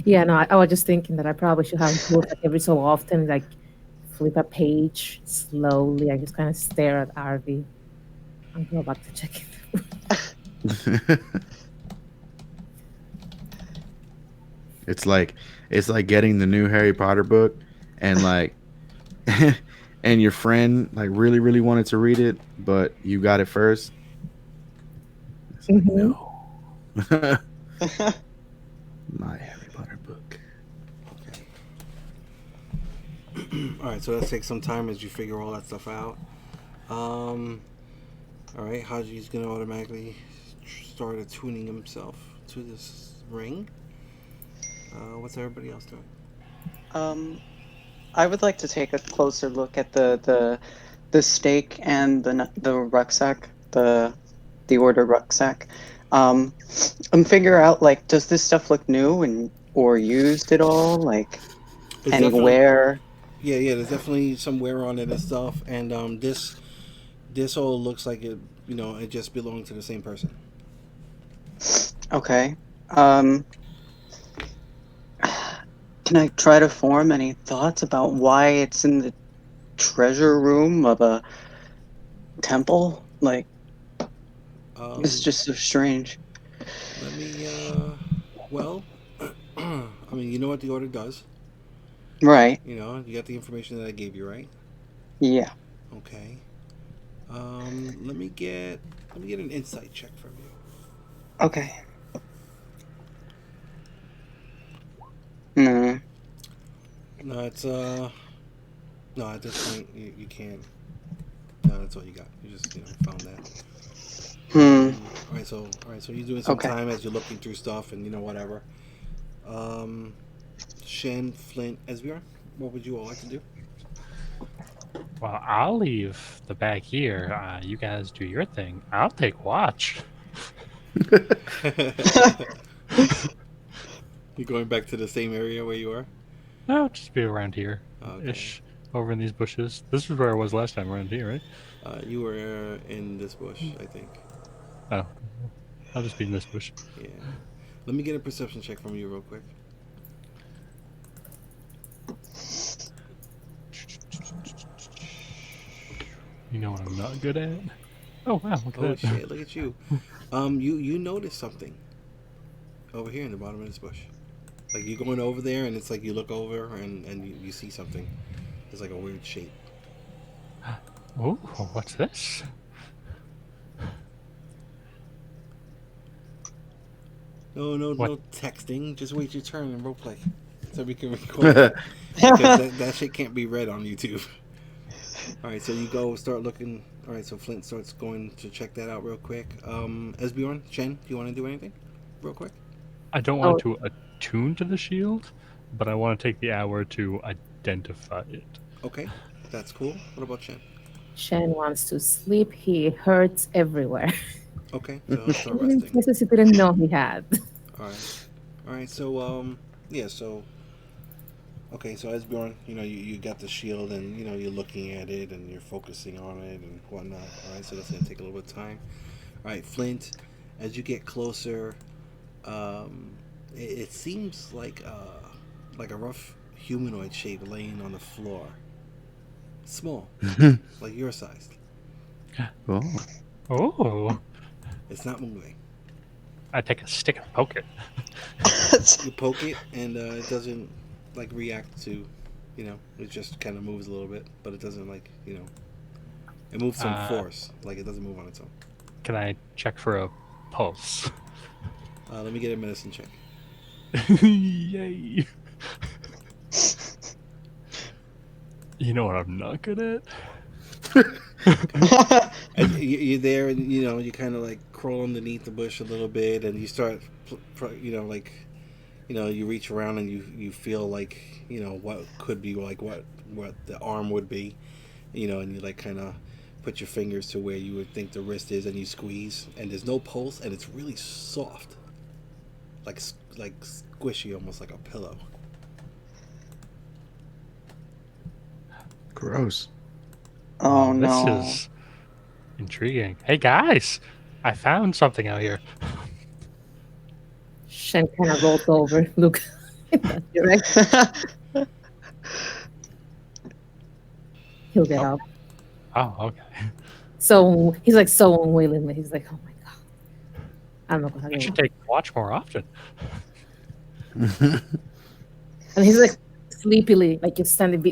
Yeah, no, I was just thinking that I probably should have Jules like every so often, like flip a page slowly. I just kind of stare at Arby and go back to checking. It's like getting the new Harry Potter book, and like, and your friend like really really wanted to read it, but you got it first. It's like Mhm. no, my Harry Potter book. All right, so let's take some time as you figure all that stuff out. All right, Haji's gonna automatically start attuning himself to this ring. What's everybody else doing? I would like to take a closer look at the stake and the rucksack, the order rucksack, and figure out like, does this stuff look new and or used at all? Like It's any definitely wear? yeah. There's definitely some wear on it and stuff, and this all looks like it. It just belonged to the same person. Okay. Um, can I try to form any thoughts about why it's in the treasure room of a temple? Like, it's Um, just so strange. let me. Well, I mean, you know what the order does. Right. You got the information that I gave you, right? Yeah. Okay. Let me get an insight check from you. Okay. No. No, it's no. At this point, you can't. No, that's all you got. You just found that. Hmm. All right. So you're doing some Okay. time as you're looking through stuff and whatever. Um, Shen, Flint, Esbjorn, what would you all like to do? Well, I'll leave the bag here. You guys do your thing. I'll take watch. You going back to the same area where you are? I'll just be around here, Okay. ish, over in these bushes. This is where I was last time, around here, right? You were in this bush, I think. Oh, I'll just be in this bush. Yeah. Let me get a perception check from you real quick. You know what I'm not good at? Oh wow, look Oh at that. shit! Look at you. You notice something over here in the bottom of this bush. Like you're going over there, and it's like you look over and you see something. It's like a weird shape. Oh, what's this? No What? texting. Just wait your turn and roleplay, so we can record it. Because that shit can't be read on YouTube. All right, so you go start looking. All right, so Flint starts going to check that out real quick. Esbjorn, Chen, do you want to do anything, real quick? I don't Oh, want to attune to the shield, but I want to take the hour to identify it. Okay, that's cool. What about Chen? Shen wants to sleep. He hurts everywhere. Okay, so he'll start resting. Places he didn't know he had. All right. So yeah. So okay. So Esbjorn, you got the shield, and you're looking at it, and you're focusing on it, and whatnot. All right. So that's gonna take a little bit of time. All right, Flint. As you get closer, it seems like a rough humanoid shape laying on the floor. Small, like your size. Oh. Oh, It's not moving. I take a stick and poke it. You poke it, and it doesn't like react to, it just kind of moves a little bit, but it doesn't it moves some force. Like it doesn't move on its own. Can I check for a pulse? Let me get a medicine check. Yay! You know what I'm not good at? And you're there, and you kind of like crawl underneath the bush a little bit, and you start, you reach around and you feel like what could be like what the arm would be, and you like kind of put your fingers to where you would think the wrist is, and you squeeze, and there's no pulse, and it's really soft, like squishy, almost like a pillow. Gross. Oh This no. is intriguing. Hey guys, I found something out here. Shen kind of rolls over. Look in that direction. He'll get up. Oh, okay. So he's like so unwillingly. He's like, oh my god, I'm not gonna I do should it. take watch more often. And he's like sleepily, like just standing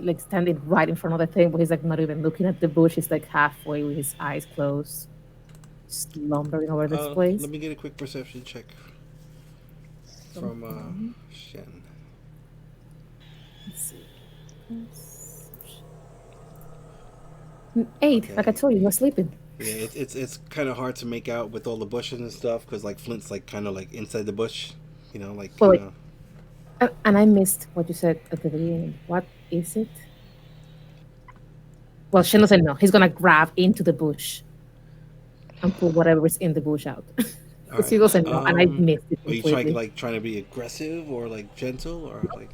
right in front of the thing, but he's like not even looking at the bush. He's like halfway with his eyes closed, slumbering over this place. Let me get a quick perception check from Okay. Shen. Let's see. Eight, like I Okay. told you, you're sleeping. Yeah, it's kind of hard to make out with all the bushes and stuff because like Flint's like kind of like inside the bush, like Well, kind wait, of. and I missed what you said at the beginning. What is it? Well, Shin doesn't know. He's gonna grab into the bush and pull whatever is in the bush out. All Because he right. doesn't know, and I missed it Are you trying completely. like trying to be aggressive or like gentle or like?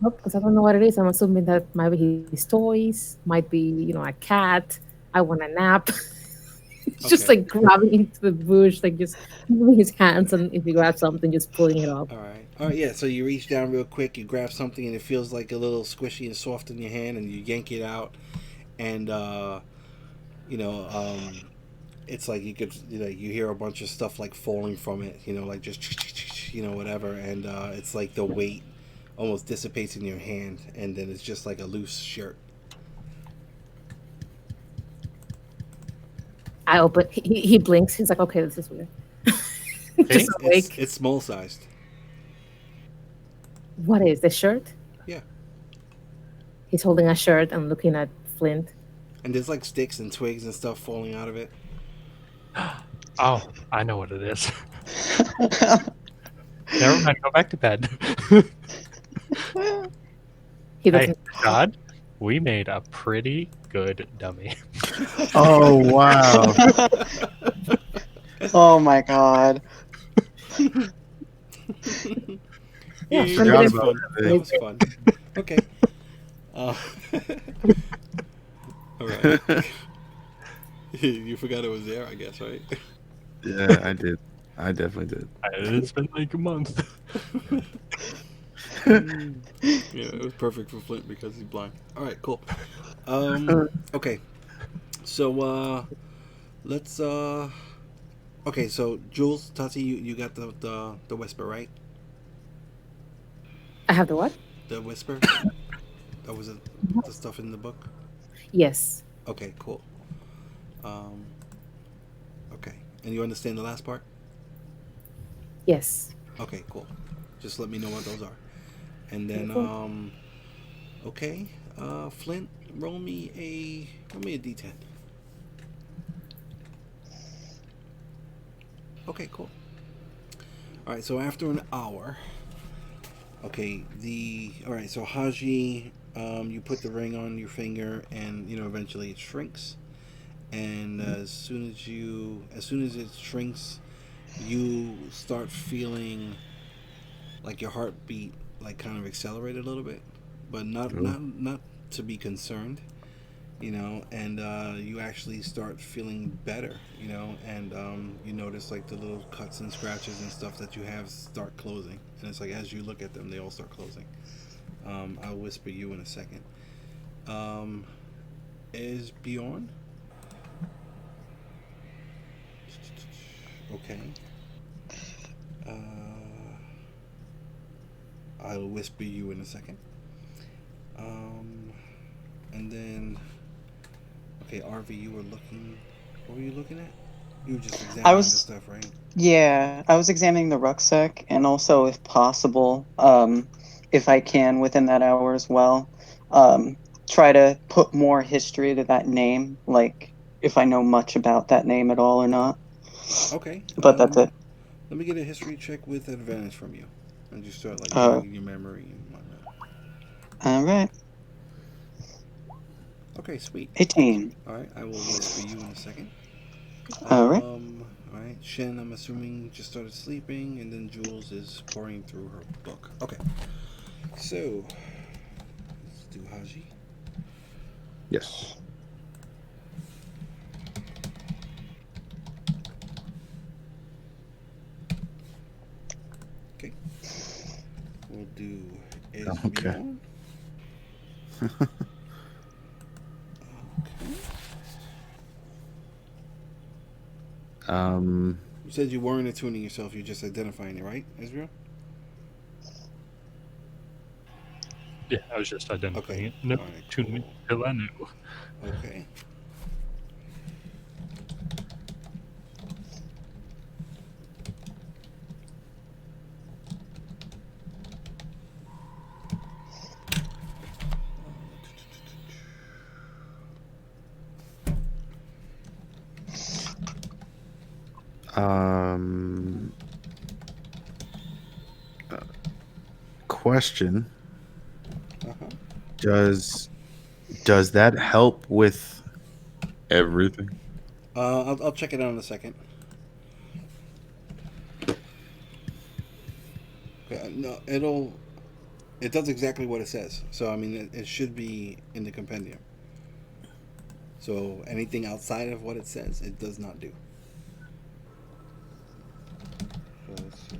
Nope, because I don't know what it is. I'm assuming that might be his toys, might be, a cat. I want a nap. It's just Okay. like grabbing into the bush, like just moving his hands, and if you grab something, just pulling it up. All right. All right. Yeah. So you reach down real quick, you grab something, and it feels like a little squishy and soft in your hand, and you yank it out, and you know, um, it's like you could, you hear a bunch of stuff like falling from it, like just, whatever, and it's like the weight almost dissipates in your hand, and then it's just like a loose shirt. I open. He blinks. He's like, "Okay, this is weird." Okay. Just awake. It's small sized. What is the shirt? Yeah. He's holding a shirt and looking at Flint. And there's like sticks and twigs and stuff falling out of it. Oh, I know what it is. Never mind. Go back to bed. He Hey, doesn't. God, we made a pretty good dummy. Oh wow. Oh my god. Yeah, Yeah, Flint that was didn't- fun. That was fun. Okay. Uh, all right. You forgot it was there, I guess, right? Yeah, I did. I definitely did. It's been like a month. Yeah, it was perfect for Flint because he's blind. All right, cool. Okay. So let's okay, so Jules, Tati, you got the whisper, right? I have the what? The whisper? That was the stuff in the book? Yes. Okay, cool. Okay. And you understand the last part? Yes. Okay, cool. Just let me know what those are. And then Cool. okay, Flint, roll me a D10. Okay, cool. All right, so after an hour, okay, all right, so Haji, you put the ring on your finger, and eventually it shrinks, and as soon as it shrinks, you start feeling like your heartbeat like kind of accelerate a little bit, but not to be concerned, and you actually start feeling better, and you notice like the little cuts and scratches and stuff that you have start closing, and it's like as you look at them, they all start closing. I'll whisper you in a second. Is Bjorn? Okay. I'll whisper you in a second. And then, okay, RV, you were looking. What were you looking at? You were just examining I the was stuff, right? Yeah, I was examining the rucksack and also if possible, if I can within that hour as well, try to put more history to that name, like if I know much about that name at all or not. Okay. But that's it. Let me get a history check with advantage from you, and just start like Uh, jogging your memory and whatnot. all right. Okay, sweet. 18. All right, I will whisper you in a second. All right. All right. Shen, I'm assuming just started sleeping, and then Jules is pouring through her book. Okay. So let's do Haji. Yes. Okay. We'll do Okay. Esbjorn. Um. You said you weren't attuning yourself, you're just identifying it, right, Israel? Yeah, I was just identifying Okay. it. No, Alright, to cool. till I knew. Okay. Um, question: Uh-huh. Does that help with everything? I'll check it out in a second. Okay, no, it does exactly what it says. So I mean, it should be in the compendium. So anything outside of what it says, it does not do. So let's see.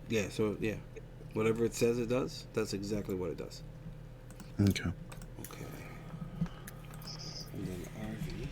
Yeah. So yeah, whatever it says it does, that's exactly what it does. Okay. Okay. And then RV.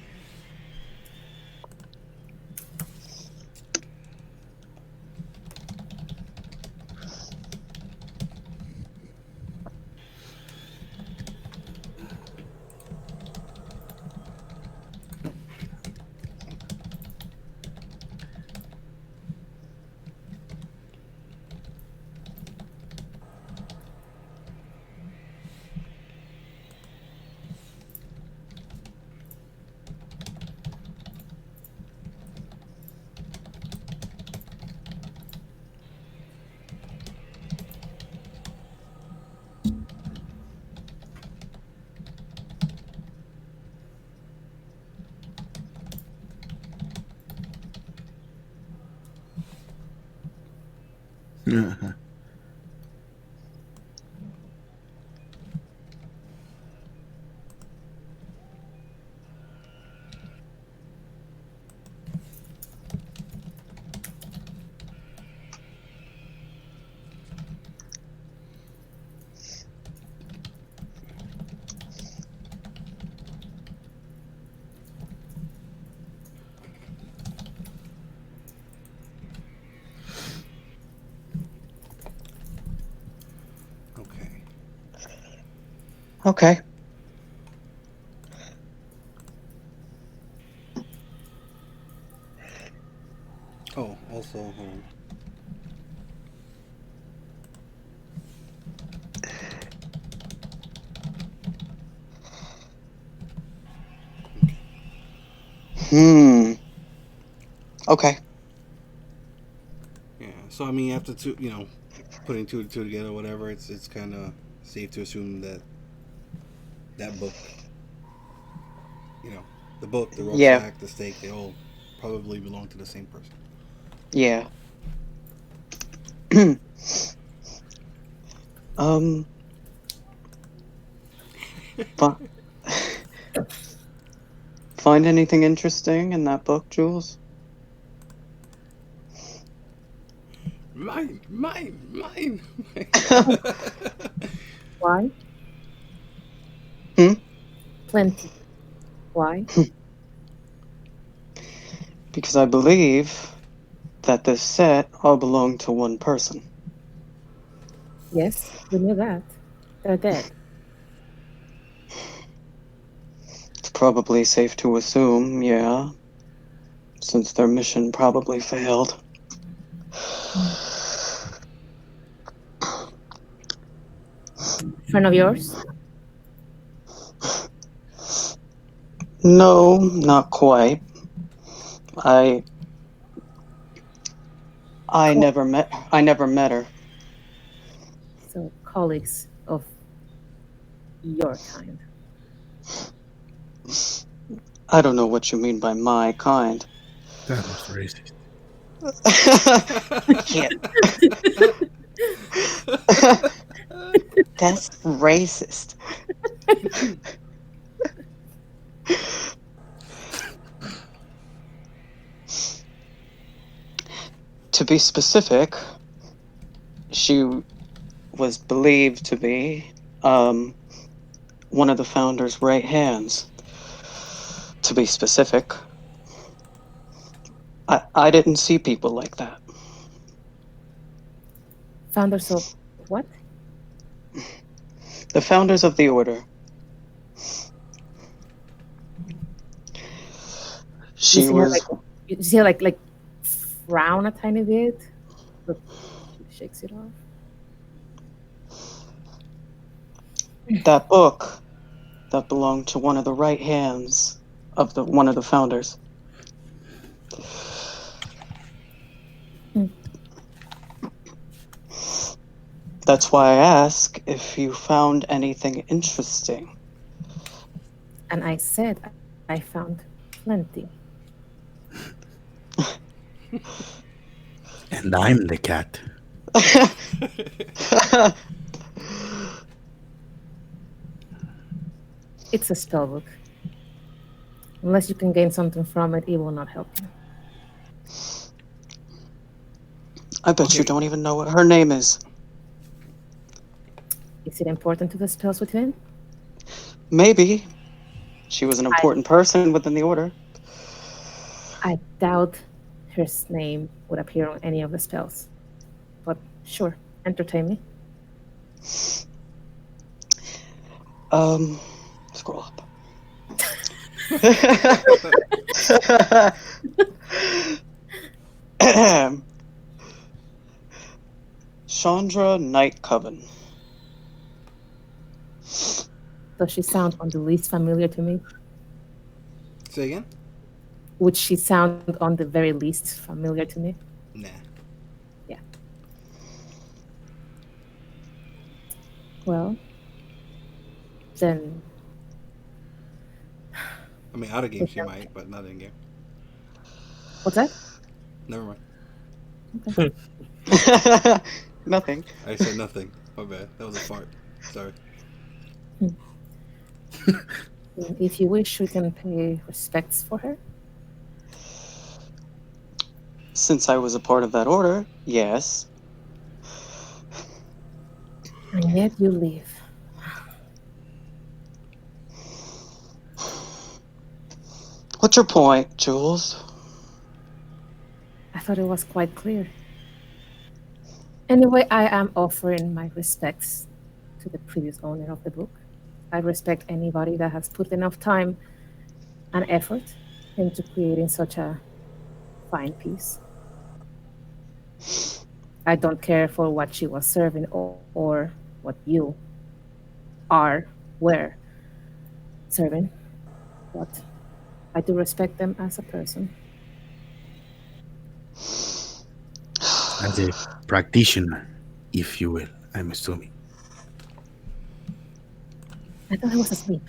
Okay. Okay. Oh, also, hold on. Hmm. Okay. Yeah. So I mean, after putting two and two together, whatever, it's kind of safe to assume that that book, you know, the book, the Yeah. rucksack, the stake, they all probably belong to the same person. Yeah. um. Fi- Find anything interesting in that book, Jules? Mine, mine, mine. Why? Hmm. Plenty. Why? Because I believe that this set all belonged to one person. Yes, we knew that. They're dead. It's probably safe to assume, yeah, since their mission probably failed. Friend of yours? No, not quite. I I never met her. So colleagues of your kind. I don't know what you mean by my kind. That was racist. Yeah. That's racist. To be specific, she was believed to be one of the founder's right hands. To be specific, I didn't see people like that. Founders of what? The founders of the order. You She see her was. you see her like frown a tiny bit, but she shakes it off. That book that belonged to one of the right hands of the one of the founders. Hmm. That's why I ask if you found anything interesting. And I said I found plenty. And I'm the cat. It's a spell book. Unless you can gain something from it, it will not help you. I bet you Okay. don't even know what her name is. Is it important to the spells within? Maybe. She was an I important person within the order. I doubt her name would appear on any of the spells. But sure, entertain me. Scroll up. Chandra Night Coven. Does she sound on the least familiar to me? Say again? Would she sound on the very least familiar to me? Nah. Yeah. Well, then I mean, out of game she might, but not in game. what's that? Never mind. Okay. Nothing. I said nothing. My bad. That was a fart. Sorry. If you wish, we can pay respects for her. Since I was a part of that order, yes. And yet you leave. What's your point, Jules? I thought it was quite clear. Anyway, I am offering my respects to the previous owner of the book. I respect anybody that has put enough time and effort into creating such a fine piece. I don't care for what she was serving or what you were serving, but I do respect them as a person. As a practitioner, if you will, I'm assuming. I thought I was asleep.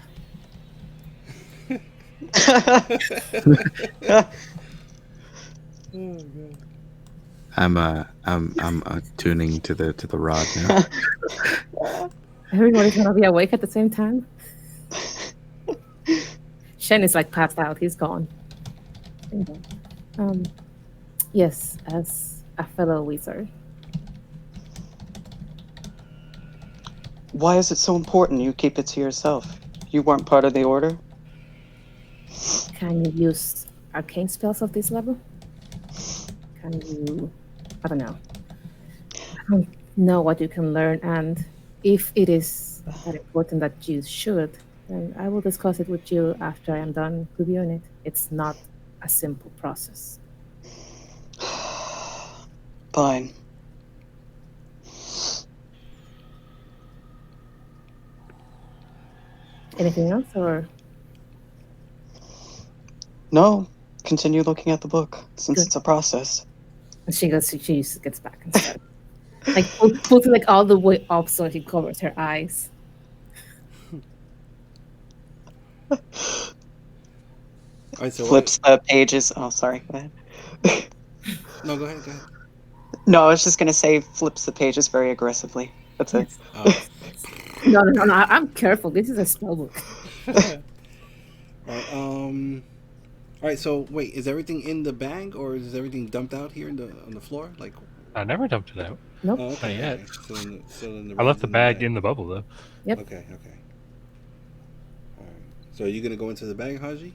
I'm tuning to the rod now. Everybody's gonna be awake at the same time. Shen is like passed out. He's gone. Um, yes, as a fellow wizard. Why is it so important you keep it to yourself? You weren't part of the order? Can you use arcane spells of this level? Can you? I don't know. I don't know what you can learn, and if it is that important that you should, then I will discuss it with you after I am done reviewing it. It's not a simple process. Fine. Anything else, or No, continue looking at the book, since Good. it's a process. and she goes? She just gets back and starts like puts it like all the way up so he covers her eyes. All right, so Flips the pages. Oh, sorry. Go ahead. No, go ahead. Go ahead. No, I was just going to say flips the pages very aggressively. That's it. Oh. No. I'm careful. This is a spell book. All right. So wait, is everything in the bag, or is everything dumped out here on the floor? Like, I never dumped it out. Nope. Oh, okay. Not yet. Okay. So then the I left rod's the in bag in the bubble though. Yep. Okay. Okay. All right. So are you gonna go into the bag, Haji?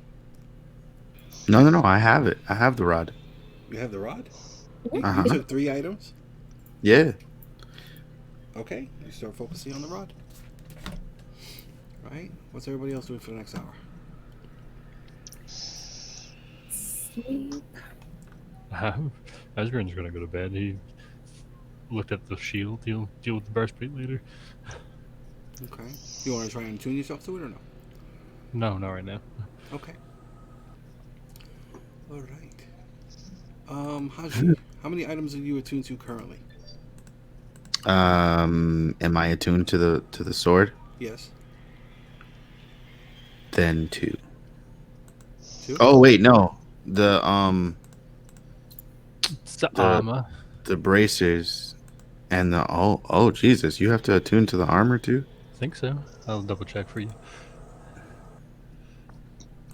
No. I have it. I have the rod. You have the rod. Uh-huh. You took 3 items. Yeah. Okay. You start focusing on the rod. Right. What's everybody else doing for the next hour? Sleep. Asgrin's gonna go to bed. He looked at the shield. He'll deal with the breastplate later. Okay. You want to try and tune yourself to it or no? No, not right now. Okay. All right. Haji, how many items are you attuned to currently? Am I attuned to the sword? Yes. Then 2. 2. Oh wait, no. It's the armor. The bracers and the oh Jesus, you have to attune to the armor too? I think so. I'll double check for you.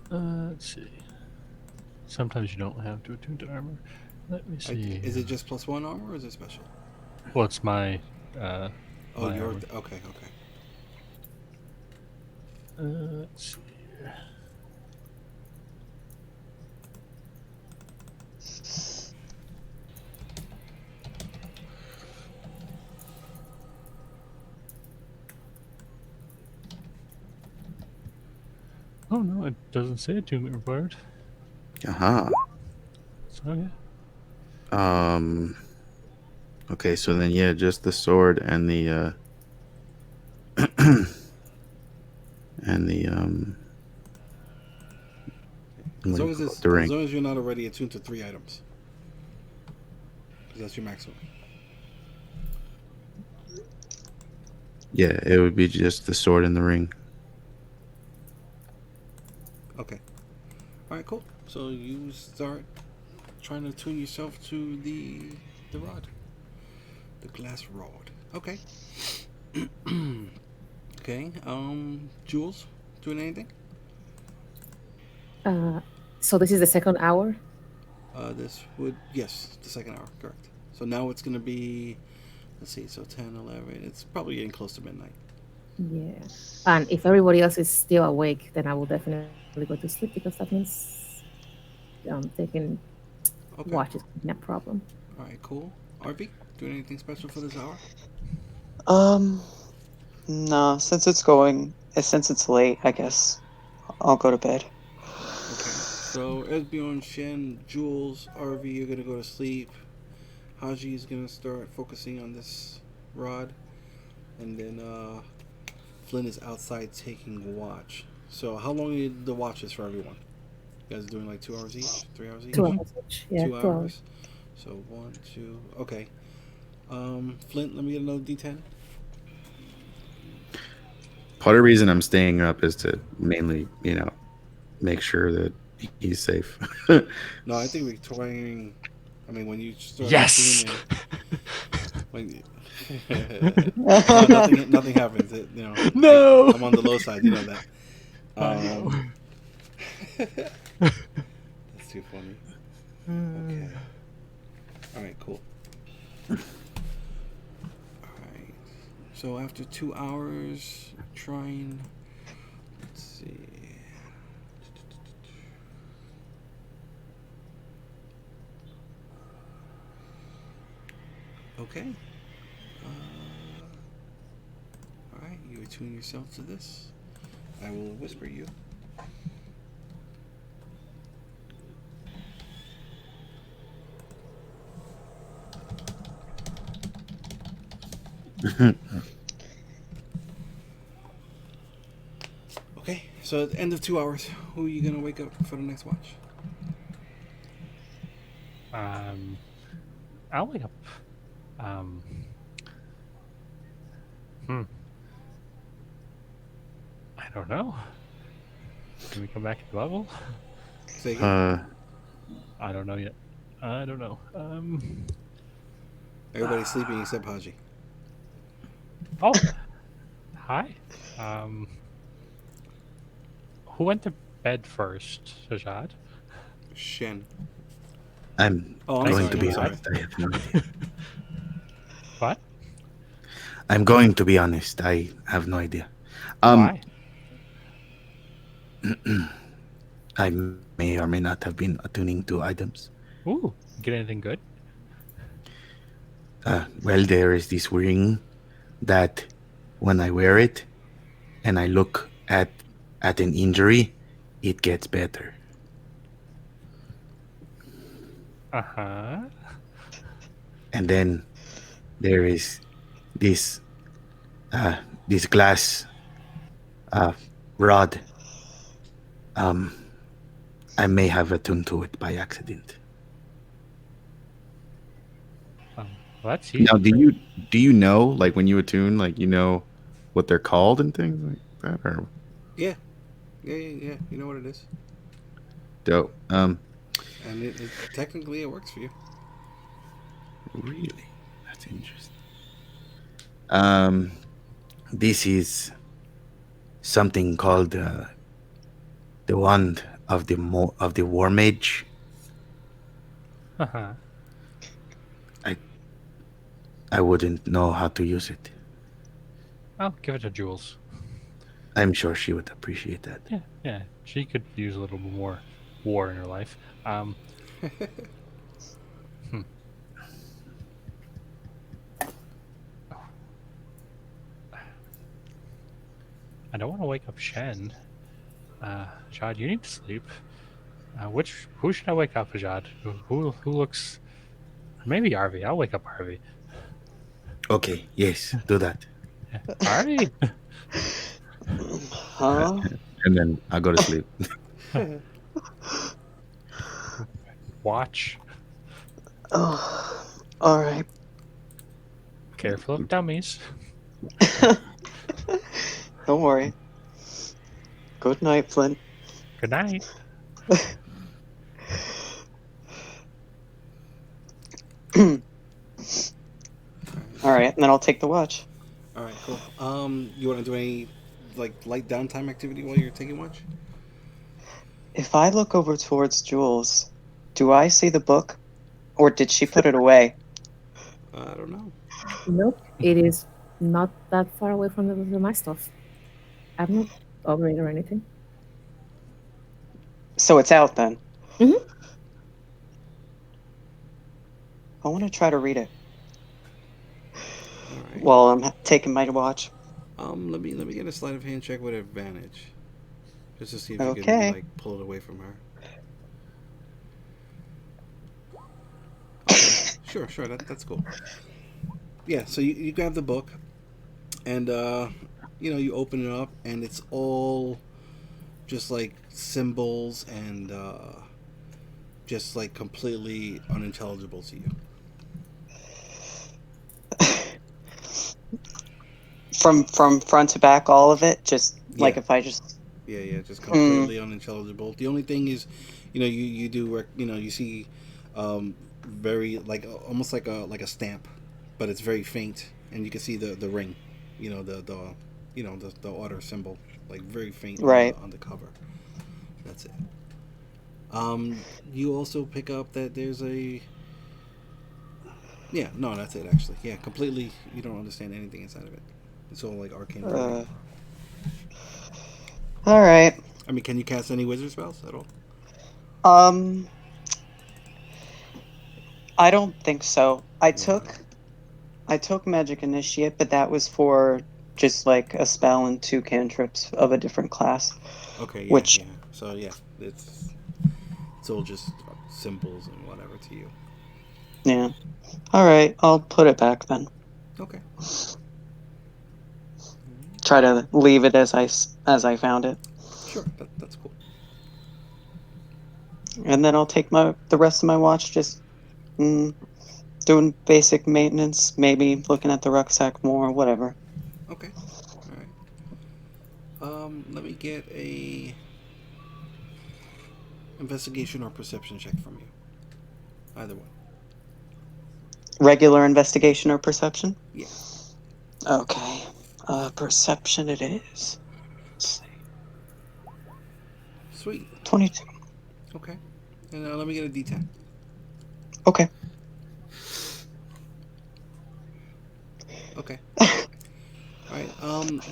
Let's see. Sometimes you don't have to attune to armor. Let me see. Is it just +1 armor or is it special? Well, it's my. Oh, my you're armor. okay. Okay. Let's see. Oh no, it doesn't say attunement required. Uh-huh. So yeah. Okay, so then yeah, just the sword and the and the As what long do as you call it's, it? The ring. as long as you're not already attuned to 3 items, because that's your maximum. Yeah, it would be just the sword and the ring. Okay. All right. Cool. So you start trying to tune yourself to the rod, the glass rod. Okay. Okay. Jules, doing anything? So this is the second hour. This would yes, the second hour, correct. So now it's gonna be, let's see, so 10, 11. It's probably getting close to midnight. Yeah. And if everybody else is still awake, then I will definitely go to sleep because that means taking Okay. watch is not a problem. All right. Cool. RV, doing anything special for this hour? No, since it's late, I guess I'll go to bed. Okay. So Esbjorn, Shen, Jules, RV, you're gonna go to sleep. Haji is gonna start focusing on this rod, and then Flynn is outside taking watch. So how long are the watches for everyone? You guys doing like 2 hours each, 3 hours each? 2 hours each. Yeah, 2 2 hours. hours. So 1, 2. Okay. Flint, let me get another D10. Part of the reason I'm staying up is to mainly, make sure that he's safe. No, I think we're trying. I mean, when you start Yes! tuning, when no, nothing happens. No! I'm on the low side. You know that. That's too funny. Okay. All right. Cool. All right. So after 2 hours, trying. Let's see. Okay. All right. You attune yourself to this. I will whisper you. Okay, so at the end of 2 hours, who are you gonna wake up for the next watch? I'll wake up. I don't know. Can we come back to the level? Say again. I don't know yet. I don't know. Everybody's sleeping except Haji. Oh, hi. Who went to bed first, Sajad? Shen. I'm Oh, I'm going sorry, to be I'm sorry. honest. I have no idea. What? I'm going to be honest. I have no idea. Why? I may or may not have been attuning to items. Ooh, get anything good? Well, there is this ring that when I wear it and I look at an injury, it gets better. Uh-huh. And then there is this this glass rod. I may have attuned to it by accident. Well, that's Now, easy. do you know, like, when you attune, like, you know what they're called and things like that, or Yeah. Yeah. You know what it is. dope? And it technically it works for you. Really, that's interesting. Um, this is something called the wand of the war mage. Uh-huh. I wouldn't know how to use it. I'll give it to Jules. I'm sure she would appreciate that. Yeah. She could use a little more war in her life. I don't want to wake up Shen. Jad, you need to sleep. Who should I wake up, Jad? Who looks? Maybe Arvi. I'll wake up Arvi. Okay, yes, do that. Arvi. Huh? And then I'll go to sleep. Watch. Oh, all right. Careful of dummies. Don't worry. Good night, Flint. Good night. All right, and then I'll take the watch. All right, cool. You want to do any like light downtime activity while you're taking watch? If I look over towards Jules, do I see the book, or did she put it away? I don't know. Nope, it is not that far away from my stuff. I'm not over it or anything. So it's out then. Mhm. I want to try to read it All right. while I'm taking my watch. Let me get a sleight of hand check with advantage, just to see if you Okay. can like pull it away from her. Okay, sure, that's cool. Yeah, so you grab the book, and you open it up, and it's all just like symbols and just like completely unintelligible to you. From front to back, all of it. Just like Yeah. if I just. Yeah, just completely unintelligible. The only thing is, you do you see, very like almost like a stamp, but it's very faint, and you can see the ring, the order symbol, like very faint Right. on the cover. That's it. You also pick up that there's a. Yeah, no, that's it actually. Yeah, completely. You don't understand anything inside of it. It's all like arcane. Writing. All right. I mean, can you cast any wizard spells at all? I don't think so. I Yeah. took Magic Initiate, but that was for just like a spell and 2 cantrips of a different class. Okay, yeah, Which- yeah. So yeah, it's all just symbols and whatever to you. Yeah. All right, I'll put it back then. Okay. Try to leave it as I found it, Sure, that's cool. and then I'll take the rest of my watch just doing basic maintenance, maybe looking at the rucksack more, whatever. Okay. All right. Let me get a investigation or perception check from you. Either one. Regular investigation or perception? Yeah. Okay. Perception it is. Let's see. Sweet. 22. Okay. And let me get a D10. Okay. Okay. All right.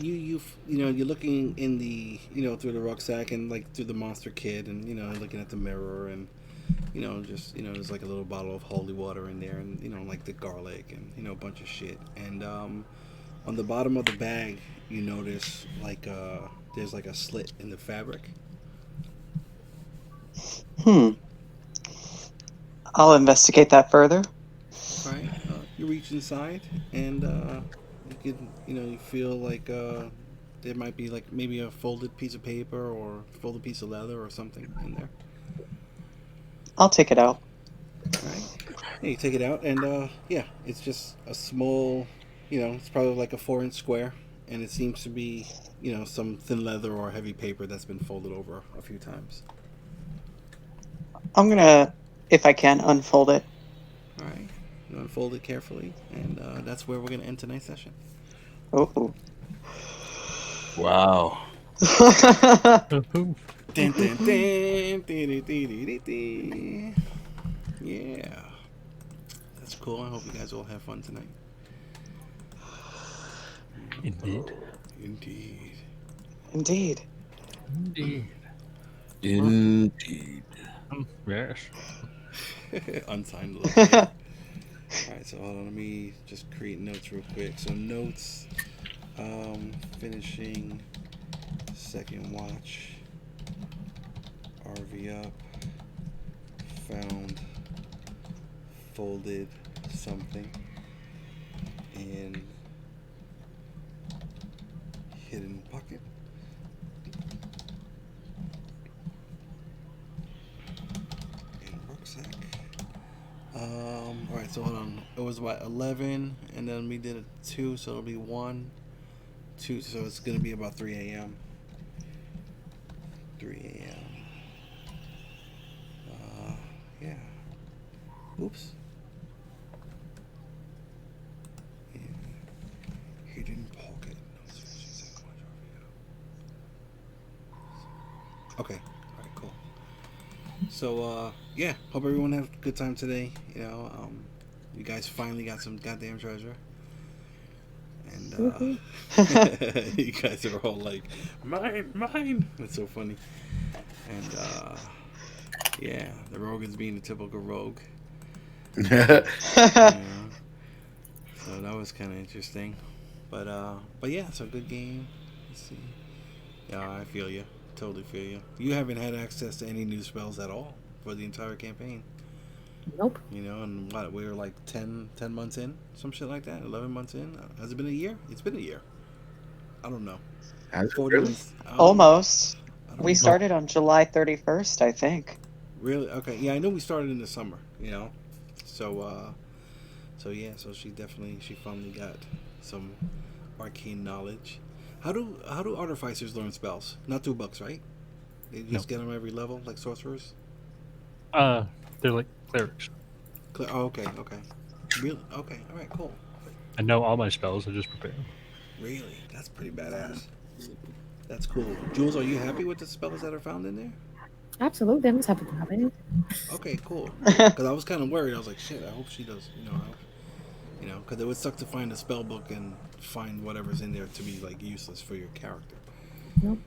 You're looking in the through the rucksack and like through the monster kit and looking at the mirror and just there's like a little bottle of holy water in there and like the garlic and a bunch of shit and on the bottom of the bag you notice like there's like a slit in the fabric. Hmm. I'll investigate that further. All right. You reach inside and you can you feel like there might be like maybe a folded piece of paper or folded piece of leather or something in there. I'll take it out. All right. Yeah, you take it out, and yeah, it's just a small, it's probably like a 4-inch square, and it seems to be, some thin leather or heavy paper that's been folded over a few times. I'm gonna, if I can, unfold it. All right. You unfold it carefully, and that's where we're going to end tonight's session. Oh. Wow. Woohoo. Dun, dun, dun, dee, dee, dee, dee, dee. Yeah. That's cool. I hope you guys all have fun tonight. Indeed. Indeed. Indeed. Indeed. Indeed. Yes. Unsigned little kid. Alright, so hold on, let me just create notes real quick. So notes, finishing second watch, RV up, found, folded something in hidden pocket. In rucksack. Alright, so hold on. It was what, 11, and then we did a 2, so it'll be 1, 2, so it's gonna be about 3 a.m. 3 a.m. Yeah. Oops. Yeah. Hidden pocket. Okay. Alright, cool. So, yeah, hope everyone had a good time today. You guys finally got some goddamn treasure. And, you guys are all like, mine! It's so funny. And, yeah, the Rogan's being the typical rogue. So that was kind of interesting. But yeah, so good game. Let's see. Yeah, I feel you. Totally feel you. You haven't had access to any new spells at all for the entire campaign. Nope. And what, we were like 10 months in? Some shit like that? 11 months in? Has it been a year? It's been a year. I don't know. Has it 40 really? months. Almost. I don't We know. started on July 31st, I think. Really? Okay. Yeah, I know we started in the summer, So, yeah, so she finally got some arcane knowledge. How do artificers learn spells? Not through books, right? They just get them every level, like sorcerers. They're like clerics. Oh, okay. Really? Okay. All right. Cool. I know all my spells. I just prepare them. Really? That's pretty badass. That's cool. Jules, are you happy with the spells that are found in there? Absolutely. I'm just happy to have it. Okay, cool. Because I was kind of worried. I was like, shit, I hope she does. Because it would suck to find a spell book and find whatever's in there to be like useless for your character. Nope.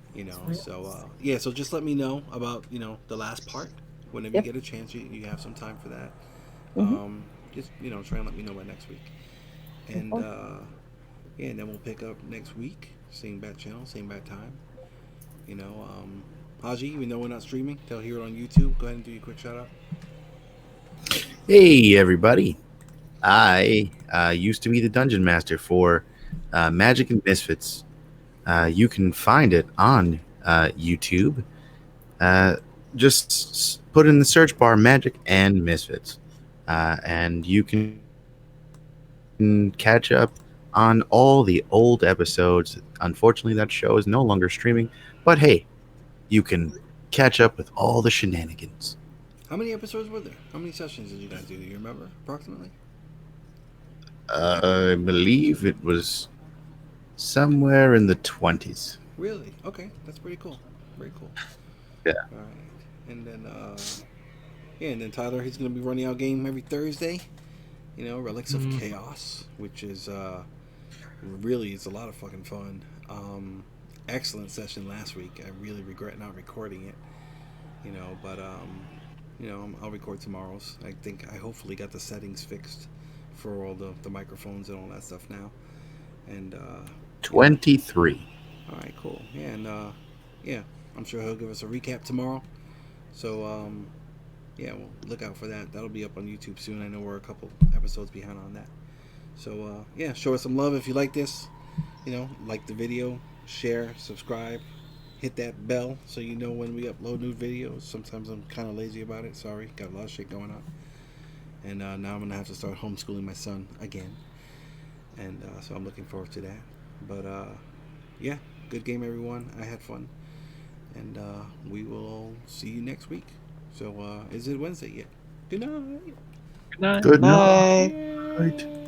So yeah. So just let me know about the last part whenever Yep. you get a chance. You have some time for that. Mhm. Just try and let me know by next week. And yeah, and then we'll pick up next week. Same bat channel, same bat time. Haji, even though we're not streaming, they'll hear it on YouTube. Go ahead and do your quick shout out. Hey, everybody. I used to be the dungeon master for Magic and Misfits. You can find it on YouTube. Just put in the search bar Magic and Misfits. And you can catch up on all the old episodes. Unfortunately, that show is no longer streaming. But hey, you can catch up with all the shenanigans. How many episodes were there? How many sessions did you guys do? Do you remember approximately? I believe it was somewhere in the 20s. Really? Okay, that's pretty cool. Very cool. Yeah. All right, and then yeah, and then Tyler, he's gonna be running our game every Thursday. Relics of Chaos, which is really is a lot of fucking fun. Excellent session last week. I really regret not recording it, but I'll record tomorrow's. I hopefully got the settings fixed for all the microphones and all that stuff now. And 23. all right, cool. Yeah, and I'm sure he'll give us a recap tomorrow. So we'll look out for that. That'll be up on YouTube soon. I know we're a couple episodes behind on that. So show us some love if you like this. Like the video, share, subscribe, hit that bell so you know when we upload new videos. Sometimes I'm kind of lazy about it. Sorry, got a lot of shit going on. And now I'm gonna have to start homeschooling my son again. And so I'm looking forward to that. But good game, everyone. I had fun. And we will see you next week. So is it Wednesday yet? Good night. Good night. Good Bye. night.